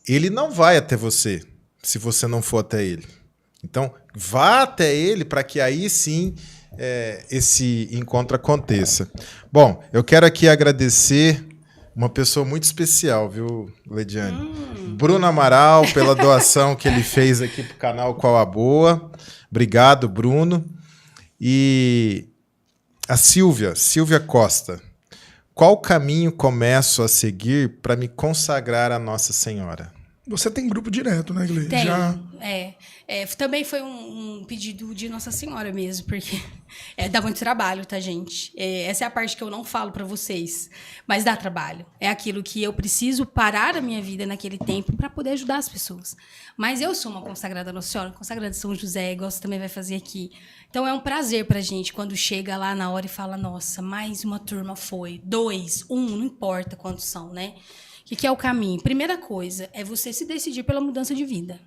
ele não vai até você, se você não for até ele. Então, vá até ele para que aí sim esse encontro aconteça. Bom, eu quero aqui agradecer uma pessoa muito especial, viu, Lediane? Bruno Amaral, pela doação que ele fez aqui para o canal Qual a Boa. Obrigado, Bruno. E a Silvia Costa. Qual caminho começo a seguir para me consagrar a Nossa Senhora? Você tem grupo direto, né, Gleide? Tem, Já... também foi um pedido de Nossa Senhora mesmo, porque dá muito trabalho, tá, gente? Essa é a parte que eu não falo pra vocês, mas dá trabalho. É aquilo que eu preciso parar a minha vida naquele tempo para poder ajudar as pessoas. Mas eu sou uma consagrada Nossa Senhora, consagrada de São José, igual você também vai fazer aqui. Então é um prazer pra gente quando chega lá na hora e fala, nossa, mais uma turma foi, 2, 1, não importa quantos são, né? O que é o caminho? Primeira coisa é você se decidir pela mudança de vida.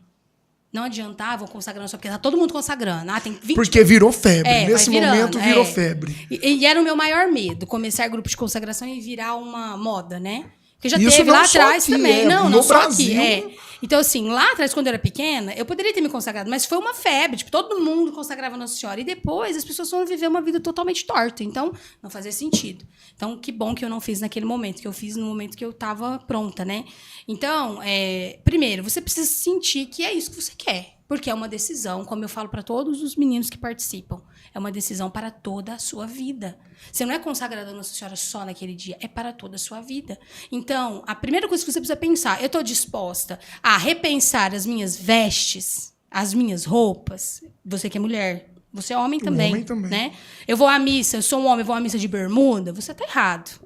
Não adianta, vou consagrando só porque tá todo mundo consagrando. Tem 20... Porque virou febre. Nesse momento virou febre. E era o meu maior medo, começar grupo de consagração e virar uma moda, né? Porque já isso teve lá atrás aqui, também. Não só Brasil. aqui. Então, assim, lá atrás, quando eu era pequena, eu poderia ter me consagrado, mas foi uma febre. Tipo, todo mundo consagrava Nossa Senhora. E depois as pessoas foram viver uma vida totalmente torta. Então, não fazia sentido. Então, que bom que eu não fiz naquele momento, que eu fiz no momento que eu estava pronta, né? Então, primeiro, você precisa sentir que é isso que você quer. Porque é uma decisão, como eu falo para todos os meninos que participam, é uma decisão para toda a sua vida. Você não é consagrada a Nossa Senhora só naquele dia, é para toda a sua vida. Então, a primeira coisa que você precisa pensar, eu estou disposta a repensar as minhas vestes, as minhas roupas, você que é mulher, você é homem também, né? Eu vou à missa, eu sou um homem, eu vou à missa de bermuda, você está errado.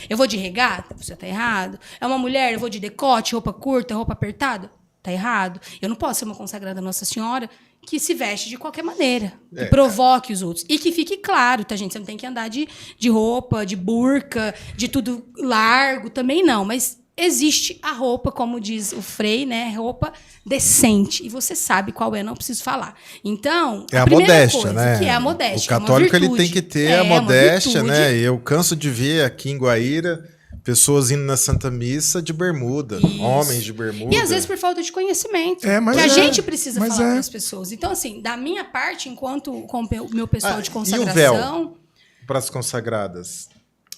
Eu vou de regata, você está errado. É uma mulher, eu vou de decote, roupa curta, roupa apertada, Tá errado. Eu não posso ser uma consagrada Nossa Senhora que se veste de qualquer maneira, que provoque os outros. E que fique claro, tá, gente? Você não tem que andar de roupa, de burca, de tudo largo, também não. Mas existe a roupa, como diz o Frei, né? Roupa decente. E você sabe qual é, não preciso falar. Então, é a primeira modéstia, coisa, né? que é a modéstia. O católico é uma ele tem que ter virtude. a modéstia, uma né? virtude. Eu canso de ver aqui em Guaíra pessoas indo na Santa Missa de bermuda, Isso. homens de bermuda. E às vezes por falta de conhecimento. Mas que a gente precisa mas falar para as pessoas. Então, assim, da minha parte, enquanto com o meu pessoal de E o consagração. véu para as consagradas?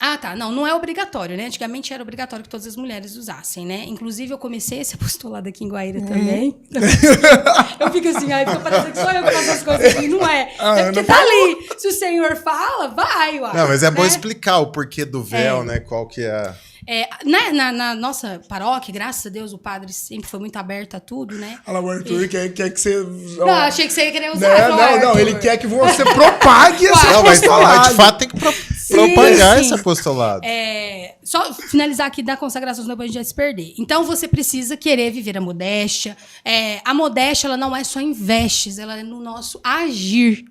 Ah, tá. Não é obrigatório, né? Antigamente era obrigatório que todas as mulheres usassem, né? Inclusive, eu comecei esse apostolado aqui em Guaíra também. Eu fico assim, fica parecendo que só eu que faço as coisas assim. Não é. É porque tá ali. Se o Senhor fala, vai, uai. Não, mas é bom né? explicar o porquê do véu, né? Qual que é... Na nossa paróquia, graças a Deus, o padre sempre foi muito aberto a tudo, né? Olha lá, o Arthur quer que você... Não, achei que você ia querer usar. Não, ele quer que você propague esse Não, mas apostolado. de fato tem que propagar esse apostolado. Só finalizar aqui da consagração, senão a gente vai se perder. Então, você precisa querer viver a modéstia. A modéstia, ela não é só em vestes, ela é no nosso agir.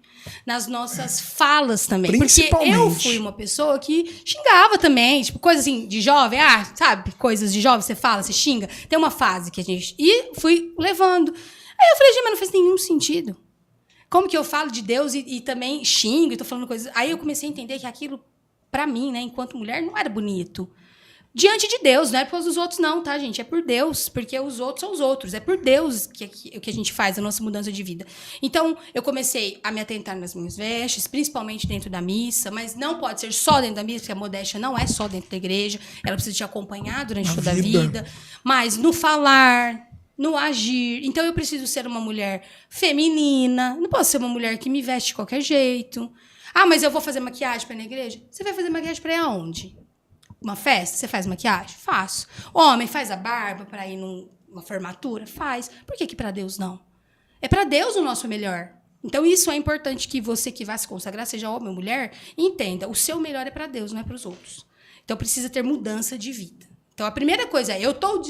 Nas nossas falas também. Porque eu fui uma pessoa que xingava também. Tipo, coisa assim, de jovem. Sabe? Coisas de jovem, você fala, você xinga. Tem uma fase que a gente... E fui levando. Aí eu falei, gente, mas não faz nenhum sentido. Como que eu falo de Deus e também xingo e tô falando coisas... Aí eu comecei a entender que aquilo, pra mim, né, enquanto mulher, não era bonito. Diante de Deus, não é por os outros não, tá, gente? É por Deus, porque os outros são os outros. É por Deus que a gente faz a nossa mudança de vida. Então, eu comecei a me atentar nas minhas vestes, principalmente dentro da missa, mas não pode ser só dentro da missa, porque a modéstia não é só dentro da igreja, ela precisa te acompanhar durante toda a vida. Mas no falar, no agir. Então, eu preciso ser uma mulher feminina, não posso ser uma mulher que me veste de qualquer jeito. Mas eu vou fazer maquiagem para ir na igreja? Você vai fazer maquiagem para ir aonde? Uma festa, você faz maquiagem? Faço. Homem faz a barba para ir numa formatura? Faz. Por que para Deus não? É para Deus o nosso melhor. Então, isso é importante que você que vai se consagrar, seja homem ou mulher, entenda. O seu melhor é para Deus, não é para os outros. Então, precisa ter mudança de vida. Então, a primeira coisa é, eu estou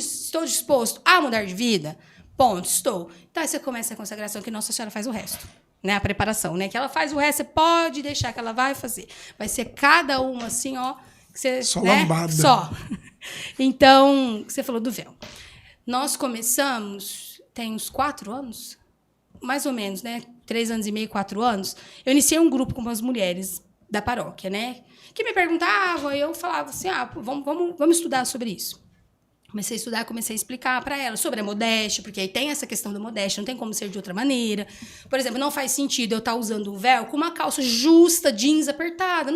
disposto a mudar de vida? Ponto, estou. Então, aí você começa a consagração, que Nossa Senhora faz o resto. Né? A preparação, né? Que ela faz o resto, você pode deixar que ela vai fazer. Vai ser cada uma assim, ó, você, só né? lambada. Só. Então, você falou do véu. Nós começamos, tem uns 4 anos, mais ou menos, né? 3 anos e meio, 4 anos. Eu iniciei um grupo com umas mulheres da paróquia, né? Que me perguntavam, e eu falava assim, vamos estudar sobre isso. Comecei a estudar, comecei a explicar para elas sobre a modéstia, porque aí tem essa questão da modéstia, não tem como ser de outra maneira. Por exemplo, não faz sentido eu estar usando o véu com uma calça justa, jeans apertada.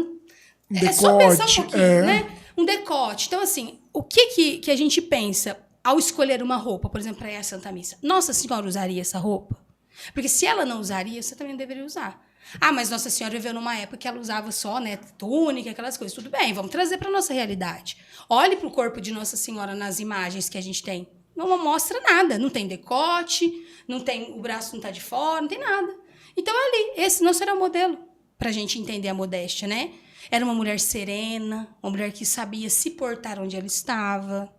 É só pensar um pouquinho, né? Um decote. Então, assim, o que a gente pensa ao escolher uma roupa, por exemplo, para ir à Santa Missa? Nossa Senhora usaria essa roupa? Porque se ela não usaria, você também deveria usar. Mas Nossa Senhora viveu numa época que ela usava só, né, túnica, aquelas coisas. Tudo bem, vamos trazer para nossa realidade. Olhe para o corpo de Nossa Senhora nas imagens que a gente tem. Não mostra nada. Não tem decote, não tem, o braço não está de fora, não tem nada. Então, ali, esse não será o modelo para a gente entender a modéstia, né? Era uma mulher serena, uma mulher que sabia se portar onde ela estava.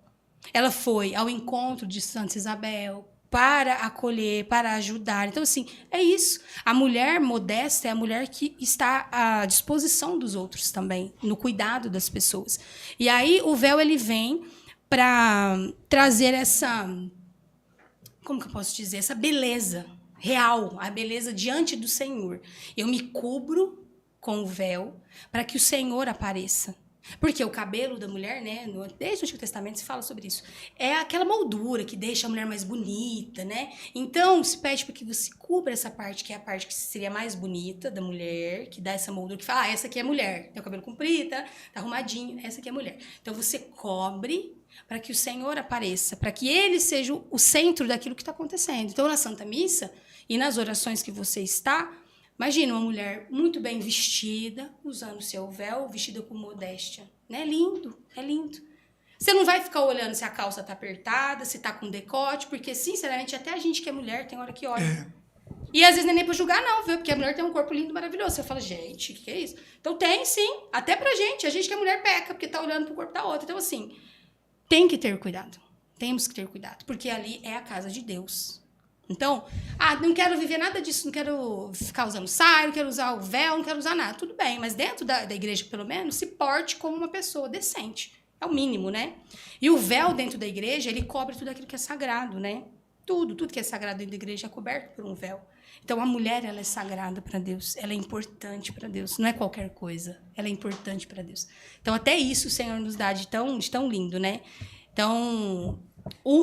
Ela foi ao encontro de Santa Isabel para acolher, para ajudar. Então, assim, é isso. A mulher modesta é a mulher que está à disposição dos outros também, no cuidado das pessoas. E aí, o véu, ele vem para trazer essa... Como que eu posso dizer? Essa beleza real, a beleza diante do Senhor. Eu me cubro com o véu para que o Senhor apareça. Porque o cabelo da mulher, né, desde o Antigo Testamento se fala sobre isso, é aquela moldura que deixa a mulher mais bonita, né? Então, se pede para que você cubra essa parte, que é a parte que seria mais bonita da mulher, que dá essa moldura, que fala, essa aqui é mulher, tem o cabelo comprido, tá arrumadinho, essa aqui é mulher. Então, você cobre para que o Senhor apareça, para que ele seja o centro daquilo que está acontecendo. Então, na Santa Missa e nas orações que você está, imagina uma mulher muito bem vestida, usando o seu véu, vestida com modéstia. É lindo, é lindo. Você não vai ficar olhando se a calça tá apertada, se tá com decote, porque, sinceramente, até a gente que é mulher tem hora que olha. E às vezes não é nem pra julgar, não, viu? Porque a mulher tem um corpo lindo, maravilhoso. Você fala, gente, o que é isso? Então tem, sim, até pra gente. A gente que é mulher peca, porque tá olhando pro corpo da outra. Então, assim, tem que ter cuidado. Temos que ter cuidado, porque ali é a casa de Deus. Então, não quero viver nada disso, não quero ficar usando saia, não quero usar o véu, não quero usar nada. Tudo bem, mas dentro da igreja, pelo menos, se porte como uma pessoa decente. É o mínimo, né? E o véu dentro da igreja, ele cobre tudo aquilo que é sagrado, né? Tudo que é sagrado dentro da igreja é coberto por um véu. Então, a mulher, ela é sagrada para Deus, ela é importante para Deus, não é qualquer coisa, ela é importante para Deus. Então, até isso o Senhor nos dá de tão lindo, né? Então,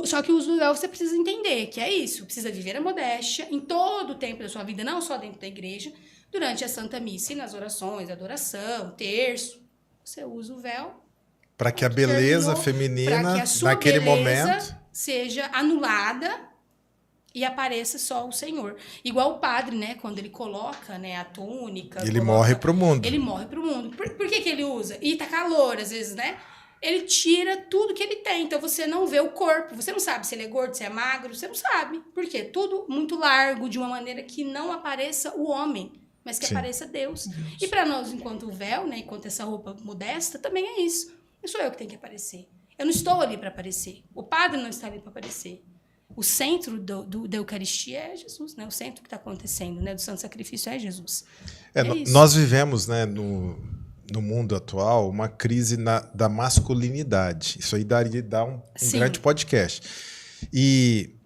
só que o uso do véu você precisa entender que é isso, precisa viver a modéstia em todo o tempo da sua vida, não só dentro da igreja, durante a Santa Missa e nas orações, adoração, terço, você usa o véu. Para que a beleza feminina, naquele momento, seja anulada e apareça só o Senhor. Igual o padre, né? Quando ele coloca, né, a túnica... Ele morre pro mundo. Ele morre pro mundo. Por que ele usa? E tá calor, às vezes, né? Ele tira tudo que ele tem. Então, você não vê o corpo. Você não sabe se ele é gordo, se é magro. Você não sabe. Por quê? Tudo muito largo, de uma maneira que não apareça o homem, mas que apareça Deus. E para nós, enquanto o véu, né? Enquanto essa roupa modesta, também é isso. Não sou eu que tenho que aparecer. Eu não estou ali para aparecer. O padre não está ali para aparecer. O centro da Eucaristia é Jesus, né? O centro que está acontecendo, né? Do Santo Sacrifício é Jesus. Nós vivemos, né, no mundo atual, uma crise da masculinidade. Isso aí daria um grande podcast. E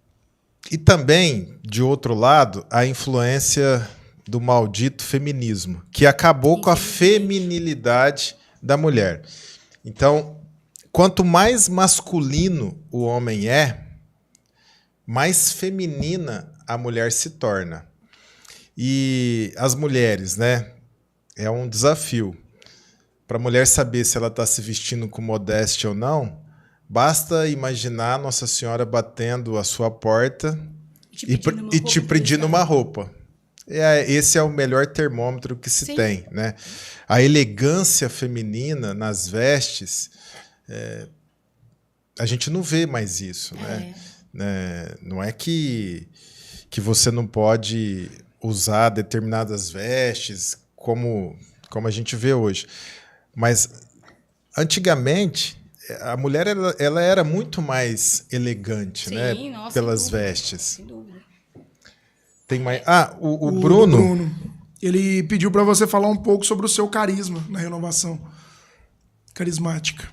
também, de outro lado, a influência do maldito feminismo, que acabou com a feminilidade da mulher. Então, quanto mais masculino o homem é, mais feminina a mulher se torna. E as mulheres, né? É um desafio. Para a mulher saber se ela está se vestindo com modéstia ou não, basta imaginar Nossa Senhora batendo a sua porta e te pedindo uma roupa. Esse é o melhor termômetro que se tem, né? A elegância feminina nas vestes, a gente não vê mais isso, né? Não é que você não pode usar determinadas vestes como a gente vê hoje. Mas, antigamente, a mulher ela era muito mais elegante, né? Nossa, pelas vestes. Sem dúvida. Tem mais... o Bruno... Ele pediu para você falar um pouco sobre o seu carisma na renovação carismática.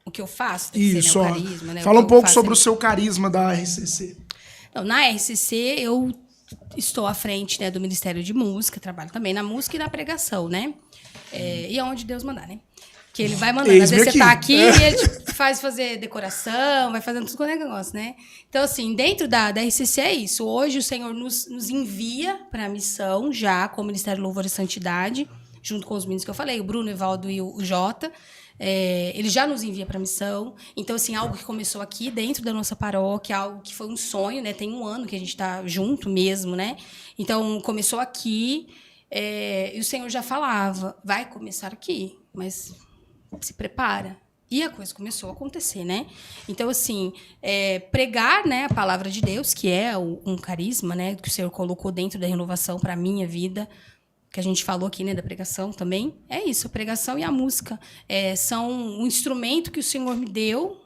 O que eu faço? Isso, o carisma, né? Fala um pouco sobre o seu carisma da RCC. Não, na RCC, eu estou à frente, né, do Ministério de Música, trabalho também na música e na pregação, né? E aonde Deus mandar, né? Que ele vai mandando. Às vezes você tá aqui e ele te faz fazer decoração, vai fazendo tudo com o negócio, né? Então, assim, dentro da RCC é isso. Hoje o Senhor nos envia para a missão, já com o Ministério Louvor e Santidade, junto com os meninos que eu falei, o Bruno, o Evaldo e o Jota. Ele já nos envia para a missão. Então, assim, algo que começou aqui dentro da nossa paróquia, algo que foi um sonho, né? Tem 1 ano que a gente está junto mesmo, né? Então, começou aqui e o Senhor já falava, vai começar aqui, mas se prepara. E a coisa começou a acontecer, né? Então, assim, pregar, né, a palavra de Deus, que é um carisma, né, que o Senhor colocou dentro da renovação para a minha vida, que a gente falou aqui, né, da pregação também, é isso, a pregação e a música são um instrumento que o Senhor me deu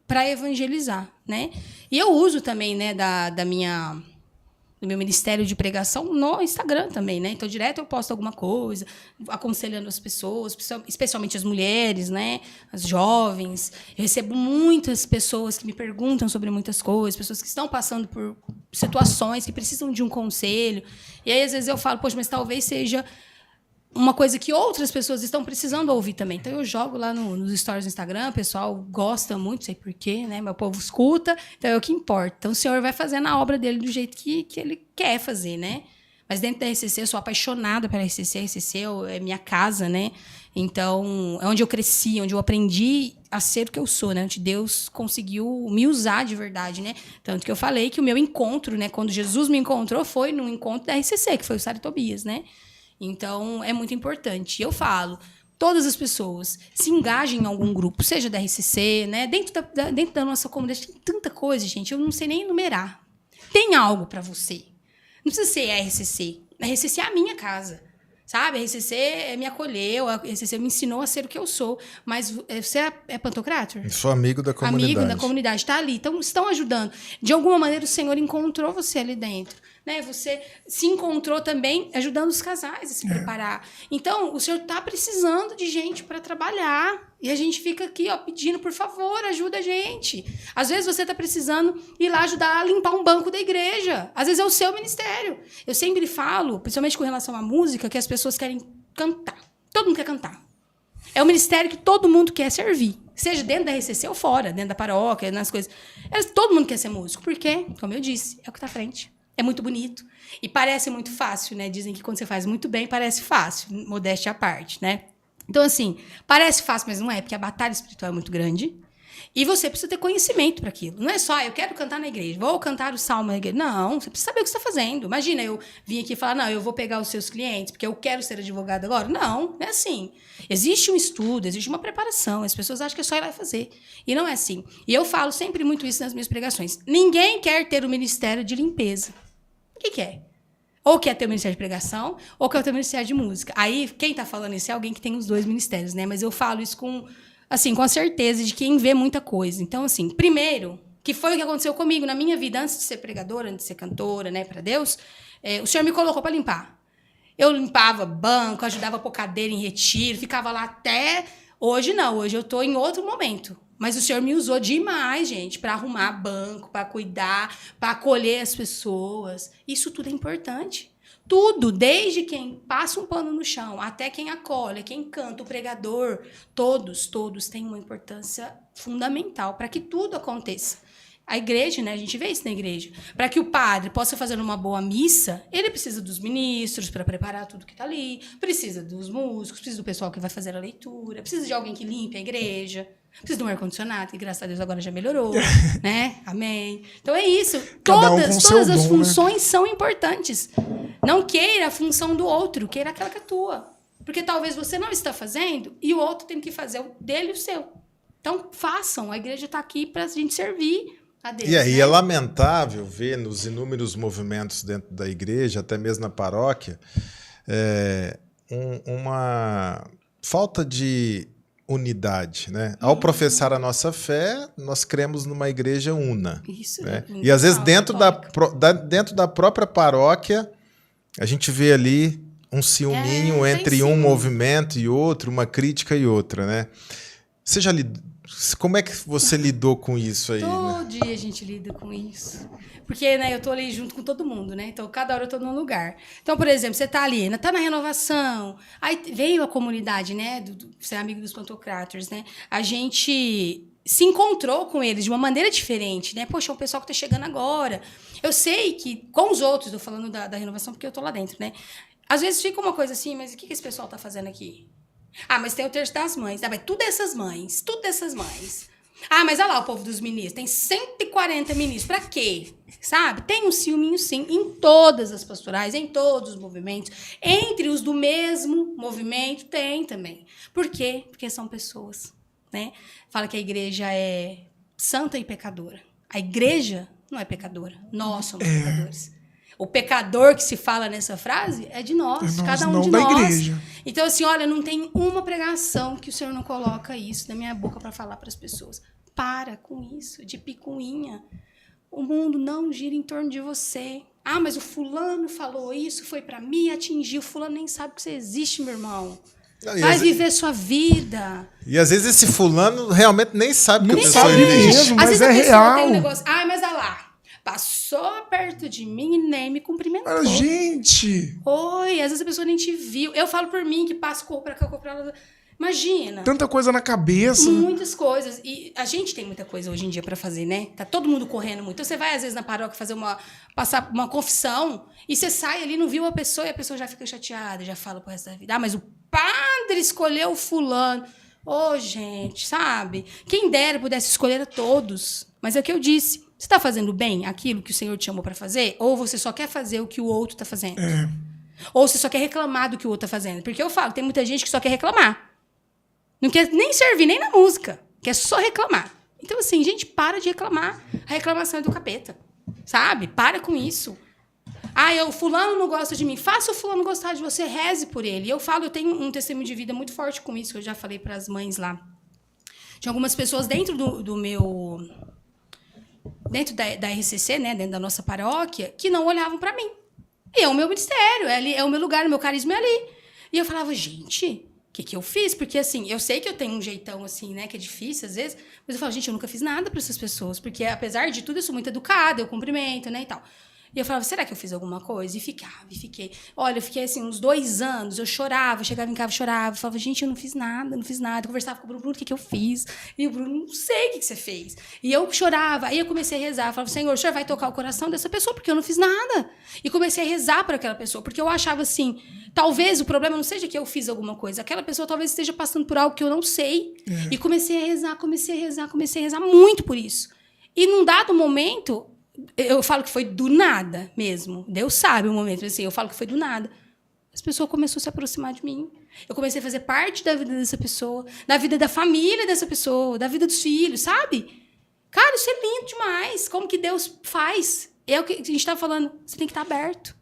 para evangelizar, né? E eu uso também, né, do meu ministério de pregação no Instagram também, né? Então, direto eu posto alguma coisa, aconselhando as pessoas, especialmente as mulheres, né? As jovens. Eu recebo muitas pessoas que me perguntam sobre muitas coisas, pessoas que estão passando por situações que precisam de um conselho. E aí, às vezes, eu falo, poxa, mas talvez seja uma coisa que outras pessoas estão precisando ouvir também. Então, eu jogo lá nos stories do Instagram, o pessoal gosta muito, sei porquê, né? Meu povo escuta, então é o que importa. Então, o Senhor vai fazendo a obra dele do jeito que ele quer fazer, né? Mas dentro da RCC, eu sou apaixonada pela RCC. A RCC é minha casa, né? Então, é onde eu cresci, onde eu aprendi a ser o que eu sou, né? Onde Deus conseguiu me usar de verdade, né? Tanto que eu falei que o meu encontro, né? Quando Jesus me encontrou, foi no encontro da RCC, que foi o Sara Tobias, né? Então, é muito importante. Eu falo, todas as pessoas se engajem em algum grupo, seja da RCC, né? Dentro da nossa comunidade tem tanta coisa, gente, eu não sei nem enumerar. Tem algo para você. Não precisa ser a RCC. A RCC é a minha casa. Sabe? A RCC me acolheu, a RCC me ensinou a ser o que eu sou. Mas você é pantocrator? Eu sou amigo da comunidade. Amigo da comunidade, está ali. Então, estão ajudando. De alguma maneira, o Senhor encontrou você ali dentro. Né? Você se encontrou também ajudando os casais a se preparar. Então, o Senhor está precisando de gente para trabalhar. E a gente fica aqui, ó, pedindo, por favor, ajuda a gente. Às vezes você está precisando ir lá ajudar a limpar um banco da igreja. Às vezes é o seu ministério. Eu sempre falo, principalmente com relação à música, que as pessoas querem cantar. Todo mundo quer cantar. É o ministério que todo mundo quer servir. Seja dentro da RCC ou fora, dentro da paróquia, nas coisas. Todo mundo quer ser músico. Por quê? Como eu disse, é o que está à frente. É muito bonito. E parece muito fácil, né? Dizem que quando você faz muito bem, parece fácil. Modéstia à parte, né? Então, assim, parece fácil, mas não é. Porque a batalha espiritual é muito grande. E você precisa ter conhecimento para aquilo. Não é só, eu quero cantar na igreja, vou cantar o salmo na igreja. Não, você precisa saber o que você está fazendo. Imagina, eu vim aqui falar, não, eu vou pegar os seus clientes, porque eu quero ser advogado agora. Não é assim. Existe um estudo, existe uma preparação. As pessoas acham que é só ir lá e fazer. E não é assim. E eu falo sempre muito isso nas minhas pregações. Ninguém quer ter o ministério de limpeza. Ninguém quer. Ou quer ter o ministério de pregação, ou quer ter o ministério de música. Aí, quem está falando isso é alguém que tem os dois ministérios, né? Mas eu falo isso com a certeza de quem vê muita coisa. Então, assim, primeiro, que foi o que aconteceu comigo na minha vida, antes de ser pregadora, antes de ser cantora, né, para Deus, o Senhor me colocou para limpar. Eu limpava banco, ajudava a pôr cadeira em retiro, ficava lá até... Hoje não, hoje eu estou em outro momento. Mas o Senhor me usou demais, gente, para arrumar banco, para cuidar, para acolher as pessoas. Isso tudo é importante. Tudo, desde quem passa um pano no chão, até quem acolhe, quem canta, o pregador, todos têm uma importância fundamental para que tudo aconteça. A igreja, né? A gente vê isso na igreja. Para que o padre possa fazer uma boa missa, ele precisa dos ministros para preparar tudo que está ali, precisa dos músicos, precisa do pessoal que vai fazer a leitura, precisa de alguém que limpe a igreja, precisa de um ar-condicionado, que graças a Deus agora já melhorou, né? Amém. Então é isso. Todas as funções são importantes. Não queira a função do outro, queira aquela que é tua. Porque talvez você não está fazendo e o outro tem que fazer o dele e o seu. Então façam, a igreja está aqui para a gente servir a Deus. E aí, né? é lamentável ver nos inúmeros movimentos dentro da igreja, até mesmo na paróquia, uma falta de unidade, né? Ao professar a nossa fé, nós cremos numa igreja una. Isso, né? E às vezes dentro da própria paróquia, a gente vê ali um ciúminho entre um movimento e outro, uma crítica e outra, né? Como é que você lidou com isso aí? Todo dia a gente lida com isso. Porque, né, eu tô ali junto com todo mundo, né? Então, cada hora eu tô num lugar. Então, por exemplo, você tá ali, tá na renovação. Aí veio a comunidade, né? Você é amigo dos Pantocrators, né? A gente se encontrou com eles de uma maneira diferente, né? Poxa, é um pessoal que tá chegando agora. Eu sei que, com os outros, tô falando da renovação porque eu tô lá dentro, né? Às vezes fica uma coisa assim, mas o que esse pessoal tá fazendo aqui? Ah, mas tem o terço das mães. Ah, mas tudo dessas mães. Ah, mas olha lá o povo dos ministros. Tem 140 ministros. Pra quê? Sabe? Tem um ciúminho, sim, em todas as pastorais, em todos os movimentos. Entre os do mesmo movimento, tem também. Por quê? Porque são pessoas, né? Fala que a igreja é santa e pecadora. A igreja não é pecadora. Nós somos pecadores. O pecador que se fala nessa frase é de nós, cada um de nós. Igreja. Então, assim, olha, não tem uma pregação que o Senhor não coloca isso na minha boca para falar para as pessoas. Para com isso, de picuinha. O mundo não gira em torno de você. Ah, mas o fulano falou isso, foi para mim, atingiu. O fulano nem sabe que você existe, meu irmão. Vai viver sua vida. E às vezes esse fulano realmente nem sabe que a pessoa existe. Às vezes a pessoa tem um negócio... Ah, mas olha lá. Passou perto de mim e nem me cumprimentou. Ah, gente! Oi, às vezes a pessoa nem te viu. Eu falo por mim que passo corro pra cá, corro pra lá. Imagina. Tanta coisa na cabeça. Muitas coisas. E a gente tem muita coisa hoje em dia pra fazer, né? Tá todo mundo correndo muito. Então você vai, às vezes, na paróquia passar uma confissão e você sai ali, não viu a pessoa e a pessoa já fica chateada, já fala pro resto da vida. Ah, mas o padre escolheu o fulano. Ô, gente, sabe? Quem dera pudesse escolher a todos. Mas é o que eu disse. Você está fazendo bem aquilo que o Senhor te chamou para fazer? Ou você só quer fazer o que o outro está fazendo? Ou você só quer reclamar do que o outro está fazendo? Porque eu falo, tem muita gente que só quer reclamar. Não quer nem servir, nem na música. Quer só reclamar. Então, assim, gente, para de reclamar. A reclamação é do capeta. Sabe? Para com isso. o fulano não gosta de mim. Faça o fulano gostar de você, reze por ele. E eu tenho um testemunho de vida muito forte com isso, que eu já falei para as mães lá. Tinha algumas pessoas dentro dentro da RCC, né, dentro da nossa paróquia, que não olhavam para mim. E é o meu ministério, é o meu lugar, o meu carisma é ali. E eu falava, gente, o que eu fiz? Porque, assim, eu sei que eu tenho um jeitão, assim, né, que é difícil, às vezes, mas eu falo, gente, eu nunca fiz nada para essas pessoas, porque, apesar de tudo, eu sou muito educada, eu cumprimento, né, e tal. E eu falava, será que eu fiz alguma coisa? E fiquei. Olha, eu fiquei, assim, uns 2 anos, eu chorava, chegava em casa, chorava, falava, gente, eu não fiz nada. Eu conversava com o Bruno, o que eu fiz? E o Bruno, não sei o que você fez. E eu chorava, aí eu comecei a rezar, falava, Senhor, o Senhor vai tocar o coração dessa pessoa, porque eu não fiz nada. E comecei a rezar para aquela pessoa, porque eu achava assim, talvez o problema não seja que eu fiz alguma coisa, aquela pessoa talvez esteja passando por algo que eu não sei. E comecei a rezar muito por isso. E num dado momento, eu falo que foi do nada mesmo. Deus sabe o momento, assim, eu falo que foi do nada. As pessoas começaram a se aproximar de mim. Eu comecei a fazer parte da vida dessa pessoa, da vida da família dessa pessoa, da vida dos filhos, sabe? Cara, isso é lindo demais. Como que Deus faz? É o que a gente estava falando. Você tem que estar aberto.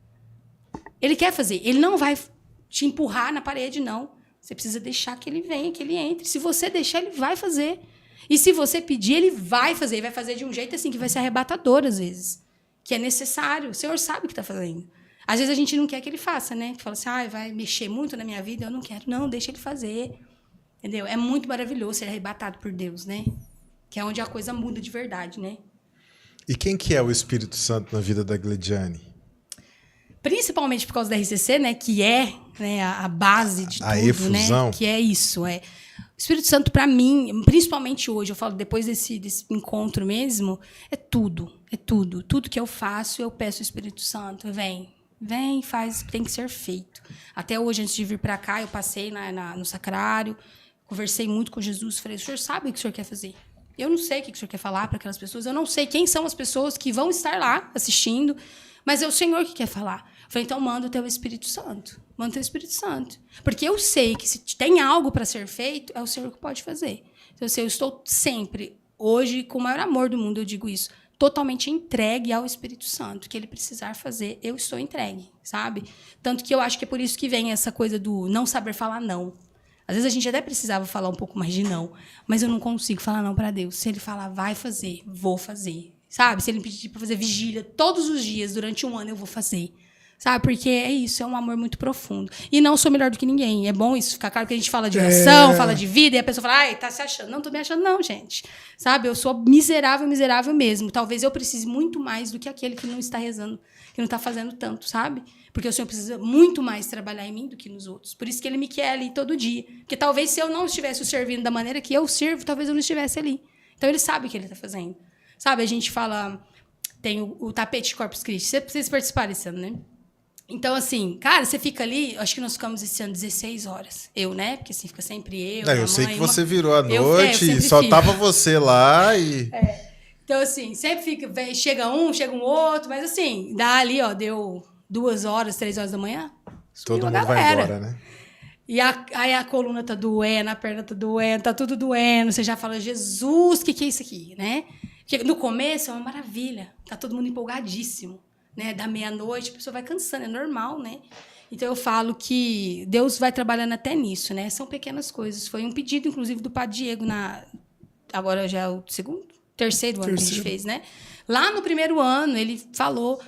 Ele quer fazer. Ele não vai te empurrar na parede, não. Você precisa deixar que ele venha, que ele entre. Se você deixar, ele vai fazer. E se você pedir, ele vai fazer. Ele vai fazer de um jeito assim que vai ser arrebatador, às vezes. Que é necessário. O Senhor sabe o que está fazendo. Às vezes a gente não quer que ele faça, né? Fala assim, vai mexer muito na minha vida. Eu não quero. Não, deixa ele fazer. Entendeu? É muito maravilhoso ser arrebatado por Deus, né? Que é onde a coisa muda de verdade, né? E quem que é o Espírito Santo na vida da Glediane? Principalmente por causa da RCC, né? Que é, né, a base de tudo, efusão. Né? Que é isso, O Espírito Santo, para mim, principalmente hoje, eu falo depois desse encontro mesmo, é tudo. É tudo. Tudo que eu faço, eu peço o Espírito Santo. Vem, faz, tem que ser feito. Até hoje, antes de vir para cá, eu passei no sacrário, conversei muito com Jesus, falei, o senhor sabe o que o senhor quer fazer? Eu não sei o que o senhor quer falar para aquelas pessoas, eu não sei quem são as pessoas que vão estar lá assistindo, mas é o Senhor que quer falar. Eu falei, então manda o teu Espírito Santo. Manda o teu Espírito Santo. Porque eu sei que se tem algo para ser feito, é o Senhor que pode fazer. Então, eu estou sempre, hoje, com o maior amor do mundo, eu digo isso, totalmente entregue ao Espírito Santo. O que ele precisar fazer, eu estou entregue, sabe? Tanto que eu acho que é por isso que vem essa coisa do não saber falar não. Às vezes a gente até precisava falar um pouco mais de não, mas eu não consigo falar não para Deus. Se ele falar, vai fazer, vou fazer. Sabe? Se ele me pedir para fazer vigília todos os dias, durante 1 ano, eu vou fazer. Sabe? Porque é isso, é um amor muito profundo. E não sou melhor do que ninguém. É bom isso ficar claro, que a gente fala de oração, fala de vida, e a pessoa fala, ai, tá se achando. Não tô me achando, não, gente. Sabe? Eu sou miserável mesmo. Talvez eu precise muito mais do que aquele que não está rezando, que não está fazendo tanto, sabe? Porque o Senhor precisa muito mais trabalhar em mim do que nos outros. Por isso que ele me quer ali todo dia. Porque talvez se eu não estivesse o servindo da maneira que eu sirvo, talvez eu não estivesse ali. Então ele sabe o que ele está fazendo. Sabe? A gente fala, tem o tapete de Corpus Christi. Vocês participaram esse ano, né? Então, assim, cara, você fica ali, acho que nós ficamos esse ano 16 horas. Eu, né? Porque assim, fica sempre eu. Eu sei que você virou à noite e só tava você lá e. Então, assim, sempre fica, chega um outro, mas assim, dá ali, deu 2 horas, 3 horas da manhã. Todo mundo vai embora, né? E aí a coluna tá doendo, a perna tá doendo, tá tudo doendo. Você já fala, Jesus, o que é isso aqui, né? Porque no começo é uma maravilha, tá todo mundo empolgadíssimo. Né, da meia-noite, a pessoa vai cansando, é normal, né? Então, eu falo que Deus vai trabalhando até nisso, né? São pequenas coisas. Foi um pedido, inclusive, do Padre Diego, agora já é o terceiro ano que a gente fez, né? Lá no primeiro ano, ele falou,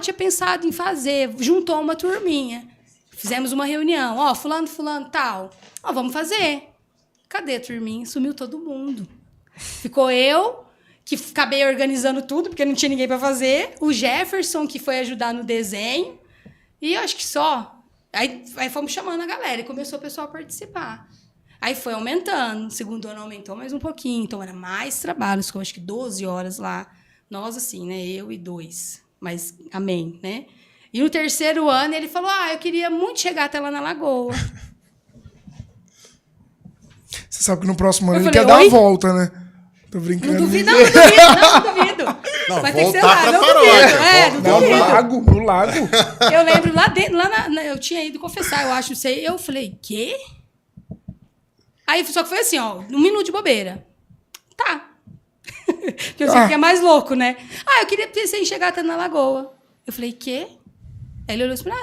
tinha pensado em fazer, juntou uma turminha. Fizemos uma reunião, fulano, tal. Vamos fazer. Cadê a turminha? Sumiu todo mundo. Ficou eu, que acabei organizando tudo, porque não tinha ninguém para fazer. O Jefferson, que foi ajudar no desenho. E eu acho que só. Aí fomos chamando a galera e começou o pessoal a participar. Aí foi aumentando. No segundo ano aumentou mais um pouquinho. Então, era mais trabalho. Ficou, acho que 12 horas lá. Nós, assim, né? Eu e 2. Mas, amém, né? E no terceiro ano, ele falou, eu queria muito chegar até lá na Lagoa. Você sabe que no próximo ano ele quer dar a volta, né? Tô brincando. Não duvido. Não, vai ter que ser voltar lá, pra paróquia. não duvido. No lago. Eu lembro lá dentro, eu tinha ido confessar, eu acho, sei. Eu falei, quê? Aí, só que foi assim, 1 minuto de bobeira. Tá. Porque eu sei que é mais louco, né? Eu queria pensar em chegar até na Lagoa. Eu falei, quê? Aí ele olhou assim, eu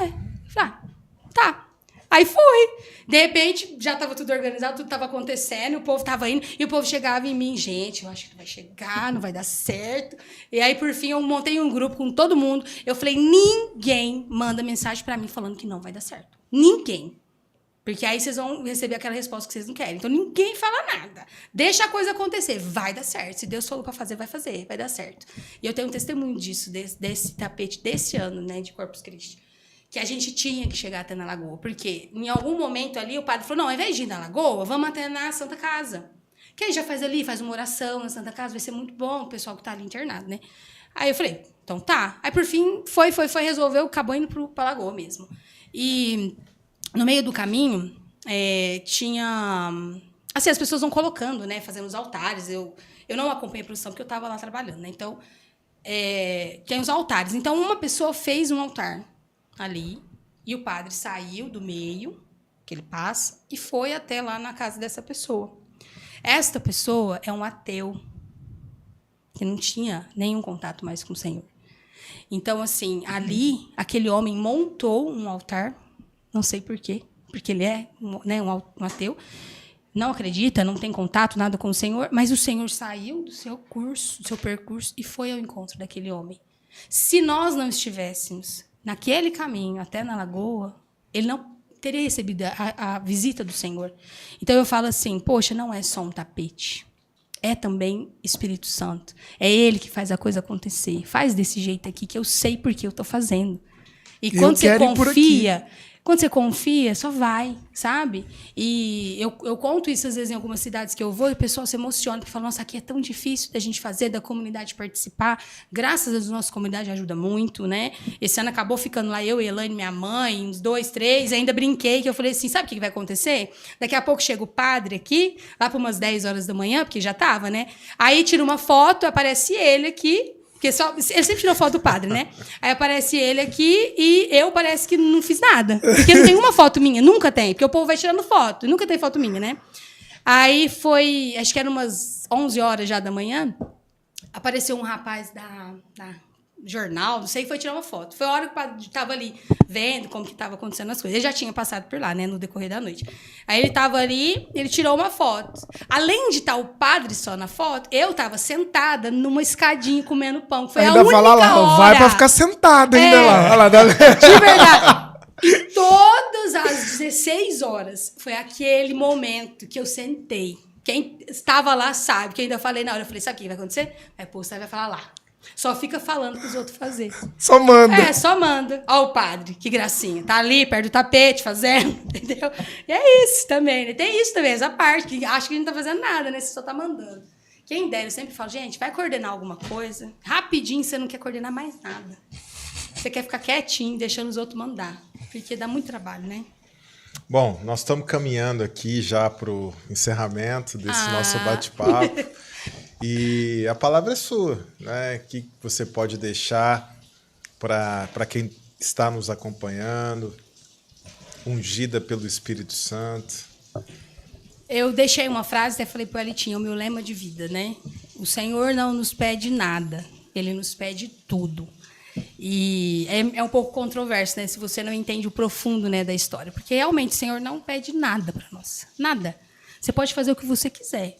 falei, tá. Aí fui. De repente, já estava tudo organizado, tudo estava acontecendo, o povo estava indo, e o povo chegava em mim, gente, eu acho que vai chegar, não vai dar certo. E aí, por fim, eu montei um grupo com todo mundo. Eu falei, ninguém manda mensagem para mim falando que não vai dar certo. Ninguém. Porque aí vocês vão receber aquela resposta que vocês não querem. Então, ninguém fala nada. Deixa a coisa acontecer. Vai dar certo. Se Deus falou para fazer, vai dar certo. E eu tenho um testemunho disso, desse tapete desse ano, né, de Corpus Christi. Que a gente tinha que chegar até na Lagoa. Porque em algum momento ali o padre falou, não, ao invés de ir na Lagoa, vamos até na Santa Casa. Que aí já faz ali, faz uma oração na Santa Casa, vai ser muito bom o pessoal que tá ali internado, né? Aí eu falei, então tá. Aí por fim, foi, resolveu, acabou indo pra Lagoa mesmo. E no meio do caminho, tinha... Assim, as pessoas vão colocando, né? Fazendo os altares. Eu não acompanhei a produção porque eu tava lá trabalhando, né? Então, tem os altares. Então, uma pessoa fez um altar ali, e o padre saiu do meio, que ele passa, e foi até lá na casa dessa pessoa. Esta pessoa é um ateu, que não tinha nenhum contato mais com o Senhor. Então, assim, ali, aquele homem montou um altar, não sei por quê, porque ele é, né, um ateu, não acredita, não tem contato, nada com o Senhor, mas o Senhor saiu do seu curso, do seu percurso, e foi ao encontro daquele homem. Se nós não estivéssemos naquele caminho até na Lagoa, ele não teria recebido a visita do Senhor. Então eu falo assim, poxa, não é só um tapete. É também Espírito Santo. É Ele que faz a coisa acontecer. Faz desse jeito aqui, que eu sei porque eu estou fazendo. E quando você confia, só vai, sabe? E eu conto isso, às vezes, em algumas cidades que eu vou, e o pessoal se emociona, porque fala, nossa, aqui é tão difícil da gente fazer, da comunidade participar. Graças a Deus, a nossa comunidade ajuda muito, né? Esse ano acabou ficando lá eu, Elaine, minha mãe, uns 2, 3, ainda brinquei, que eu falei assim, sabe o que vai acontecer? Daqui a pouco chega o padre aqui, lá para umas 10 horas da manhã, porque já estava, né? Aí tira uma foto, aparece ele aqui, porque ele sempre tirou foto do padre, né? Aí aparece ele aqui e eu parece que não fiz nada. Porque não tem uma foto minha, nunca tem. Porque o povo vai tirando foto, nunca tem foto minha, né? Aí foi, acho que era umas 11 horas já da manhã, apareceu um rapaz da jornal, não sei, foi tirar uma foto. Foi a hora que o padre estava ali vendo como que estava acontecendo as coisas. Ele já tinha passado por lá, né, no decorrer da noite. Aí ele estava ali, ele tirou uma foto. Além de estar o padre só na foto, eu estava sentada numa escadinha comendo pão. Foi ainda a única hora. Vai pra ficar sentada ainda lá. De verdade. E todas as 16 horas foi aquele momento que eu sentei. Quem estava lá sabe, que eu ainda falei na hora, eu falei, sabe o que vai acontecer? Aí, pô, você vai falar lá. Só fica falando para os outros fazer. Só manda. Só manda. Ó o padre, que gracinha. Tá ali, perto do tapete, fazendo, entendeu? E é isso também, né? Tem isso também, essa parte, que acha que a gente não tá fazendo nada, né? Você só tá mandando. Quem dera, eu sempre falo, gente, vai coordenar alguma coisa. Rapidinho, você não quer coordenar mais nada. Você quer ficar quietinho, deixando os outros mandar. Porque dá muito trabalho, né? Bom, nós estamos caminhando aqui já para o encerramento desse nosso bate-papo. E a palavra é sua, né? O que você pode deixar para quem está nos acompanhando, ungida pelo Espírito Santo? Eu deixei uma frase, até falei para o Elitinho, é o meu lema de vida, né? O Senhor não nos pede nada, Ele nos pede tudo. E é um pouco controverso, né? Se você não entende o profundo, né, da história. Porque realmente o Senhor não pede nada para nós. Nada. Você pode fazer o que você quiser.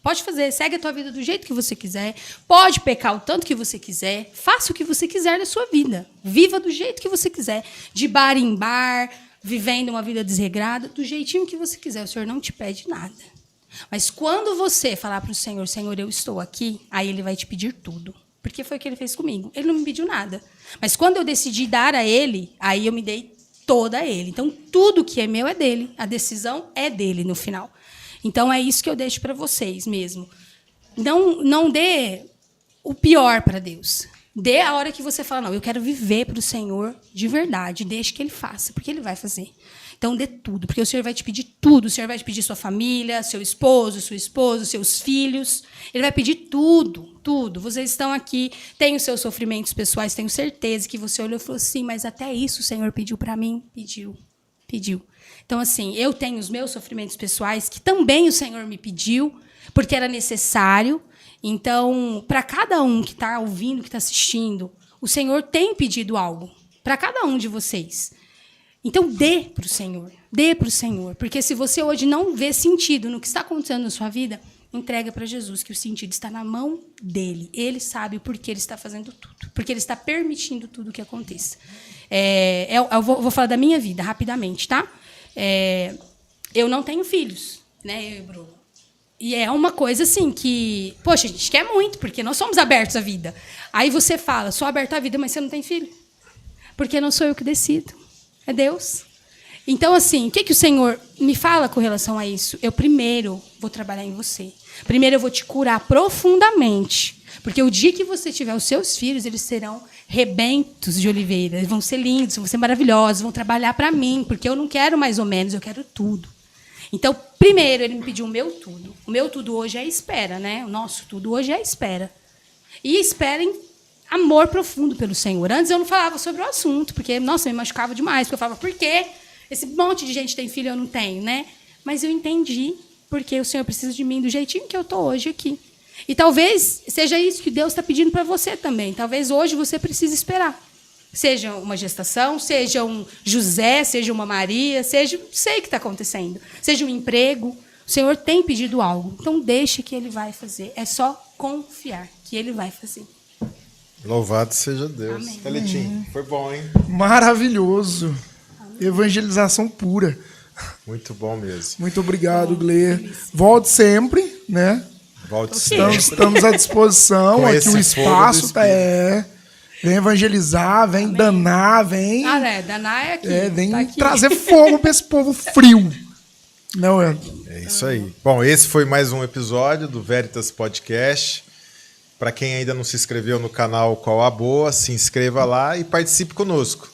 Pode fazer, segue a tua vida do jeito que você quiser. Pode pecar o tanto que você quiser. Faça o que você quiser na sua vida. Viva do jeito que você quiser. De bar em bar, vivendo uma vida desregrada, do jeitinho que você quiser. O Senhor não te pede nada. Mas quando você falar para o Senhor, Senhor, eu estou aqui, aí Ele vai te pedir tudo. Porque foi o que Ele fez comigo. Ele não me pediu nada. Mas quando eu decidi dar a Ele, aí eu me dei toda a Ele. Então, tudo que é meu é dele. A decisão é dele no final. Então, é isso que eu deixo para vocês mesmo. Não dê o pior para Deus. Dê a hora que você fala, não, eu quero viver para o Senhor de verdade. Deixe que Ele faça, porque Ele vai fazer. Então, dê tudo, porque o Senhor vai te pedir tudo. O Senhor vai te pedir sua família, seu esposo, sua esposa, seus filhos. Ele vai pedir tudo, tudo. Vocês estão aqui, têm os seus sofrimentos pessoais, tenho certeza que você olhou e falou assim, mas até isso o Senhor pediu para mim? Pediu. Então, assim, eu tenho os meus sofrimentos pessoais, que também o Senhor me pediu, porque era necessário. Então, para cada um que está ouvindo, que está assistindo, o Senhor tem pedido algo. para cada um de vocês. Então, dê para o Senhor. Dê para o Senhor. Porque se você hoje não vê sentido no que está acontecendo na sua vida, entrega para Jesus, que o sentido está na mão dele. Ele sabe por que ele está fazendo tudo. Porque ele está permitindo tudo que aconteça. Eu vou falar da minha vida, rapidamente, tá? Eu não tenho filhos, né, eu e o Bruno. E é uma coisa assim que... Poxa, a gente quer muito, porque nós somos abertos à vida. Aí você fala, sou aberto à vida, mas você não tem filho. Porque não sou eu que decido. É Deus. Então, assim, o que o Senhor me fala com relação a isso? Eu primeiro vou trabalhar em você. Primeiro eu vou te curar profundamente. Porque o dia que você tiver os seus filhos, eles serão rebentos de oliveira. Eles vão ser lindos, vão ser maravilhosos, vão trabalhar para mim. Porque eu não quero mais ou menos, eu quero tudo. Então, primeiro, ele me pediu o meu tudo. O meu tudo hoje é a espera, né? O nosso tudo hoje é a espera. E espera em amor profundo pelo Senhor. Antes eu não falava sobre o assunto, porque, nossa, me machucava demais. Porque eu falava, por quê? Esse monte de gente tem filho e eu não tenho, né? Mas eu entendi porque o Senhor precisa de mim do jeitinho que eu estou hoje aqui. E talvez seja isso que Deus está pedindo para você também. Talvez hoje você precise esperar. Seja uma gestação, seja um José, seja uma Maria, seja... Não sei o que está acontecendo. Seja um emprego. O Senhor tem pedido algo. Então, deixe que Ele vai fazer. É só confiar que Ele vai fazer. Louvado seja Deus. Amém. Teletim, foi bom, hein? Maravilhoso. Evangelização pura. Muito bom mesmo. Muito obrigado, Glê. Volte sempre, né? Volte sempre. Estamos à disposição. Com Aqui esse o fogo espaço do tá, Espírito. Vem evangelizar, vem danar, vem. Danar é aqui. Vem tá aqui. trazer fogo para esse povo frio. Não é? É isso aí. Bom, esse foi mais um episódio do Veritas Podcast. Para quem ainda não se inscreveu no canal Qual a Boa, se inscreva lá e participe conosco.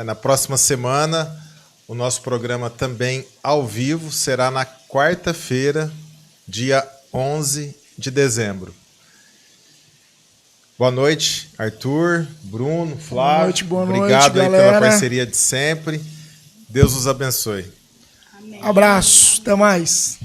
Na próxima semana, o nosso programa também ao vivo será na quarta-feira, dia 11 de dezembro. Boa noite, Arthur, Bruno, Flávio. Boa noite, obrigado aí galera. pela parceria de sempre. Deus os abençoe. Amém. Abraço, até mais.